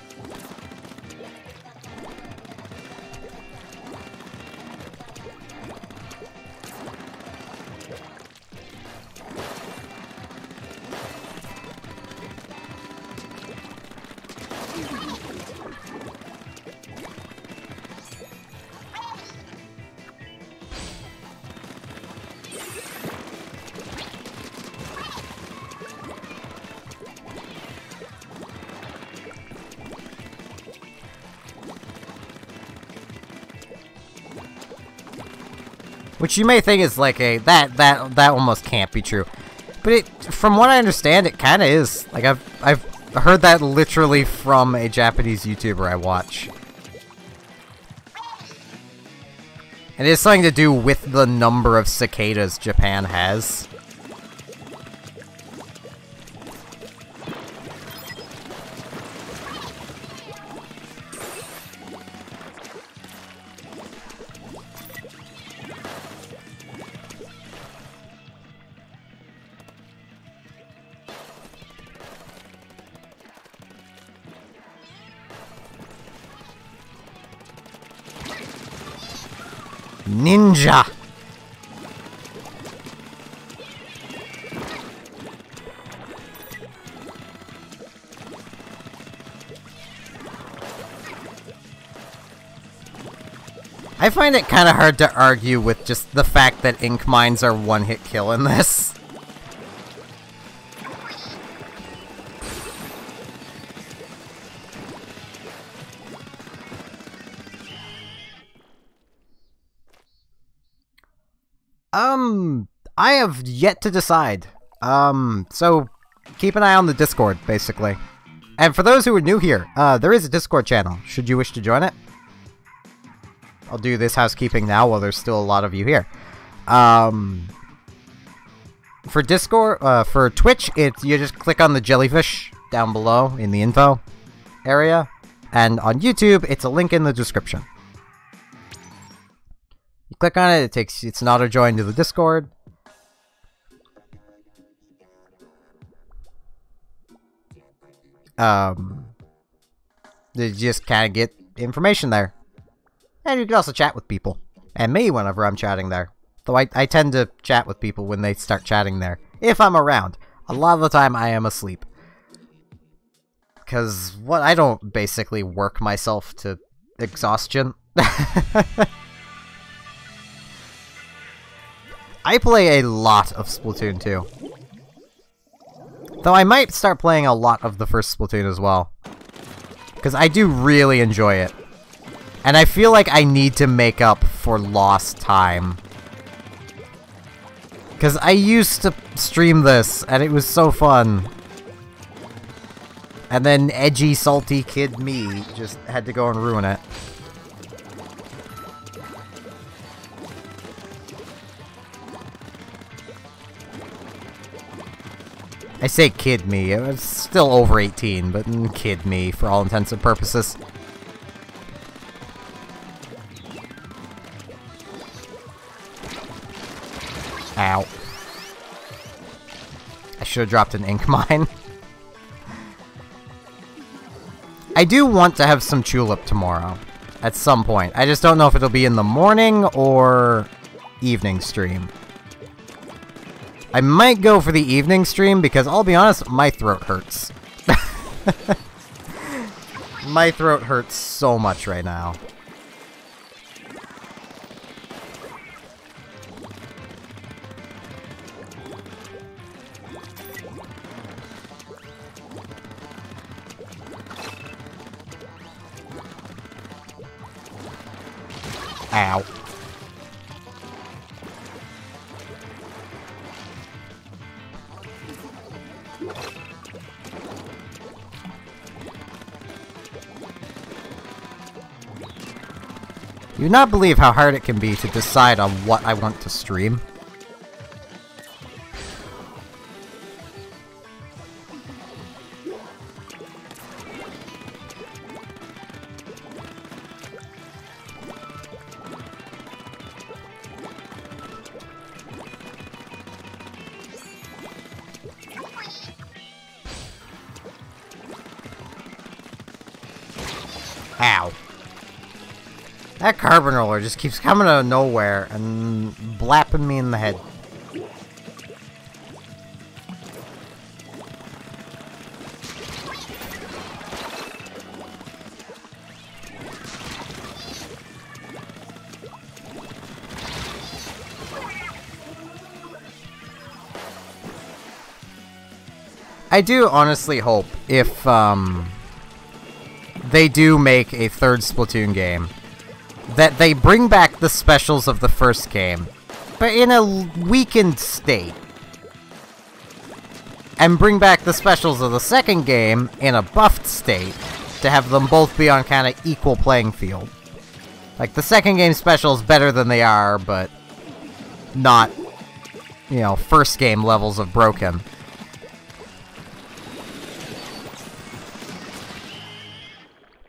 Which you may think is like that almost can't be true, but from what I understand, it kind of is. Like I've heard that literally from a Japanese YouTuber I watch, and it has something to do with the number of cicadas Japan has. Ninja! I find it kind of hard to argue with just the fact that ink mines are one-hit kill in this. I have yet to decide. So keep an eye on the Discord, basically. And for those who are new here, there is a Discord channel, should you wish to join it. I'll do this housekeeping now while there's still a lot of you here. For Discord, for Twitch, you just click on the jellyfish down below in the info area. And on YouTube, it's a link in the description. You click on it, it's an auto join to the Discord. You just kind of get information there. And you can also chat with people. And me whenever I'm chatting there. Though I tend to chat with people when they start chatting there. If I'm around. A lot of the time I am asleep. Because, I don't basically work myself to exhaustion. I play a lot of Splatoon 2. Though I might start playing a lot of the first Splatoon as well. Because I do really enjoy it. And I feel like I need to make up for lost time. Because I used to stream this, and it was so fun. And then edgy, salty kid me just had to go and ruin it. I say kid me, it was still over 18, but kid me for all intents and purposes. Ow. I should have dropped an ink mine. I do want to have some Tulip tomorrow, at some point. I just don't know if it'll be in the morning or evening stream. I might go for the evening stream because, I'll be honest, my throat hurts. My throat hurts so much right now. Ow. You would not believe how hard it can be to decide on what I want to stream. Ow. That carbon roller just keeps coming out of nowhere and blapping me in the head. I do honestly hope if, they do make a third Splatoon game, that they bring back the specials of the first game, but in a weakened state. And bring back the specials of the second game in a buffed state, to have them both be on kind of equal playing field. Like, the second game specials better than they are, but not, you know, first game levels of broken.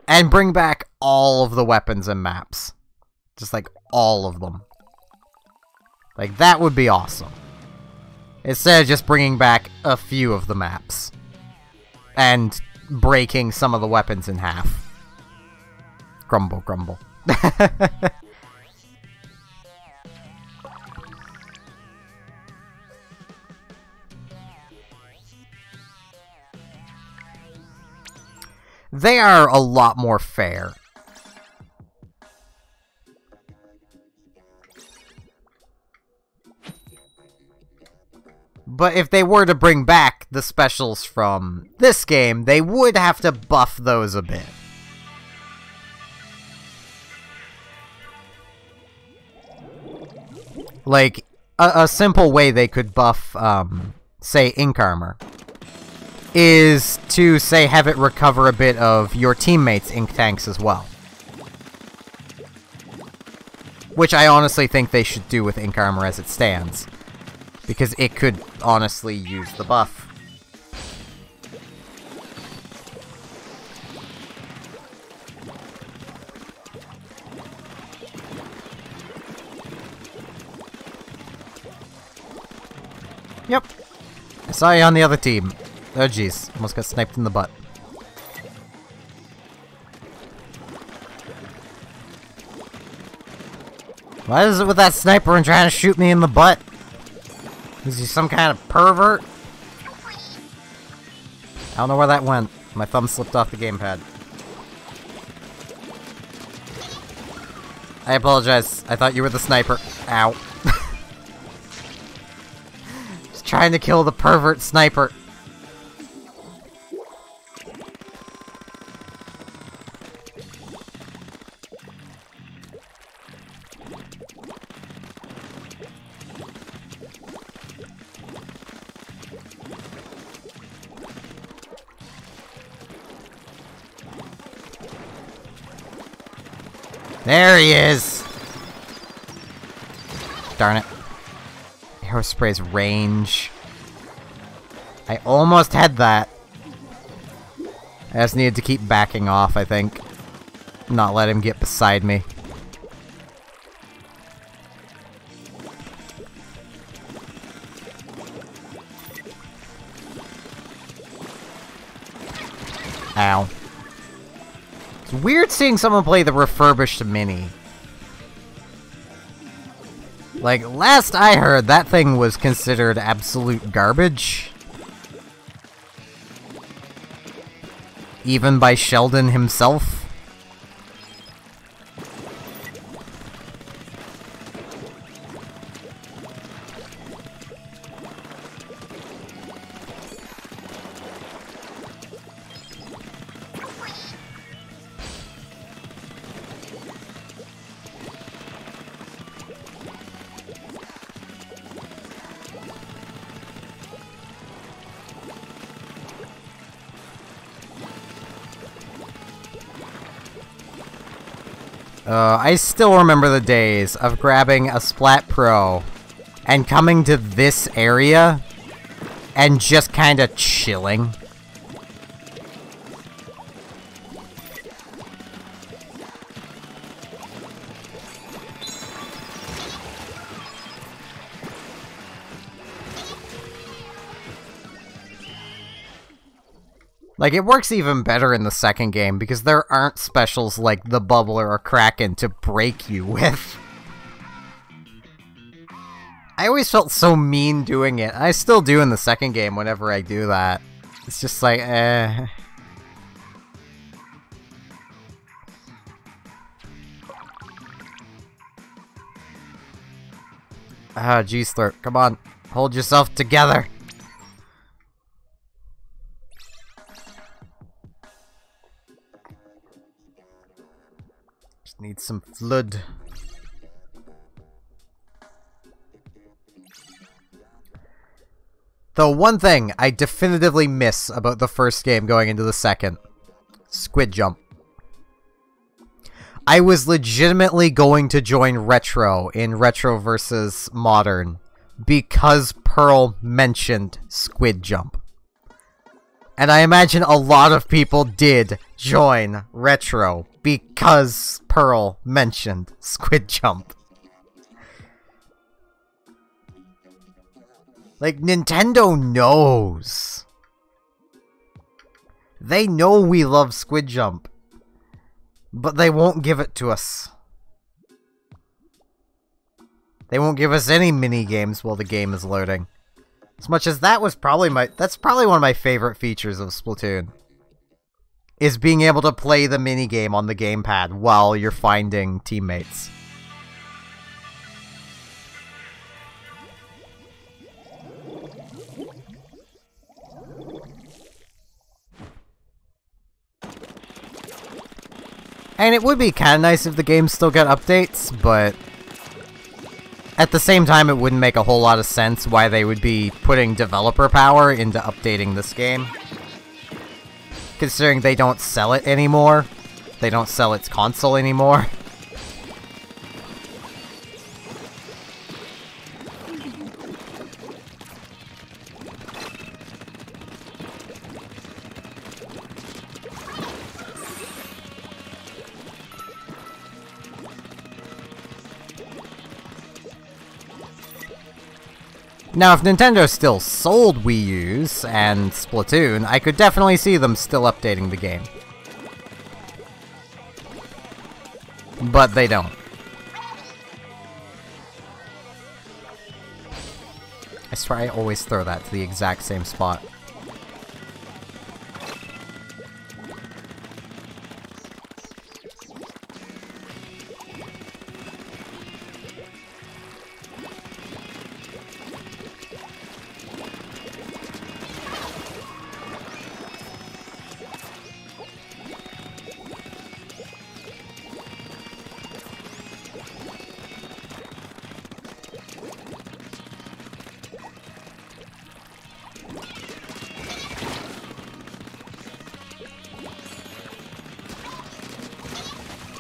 And bring back all of the weapons and maps. Just like, all of them. Like, that would be awesome. Instead of just bringing back a few of the maps. And breaking some of the weapons in half. Grumble, grumble. They are a lot more fair. But if they were to bring back the specials from this game, they would have to buff those a bit. Like, a simple way they could buff, say, ink armor is to, say, have it recover a bit of your teammates' ink tanks as well. Which I honestly think they should do with ink armor as it stands. Because it could honestly use the buff. Yep. I saw you on the other team. Oh jeez, almost got sniped in the butt. What is it with that sniper and trying to shoot me in the butt? Is he some kind of pervert? I don't know where that went. My thumb slipped off the gamepad. I apologize. I thought you were the sniper. Ow. Just trying to kill the pervert sniper. There he is! Darn it. Aerospray's range. I almost had that. I just needed to keep backing off, I think. Not let him get beside me. Ow. It's weird seeing someone play the refurbished Mini. Like, last I heard, that thing was considered absolute garbage. Even by Sheldon himself. I still remember the days of grabbing a Splat Pro and coming to this area and just kinda chilling. Like, it works even better in the second game, because there aren't specials like the Bubbler or Kraken to break you with. I always felt so mean doing it. I still do in the second game whenever I do that. It's just like, eh. Ah, G-Slurp, come on. Hold yourself together. Need some flood. The one thing I definitively miss about the first game going into the second: Squid Jump. I was legitimately going to join Retro in Retro versus Modern because Pearl mentioned Squid Jump. And I imagine a lot of people did join Retro because Pearl mentioned Squid Jump. Like, Nintendo knows. They know we love Squid Jump. But they won't give it to us. They won't give us any mini-games while the game is loading. As much as that was probably that's probably one of my favorite features of Splatoon. Is being able to play the minigame on the gamepad while you're finding teammates. And it would be kinda nice if the game still got updates, but at the same time it wouldn't make a whole lot of sense why they would be putting developer power into updating this game. Considering they don't sell it anymore. They don't sell its console anymore. Now, if Nintendo still sold Wii U's and Splatoon, I could definitely see them still updating the game. But they don't. I swear I always throw that to the exact same spot.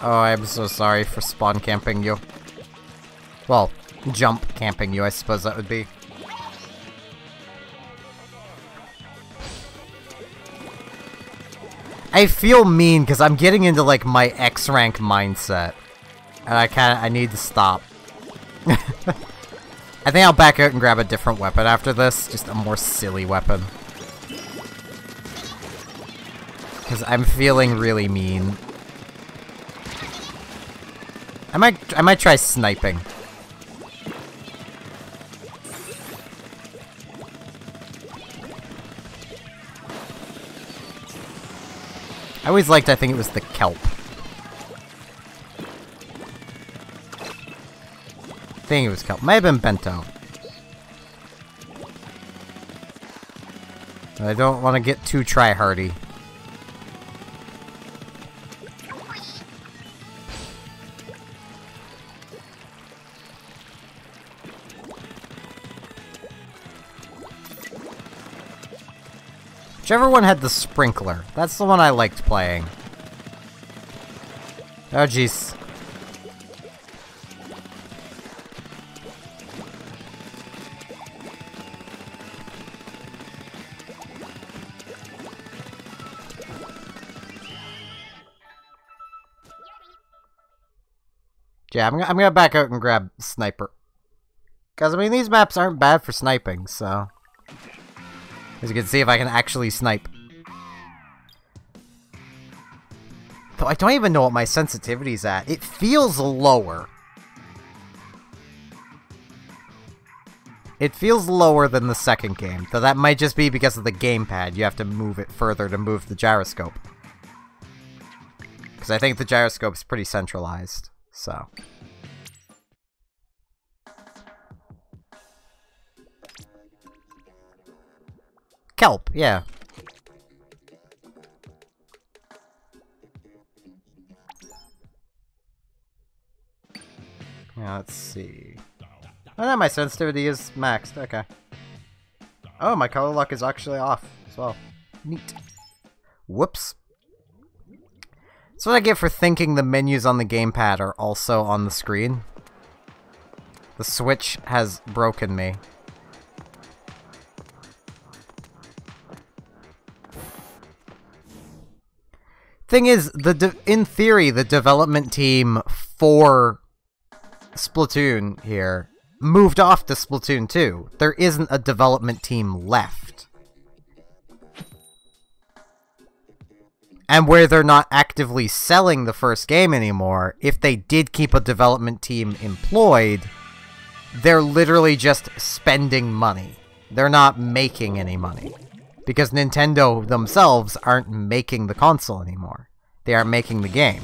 Oh, I'm so sorry for spawn camping you. Well, jump camping you, I suppose that would be. I feel mean because I'm getting into like my X rank mindset. And I need to stop. I think I'll back out and grab a different weapon after this. Just a more silly weapon. Because I'm feeling really mean. I might try sniping. I always liked, I think it was the kelp. I think it was kelp. Might have been bento. But I don't want to get too try-hardy. Whichever one had the sprinkler. That's the one I liked playing. Oh, jeez. Yeah, I'm gonna back out and grab sniper. Because, I mean, these maps aren't bad for sniping, so... As you can see, if I can actually snipe. Though I don't even know what my sensitivity's at. It feels lower. It feels lower than the second game. Though that might just be because of the gamepad. You have to move it further to move the gyroscope. Because I think the gyroscope's pretty centralized. So... Kelp, yeah. Yeah, let's see. Oh no, my sensitivity is maxed, okay. Oh, my color lock is actually off as well. Neat. Whoops. That's what I get for thinking the menus on the gamepad are also on the screen. The Switch has broken me. Thing is, in theory, the development team for Splatoon here moved off to Splatoon 2. There isn't a development team left. And where they're not actively selling the first game anymore, if they did keep a development team employed, they're literally just spending money. They're not making any money. Because Nintendo themselves aren't making the console anymore. They aren't making the game.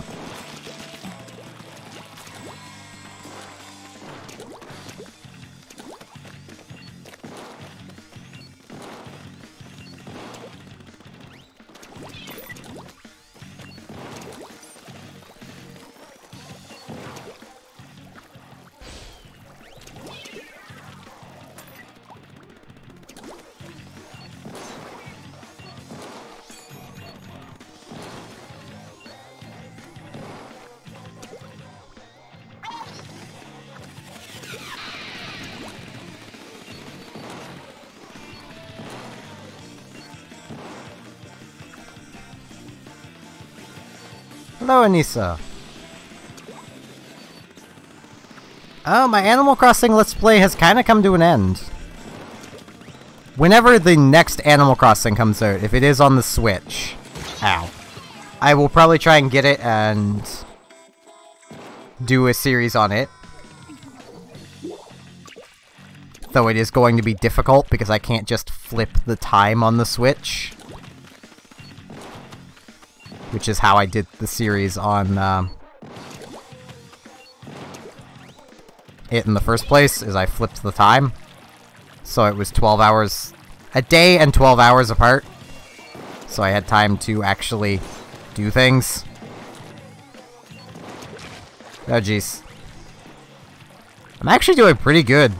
Hello, Anissa. Oh, my Animal Crossing Let's Play has kind of come to an end. Whenever the next Animal Crossing comes out, if it is on the Switch, ow, I will probably try and get it and do a series on it. Though it is going to be difficult because I can't just flip the time on the Switch. Which is how I did the series on it in the first place, is I flipped the time. So it was 12 hours a day and 12 hours apart. So I had time to actually do things. Oh jeez. I'm actually doing pretty good.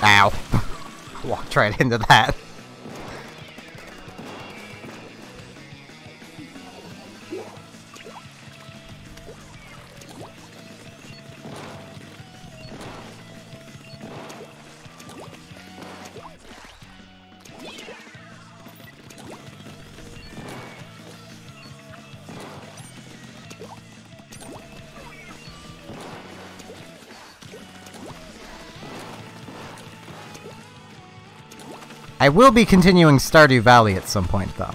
Ow. Walked right into that. I will be continuing Stardew Valley at some point, though.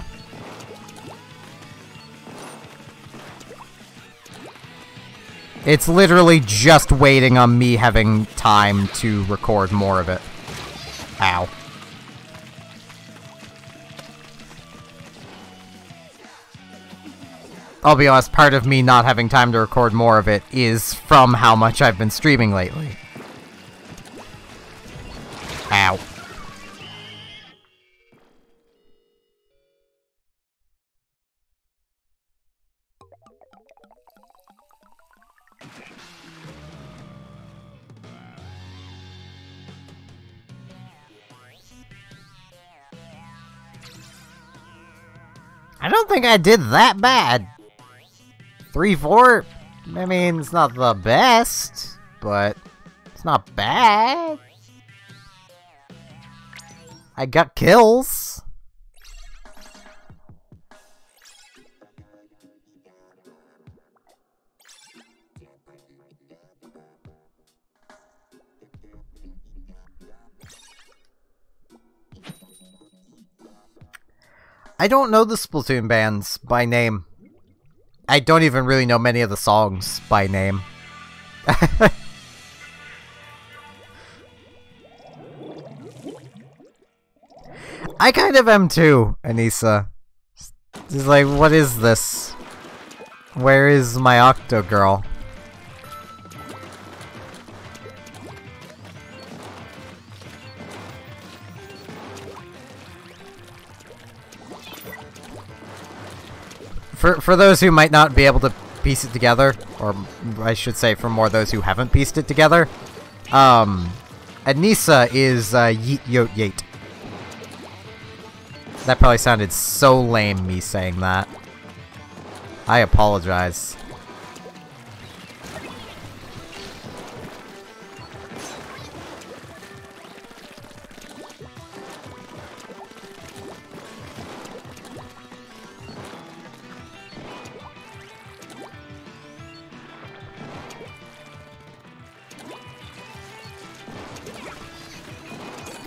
It's literally just waiting on me having time to record more of it. Ow. I'll be honest, part of me not having time to record more of it is from how much I've been streaming lately. Ow. I don't think I did that bad. 3-4? I mean, it's not the best, but it's not bad. I got kills. I don't know the Splatoon bands by name. I don't even really know many of the songs by name. I kind of am too, Anissa. It's like, what is this? Where is my Octo Girl? For those who might not be able to piece it together, or I should say for more those who haven't pieced it together, Anissa is Yeet Yote Yate. That probably sounded so lame, me saying that. I apologize.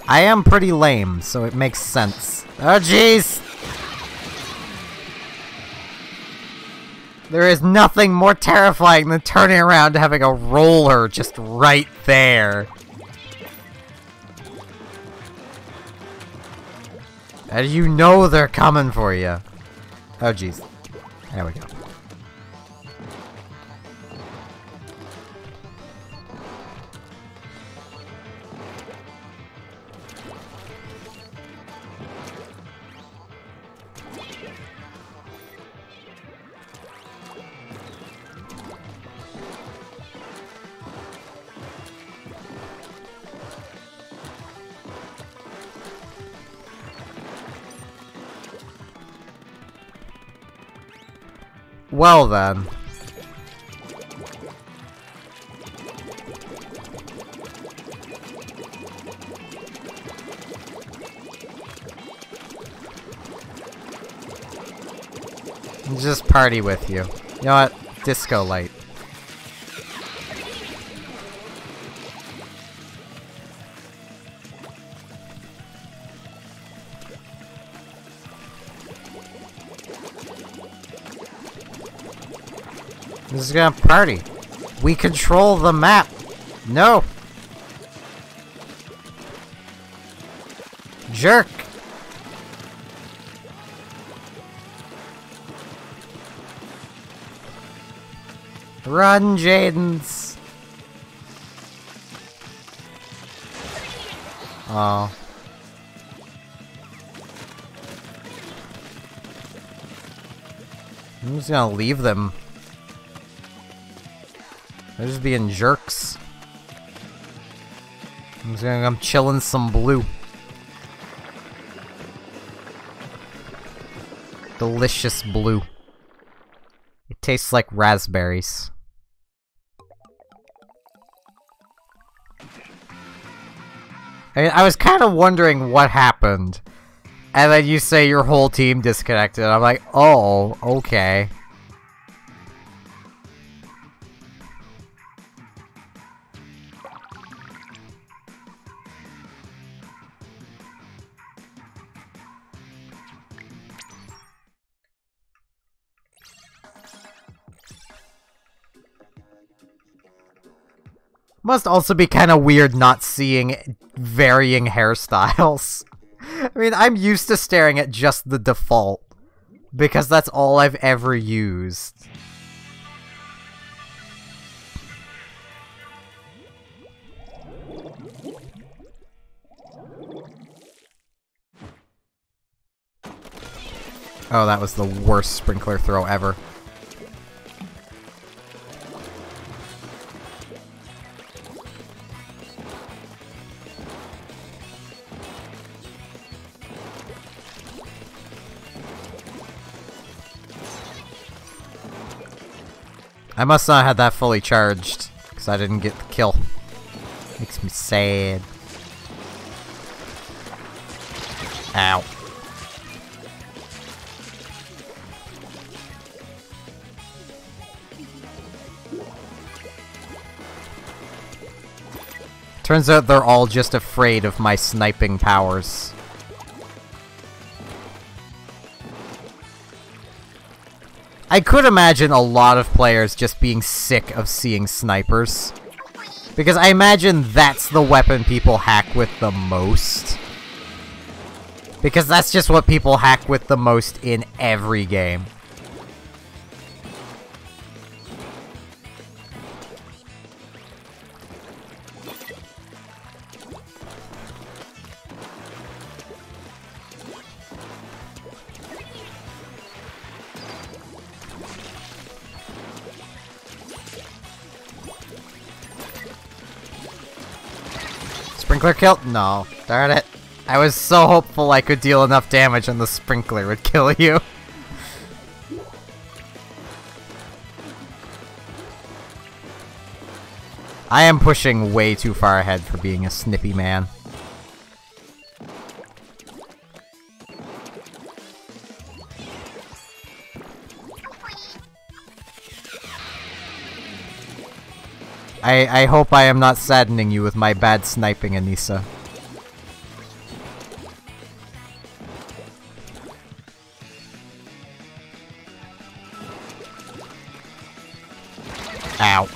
I am pretty lame, so it makes sense. Oh, jeez! There is nothing more terrifying than turning around and having a roller just right there. And you know they're coming for you. Oh, jeez. There we go. Well then. Just party with you. You know what? Disco light. I'm just gonna party. We control the map. No. Jerk. Run, Jadens. Oh. I'm just gonna leave them. They're just being jerks. I'm chilling some blue. Delicious blue. It tastes like raspberries. I mean, I was kind of wondering what happened. And then you say your whole team disconnected. I'm like, oh, okay. Must also be kind of weird not seeing varying hairstyles. I mean, I'm used to staring at just the default, because that's all I've ever used. Oh, that was the worst sprinkler throw ever. I must not have that fully charged, because I didn't get the kill. Makes me sad. Ow. Turns out they're all just afraid of my sniping powers. I could imagine a lot of players just being sick of seeing snipers. Because I imagine that's the weapon people hack with the most. Because that's just what people hack with the most in every game. Sprinkler kill? No. Darn it. I was so hopeful I could deal enough damage and the sprinkler would kill you. I am pushing way too far ahead for being a snippy man. I hope I am not saddening you with my bad sniping, Anissa. Ow.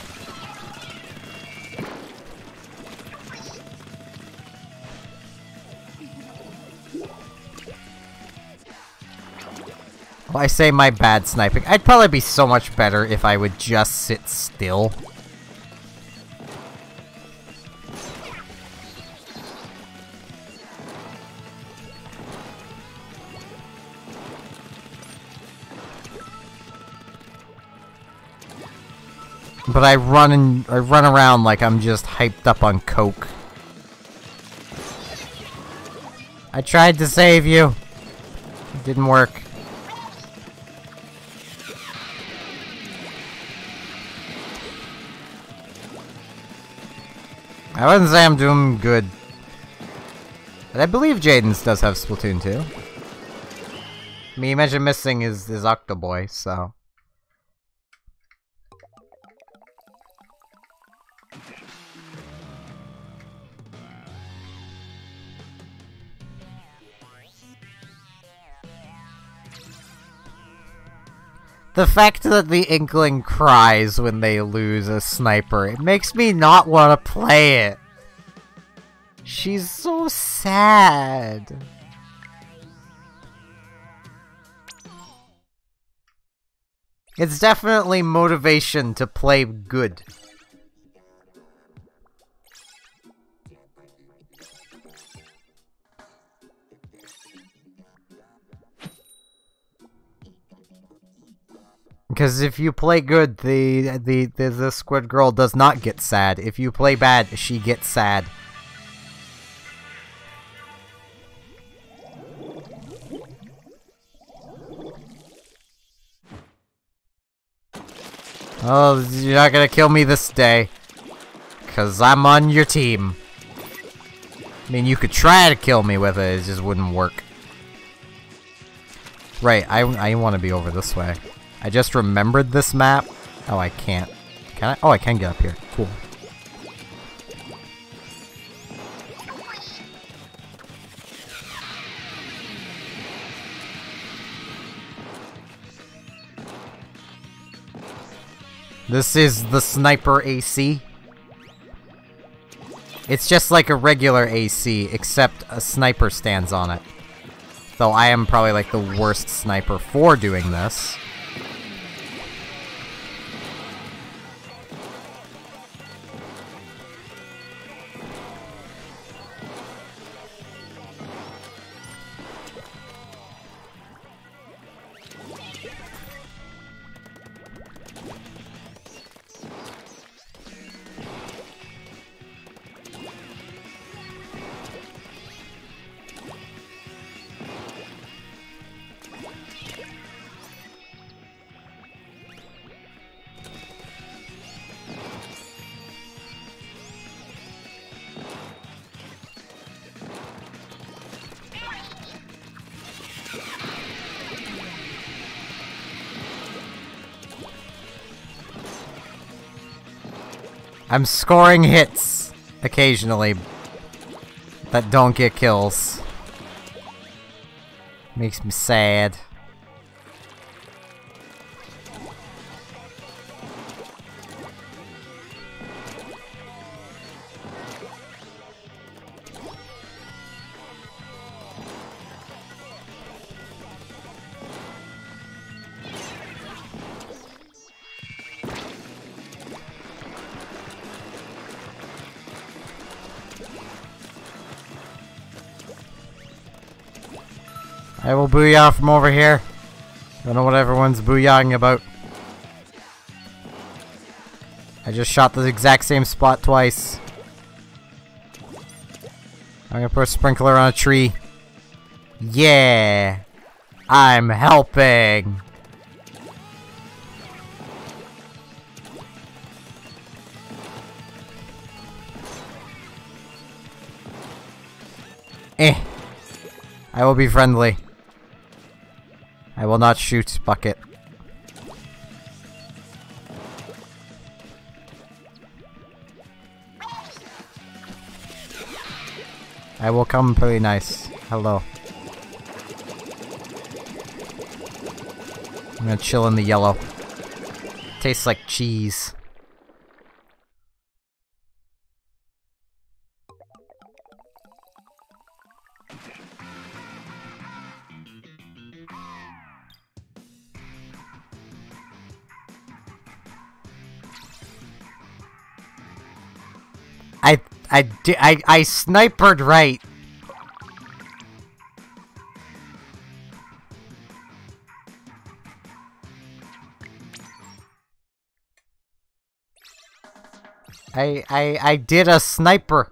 Well, I say my bad sniping. I'd probably be so much better if I would just sit still. But I run around like I'm just hyped up on coke. I tried to save you. It didn't work. I wouldn't say I'm doing good. But I believe Jaden's does have Splatoon 2. I mean, you mentioned missing his Octoboy, so... The fact that the Inkling cries when they lose a sniper, it makes me not want to play it. She's so sad. It's definitely motivation to play good. Because if you play good, the Squid Girl does not get sad. If you play bad, she gets sad. Oh, you're not gonna kill me this day. 'Cause I'm on your team. I mean, you could try to kill me with it, it just wouldn't work. Right, I want to be over this way. I just remembered this map. Oh, I can't. Can I? Oh, I can get up here. Cool. This is the sniper AC. It's just like a regular AC, except a sniper stands on it. Though I am probably like the worst sniper for doing this. I'm scoring hits, occasionally, that don't get kills. Makes me sad. I will booyah from over here. Don't know what everyone's booyahing about. I just shot the exact same spot twice. I'm gonna put a sprinkler on a tree. Yeah! I'm helping! I will be friendly. I will not shoot Bucket. I will come pretty nice. Hello. I'm gonna chill in the yellow. Tastes like cheese. I snipered right. I did a sniper.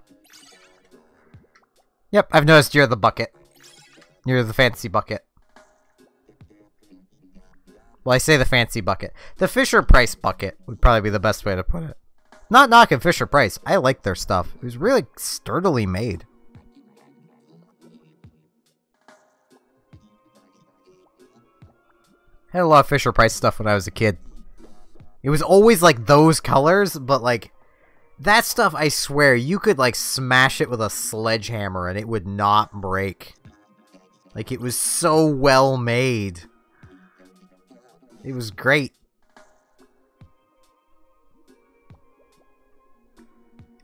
Yep, I've noticed you're the bucket. You're the fancy bucket. Well, I say the fancy bucket. The Fisher-Price bucket would probably be the best way to put it. Not knocking Fisher-Price. I like their stuff. It was really sturdily made. I had a lot of Fisher-Price stuff when I was a kid. It was always like those colors, but like that stuff, I swear, you could like smash it with a sledgehammer and it would not break. Like it was so well made. It was great.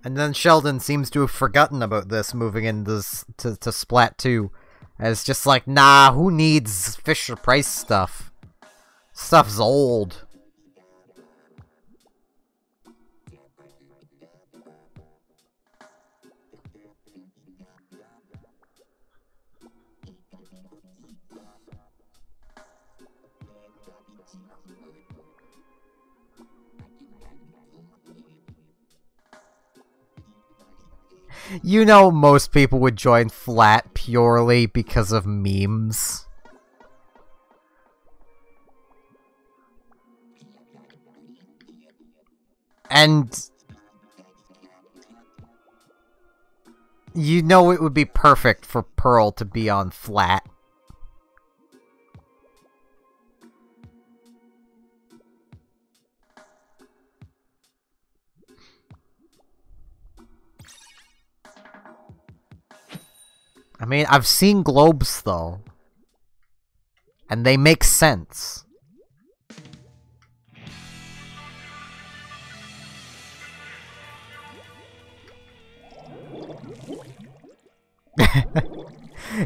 And then Sheldon seems to have forgotten about this moving into to Splat 2. And it's just like, nah, who needs Fisher-Price stuff? Stuff's old. You know, most people would join Flat purely because of memes. And you know it would be perfect for Pearl to be on flat. I mean, I've seen globes, though. And they make sense.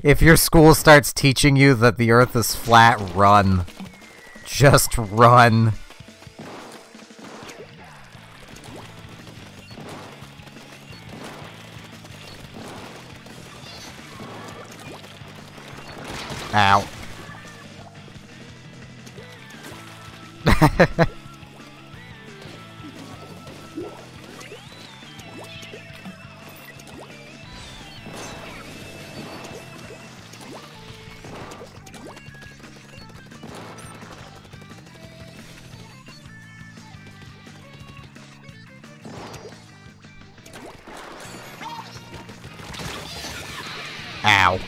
If your school starts teaching you that the Earth is flat, run. Just run. Ow. Ow.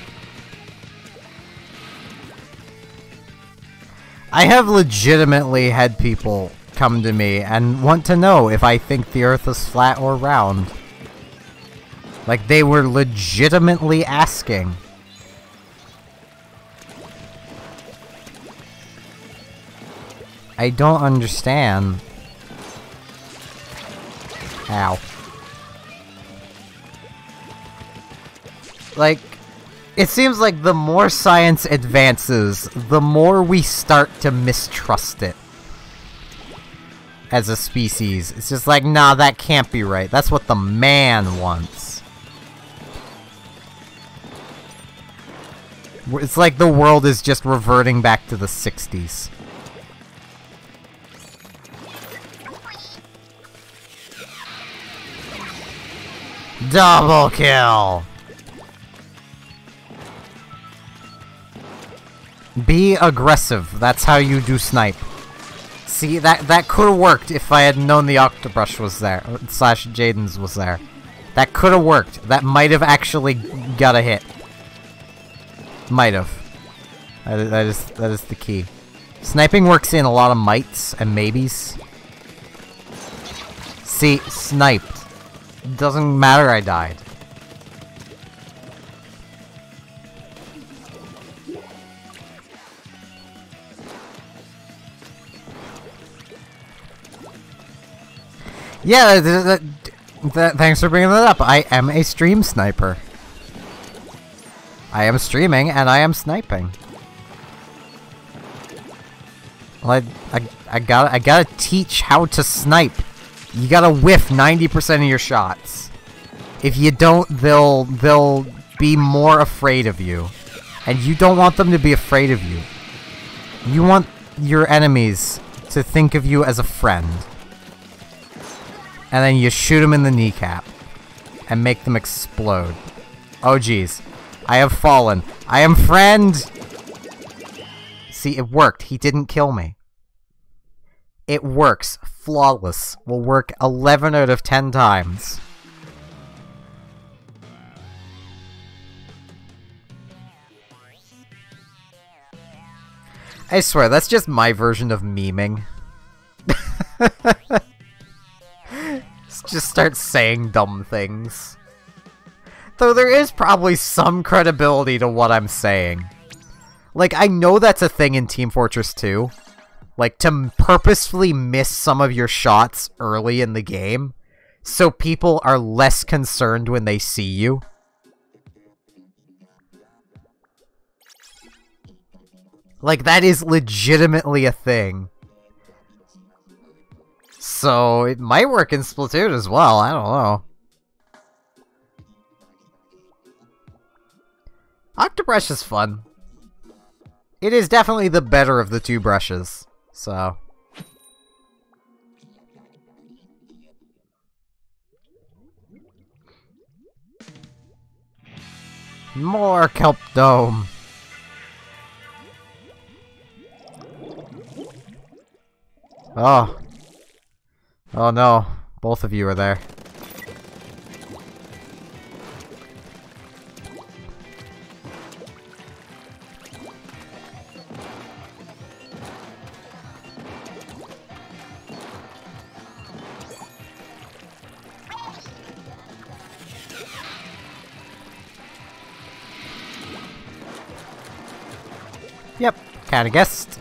I have legitimately had people come to me and want to know if I think the Earth is flat or round. Like, they were legitimately asking. I don't understand. Ow. Like, it seems like the more science advances, the more we start to mistrust it. As a species. It's just like, nah, that can't be right. That's what the man wants. It's like the world is just reverting back to the 60s. Double kill! Be aggressive. That's how you do snipe. See, that could have worked if I had known the Octobrush was there. Slash Jaden's was there. That could have worked. That might have actually got a hit. Might have. That is the key. Sniping works in a lot of mights and maybes. See, sniped. Doesn't matter I died. Yeah, thanks for bringing that up. I am a stream sniper. I am streaming and I am sniping. Well, I gotta teach how to snipe. You gotta whiff 90% of your shots. If you don't, they'll be more afraid of you. And you don't want them to be afraid of you. You want your enemies to think of you as a friend. And then you shoot them in the kneecap. And make them explode. Oh jeez. I have fallen. I am friend! See, it worked. He didn't kill me. It works. Flawless. Will work 11 out of 10 times. I swear, that's just my version of memeing. Just start saying dumb things. Though there is probably some credibility to what I'm saying. Like, I know that's a thing in Team Fortress 2. Like, to purposefully miss some of your shots early in the game, so people are less concerned when they see you. Like, that is legitimately a thing. So, it might work in Splatoon as well, I don't know. Octobrush is fun. It is definitely the better of the two brushes, so... More Kelp Dome! Oh. Oh no. Both of you are there. Yep, kinda guessed.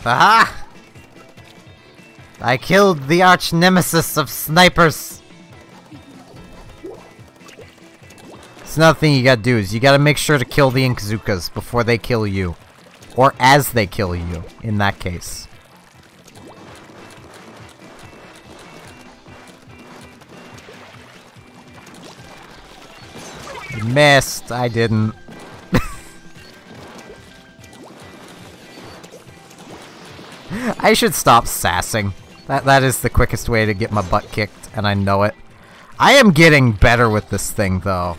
Aha! I killed the arch nemesis of snipers! So another thing you gotta do is you gotta make sure to kill the Inkzukas before they kill you. Or as they kill you, in that case. You missed, I didn't. I should stop sassing. That is the quickest way to get my butt kicked, and I know it. I am getting better with this thing, though.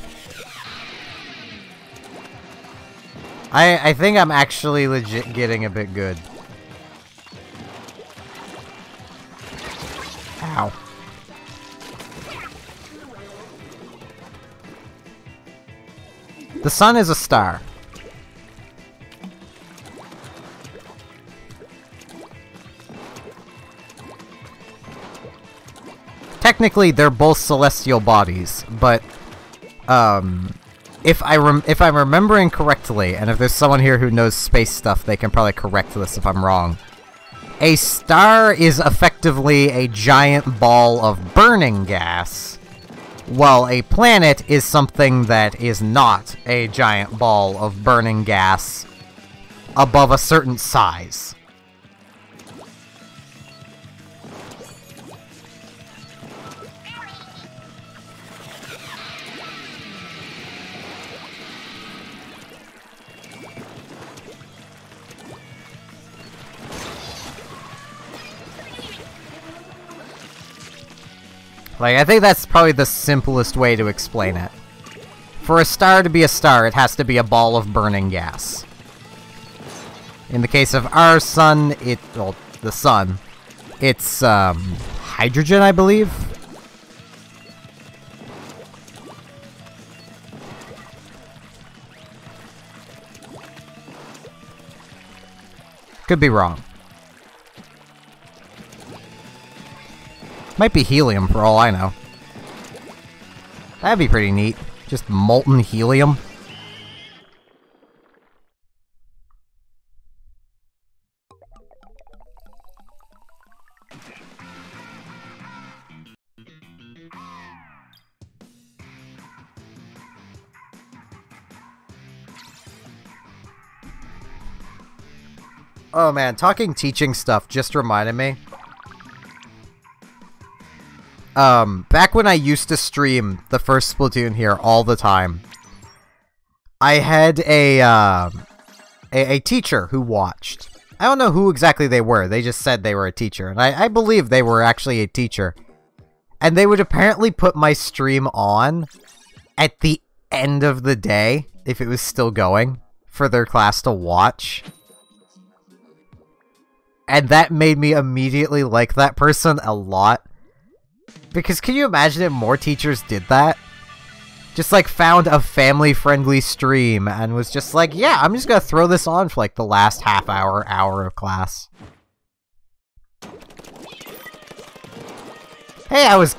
I think I'm actually legit getting a bit good. Ow. The sun is a star. Technically, they're both celestial bodies, but if I'm remembering correctly, and if there's someone here who knows space stuff, they can probably correct this if I'm wrong. A star is effectively a giant ball of burning gas, while a planet is something that is not a giant ball of burning gas above a certain size. Like, I think that's probably the simplest way to explain it. For a star to be a star, it has to be a ball of burning gas. In the case of our sun, well, the sun, it's, hydrogen, I believe? Could be wrong. Might be helium, for all I know. That'd be pretty neat. Just molten helium. Oh man, talking teaching stuff just reminded me. Back when I used to stream the first Splatoon here all the time, I had a teacher who watched. I don't know who exactly they were, they just said they were a teacher, and I believe they were actually a teacher. And they would apparently put my stream on at the end of the day, if it was still going, for their class to watch. And that made me immediately like that person a lot. Because can you imagine if more teachers did that? Just like found a family-friendly stream and was just like, yeah, I'm just gonna throw this on for like the last half hour of class. Hey, I was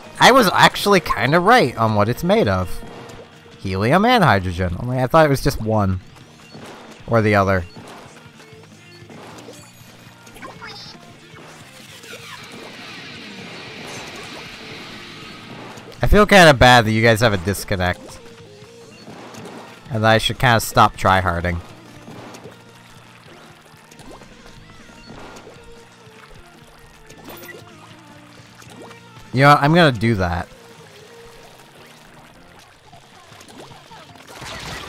actually kind of right on what it's made of. Helium and hydrogen. Only I thought it was just one. Or the other. I feel kind of bad that you guys have a disconnect. And that I should kind of stop tryharding. You know what? I'm gonna do that.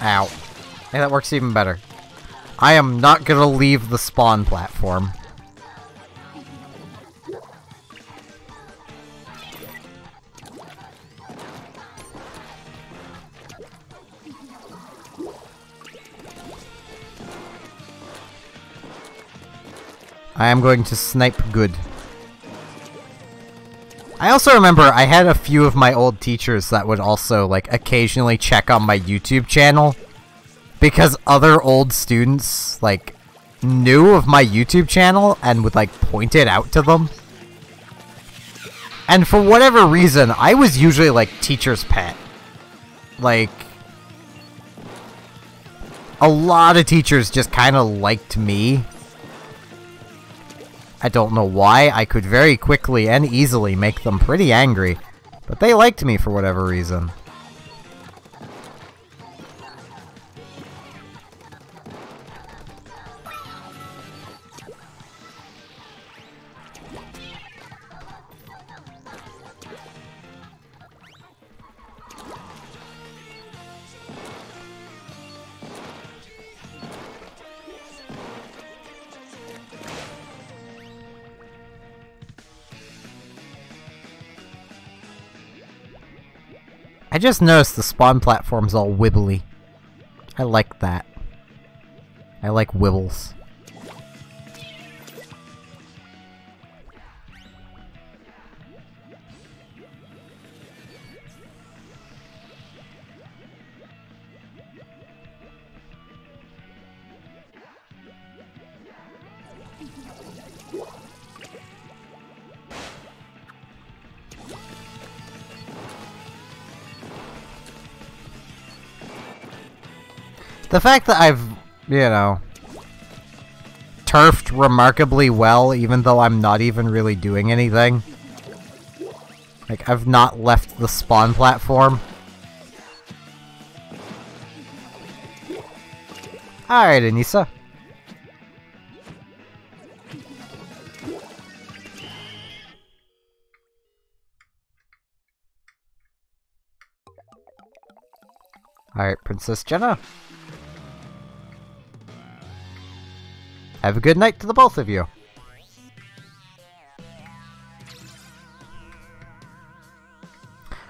Ow. Hey, that works even better. I am not gonna leave the spawn platform. I am going to snipe good. I also remember I had a few of my old teachers that would also, like, occasionally check on my YouTube channel. Because other old students, like, knew of my YouTube channel and would, like, point it out to them. And for whatever reason, I was usually, like, teacher's pet. Like, a lot of teachers just kind of liked me. I don't know why. I could very quickly and easily make them pretty angry. But they liked me for whatever reason. I just noticed the spawn platform's all wibbly. I like that. I like wibbles. The fact that I've, you know, turfed remarkably well, even though I'm not even really doing anything. Like, I've not left the spawn platform. Alright, Anissa. Alright, Princess Jenna. Have a good night to the both of you.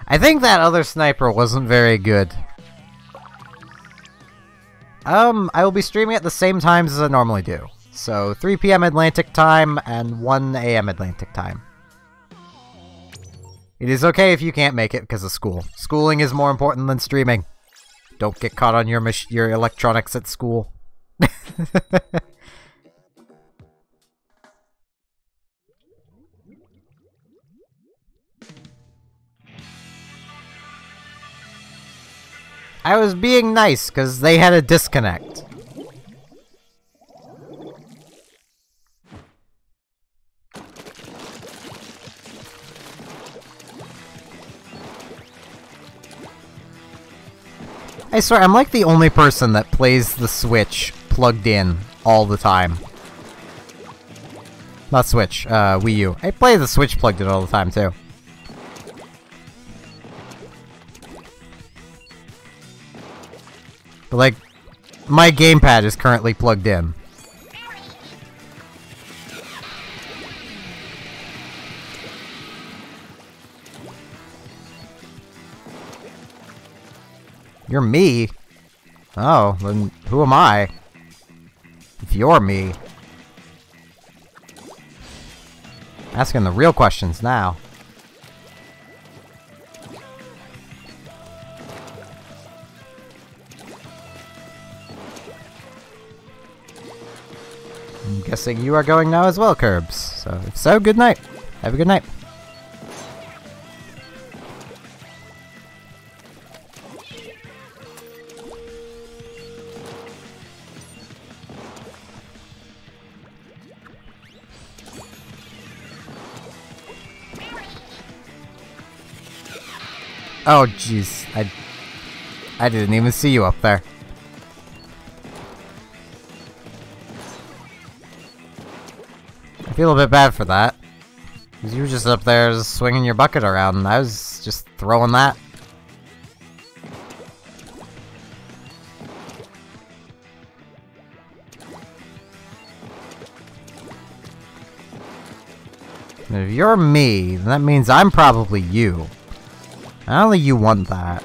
I think that other sniper wasn't very good. I will be streaming at the same times as I normally do. So 3 PM Atlantic time and 1 AM Atlantic time. It is okay if you can't make it because of school. Schooling is more important than streaming. Don't get caught on your electronics at school. I was being nice, because they had a disconnect. I swear, I'm like the only person that plays the Switch plugged in all the time. Not Switch, Wii U. I play the Switch plugged in all the time, too. But, like, my gamepad is currently plugged in. You're me? Oh, then who am I? If you're me. Asking the real questions now. I'm guessing you are going now as well, Curbs. So, if so, good night. Have a good night. Oh, jeez. I didn't even see you up there. I feel a bit bad for that. Because you were just up there just swinging your bucket around, and I was just throwing that. And if you're me, then that means I'm probably you. Not only you want that.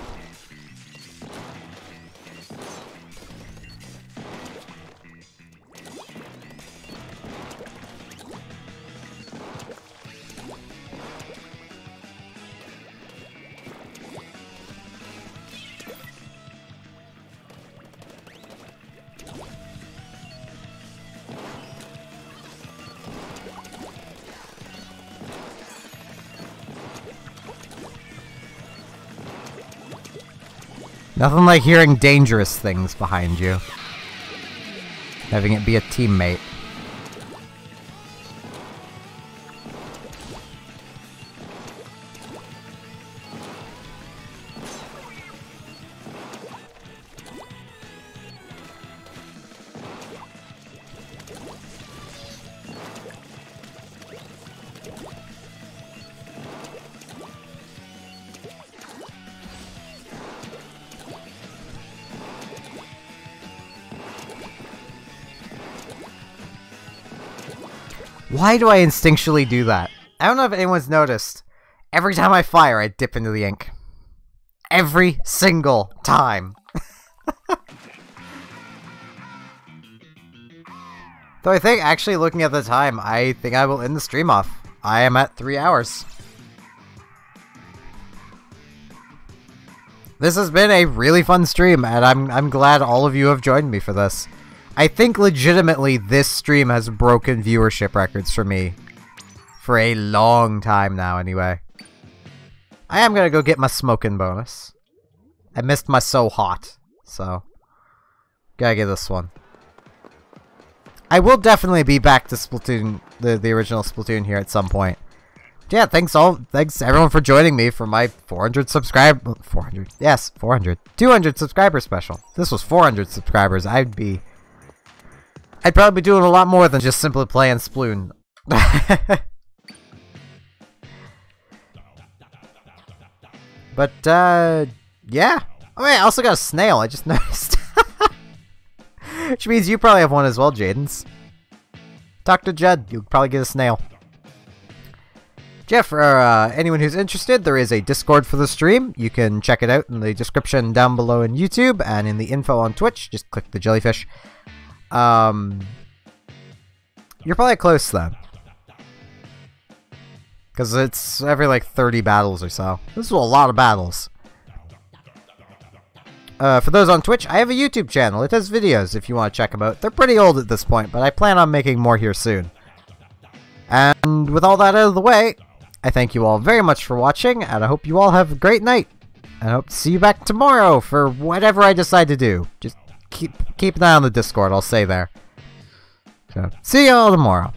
Nothing like hearing dangerous things behind you. Having it be a teammate. Why do I instinctually do that? I don't know if anyone's noticed. Every time I fire, I dip into the ink. Every single time. Though I think, actually looking at the time, I think I will end the stream off. I am at 3 hours. This has been a really fun stream, and I'm glad all of you have joined me for this. I think legitimately this stream has broken viewership records for me. For a long time now, anyway. I am gonna go get my smoking bonus. I missed my so hot, so gotta get this one. I will definitely be back to Splatoon, the original Splatoon here at some point. Yeah, thanks everyone for joining me for my 200 subscriber special. If this was 400 subscribers, I'd probably be doing a lot more than just simply playing Splatoon. But, yeah. Oh, wait, I also got a snail, I just noticed. Which means you probably have one as well, Jadens. Talk to Judd, you'll probably get a snail. Jeff, for anyone who's interested, there is a Discord for the stream. You can check it out in the description down below in YouTube, and in the info on Twitch, just click the jellyfish. You're probably close then. Because it's every like 30 battles or so. This is a lot of battles. For those on Twitch, I have a YouTube channel. It has videos if you want to check them out. They're pretty old at this point, but I plan on making more here soon. And with all that out of the way, I thank you all very much for watching, and I hope you all have a great night. And I hope to see you back tomorrow for whatever I decide to do. Just keep an eye on the Discord, I'll say there. So, see you all tomorrow.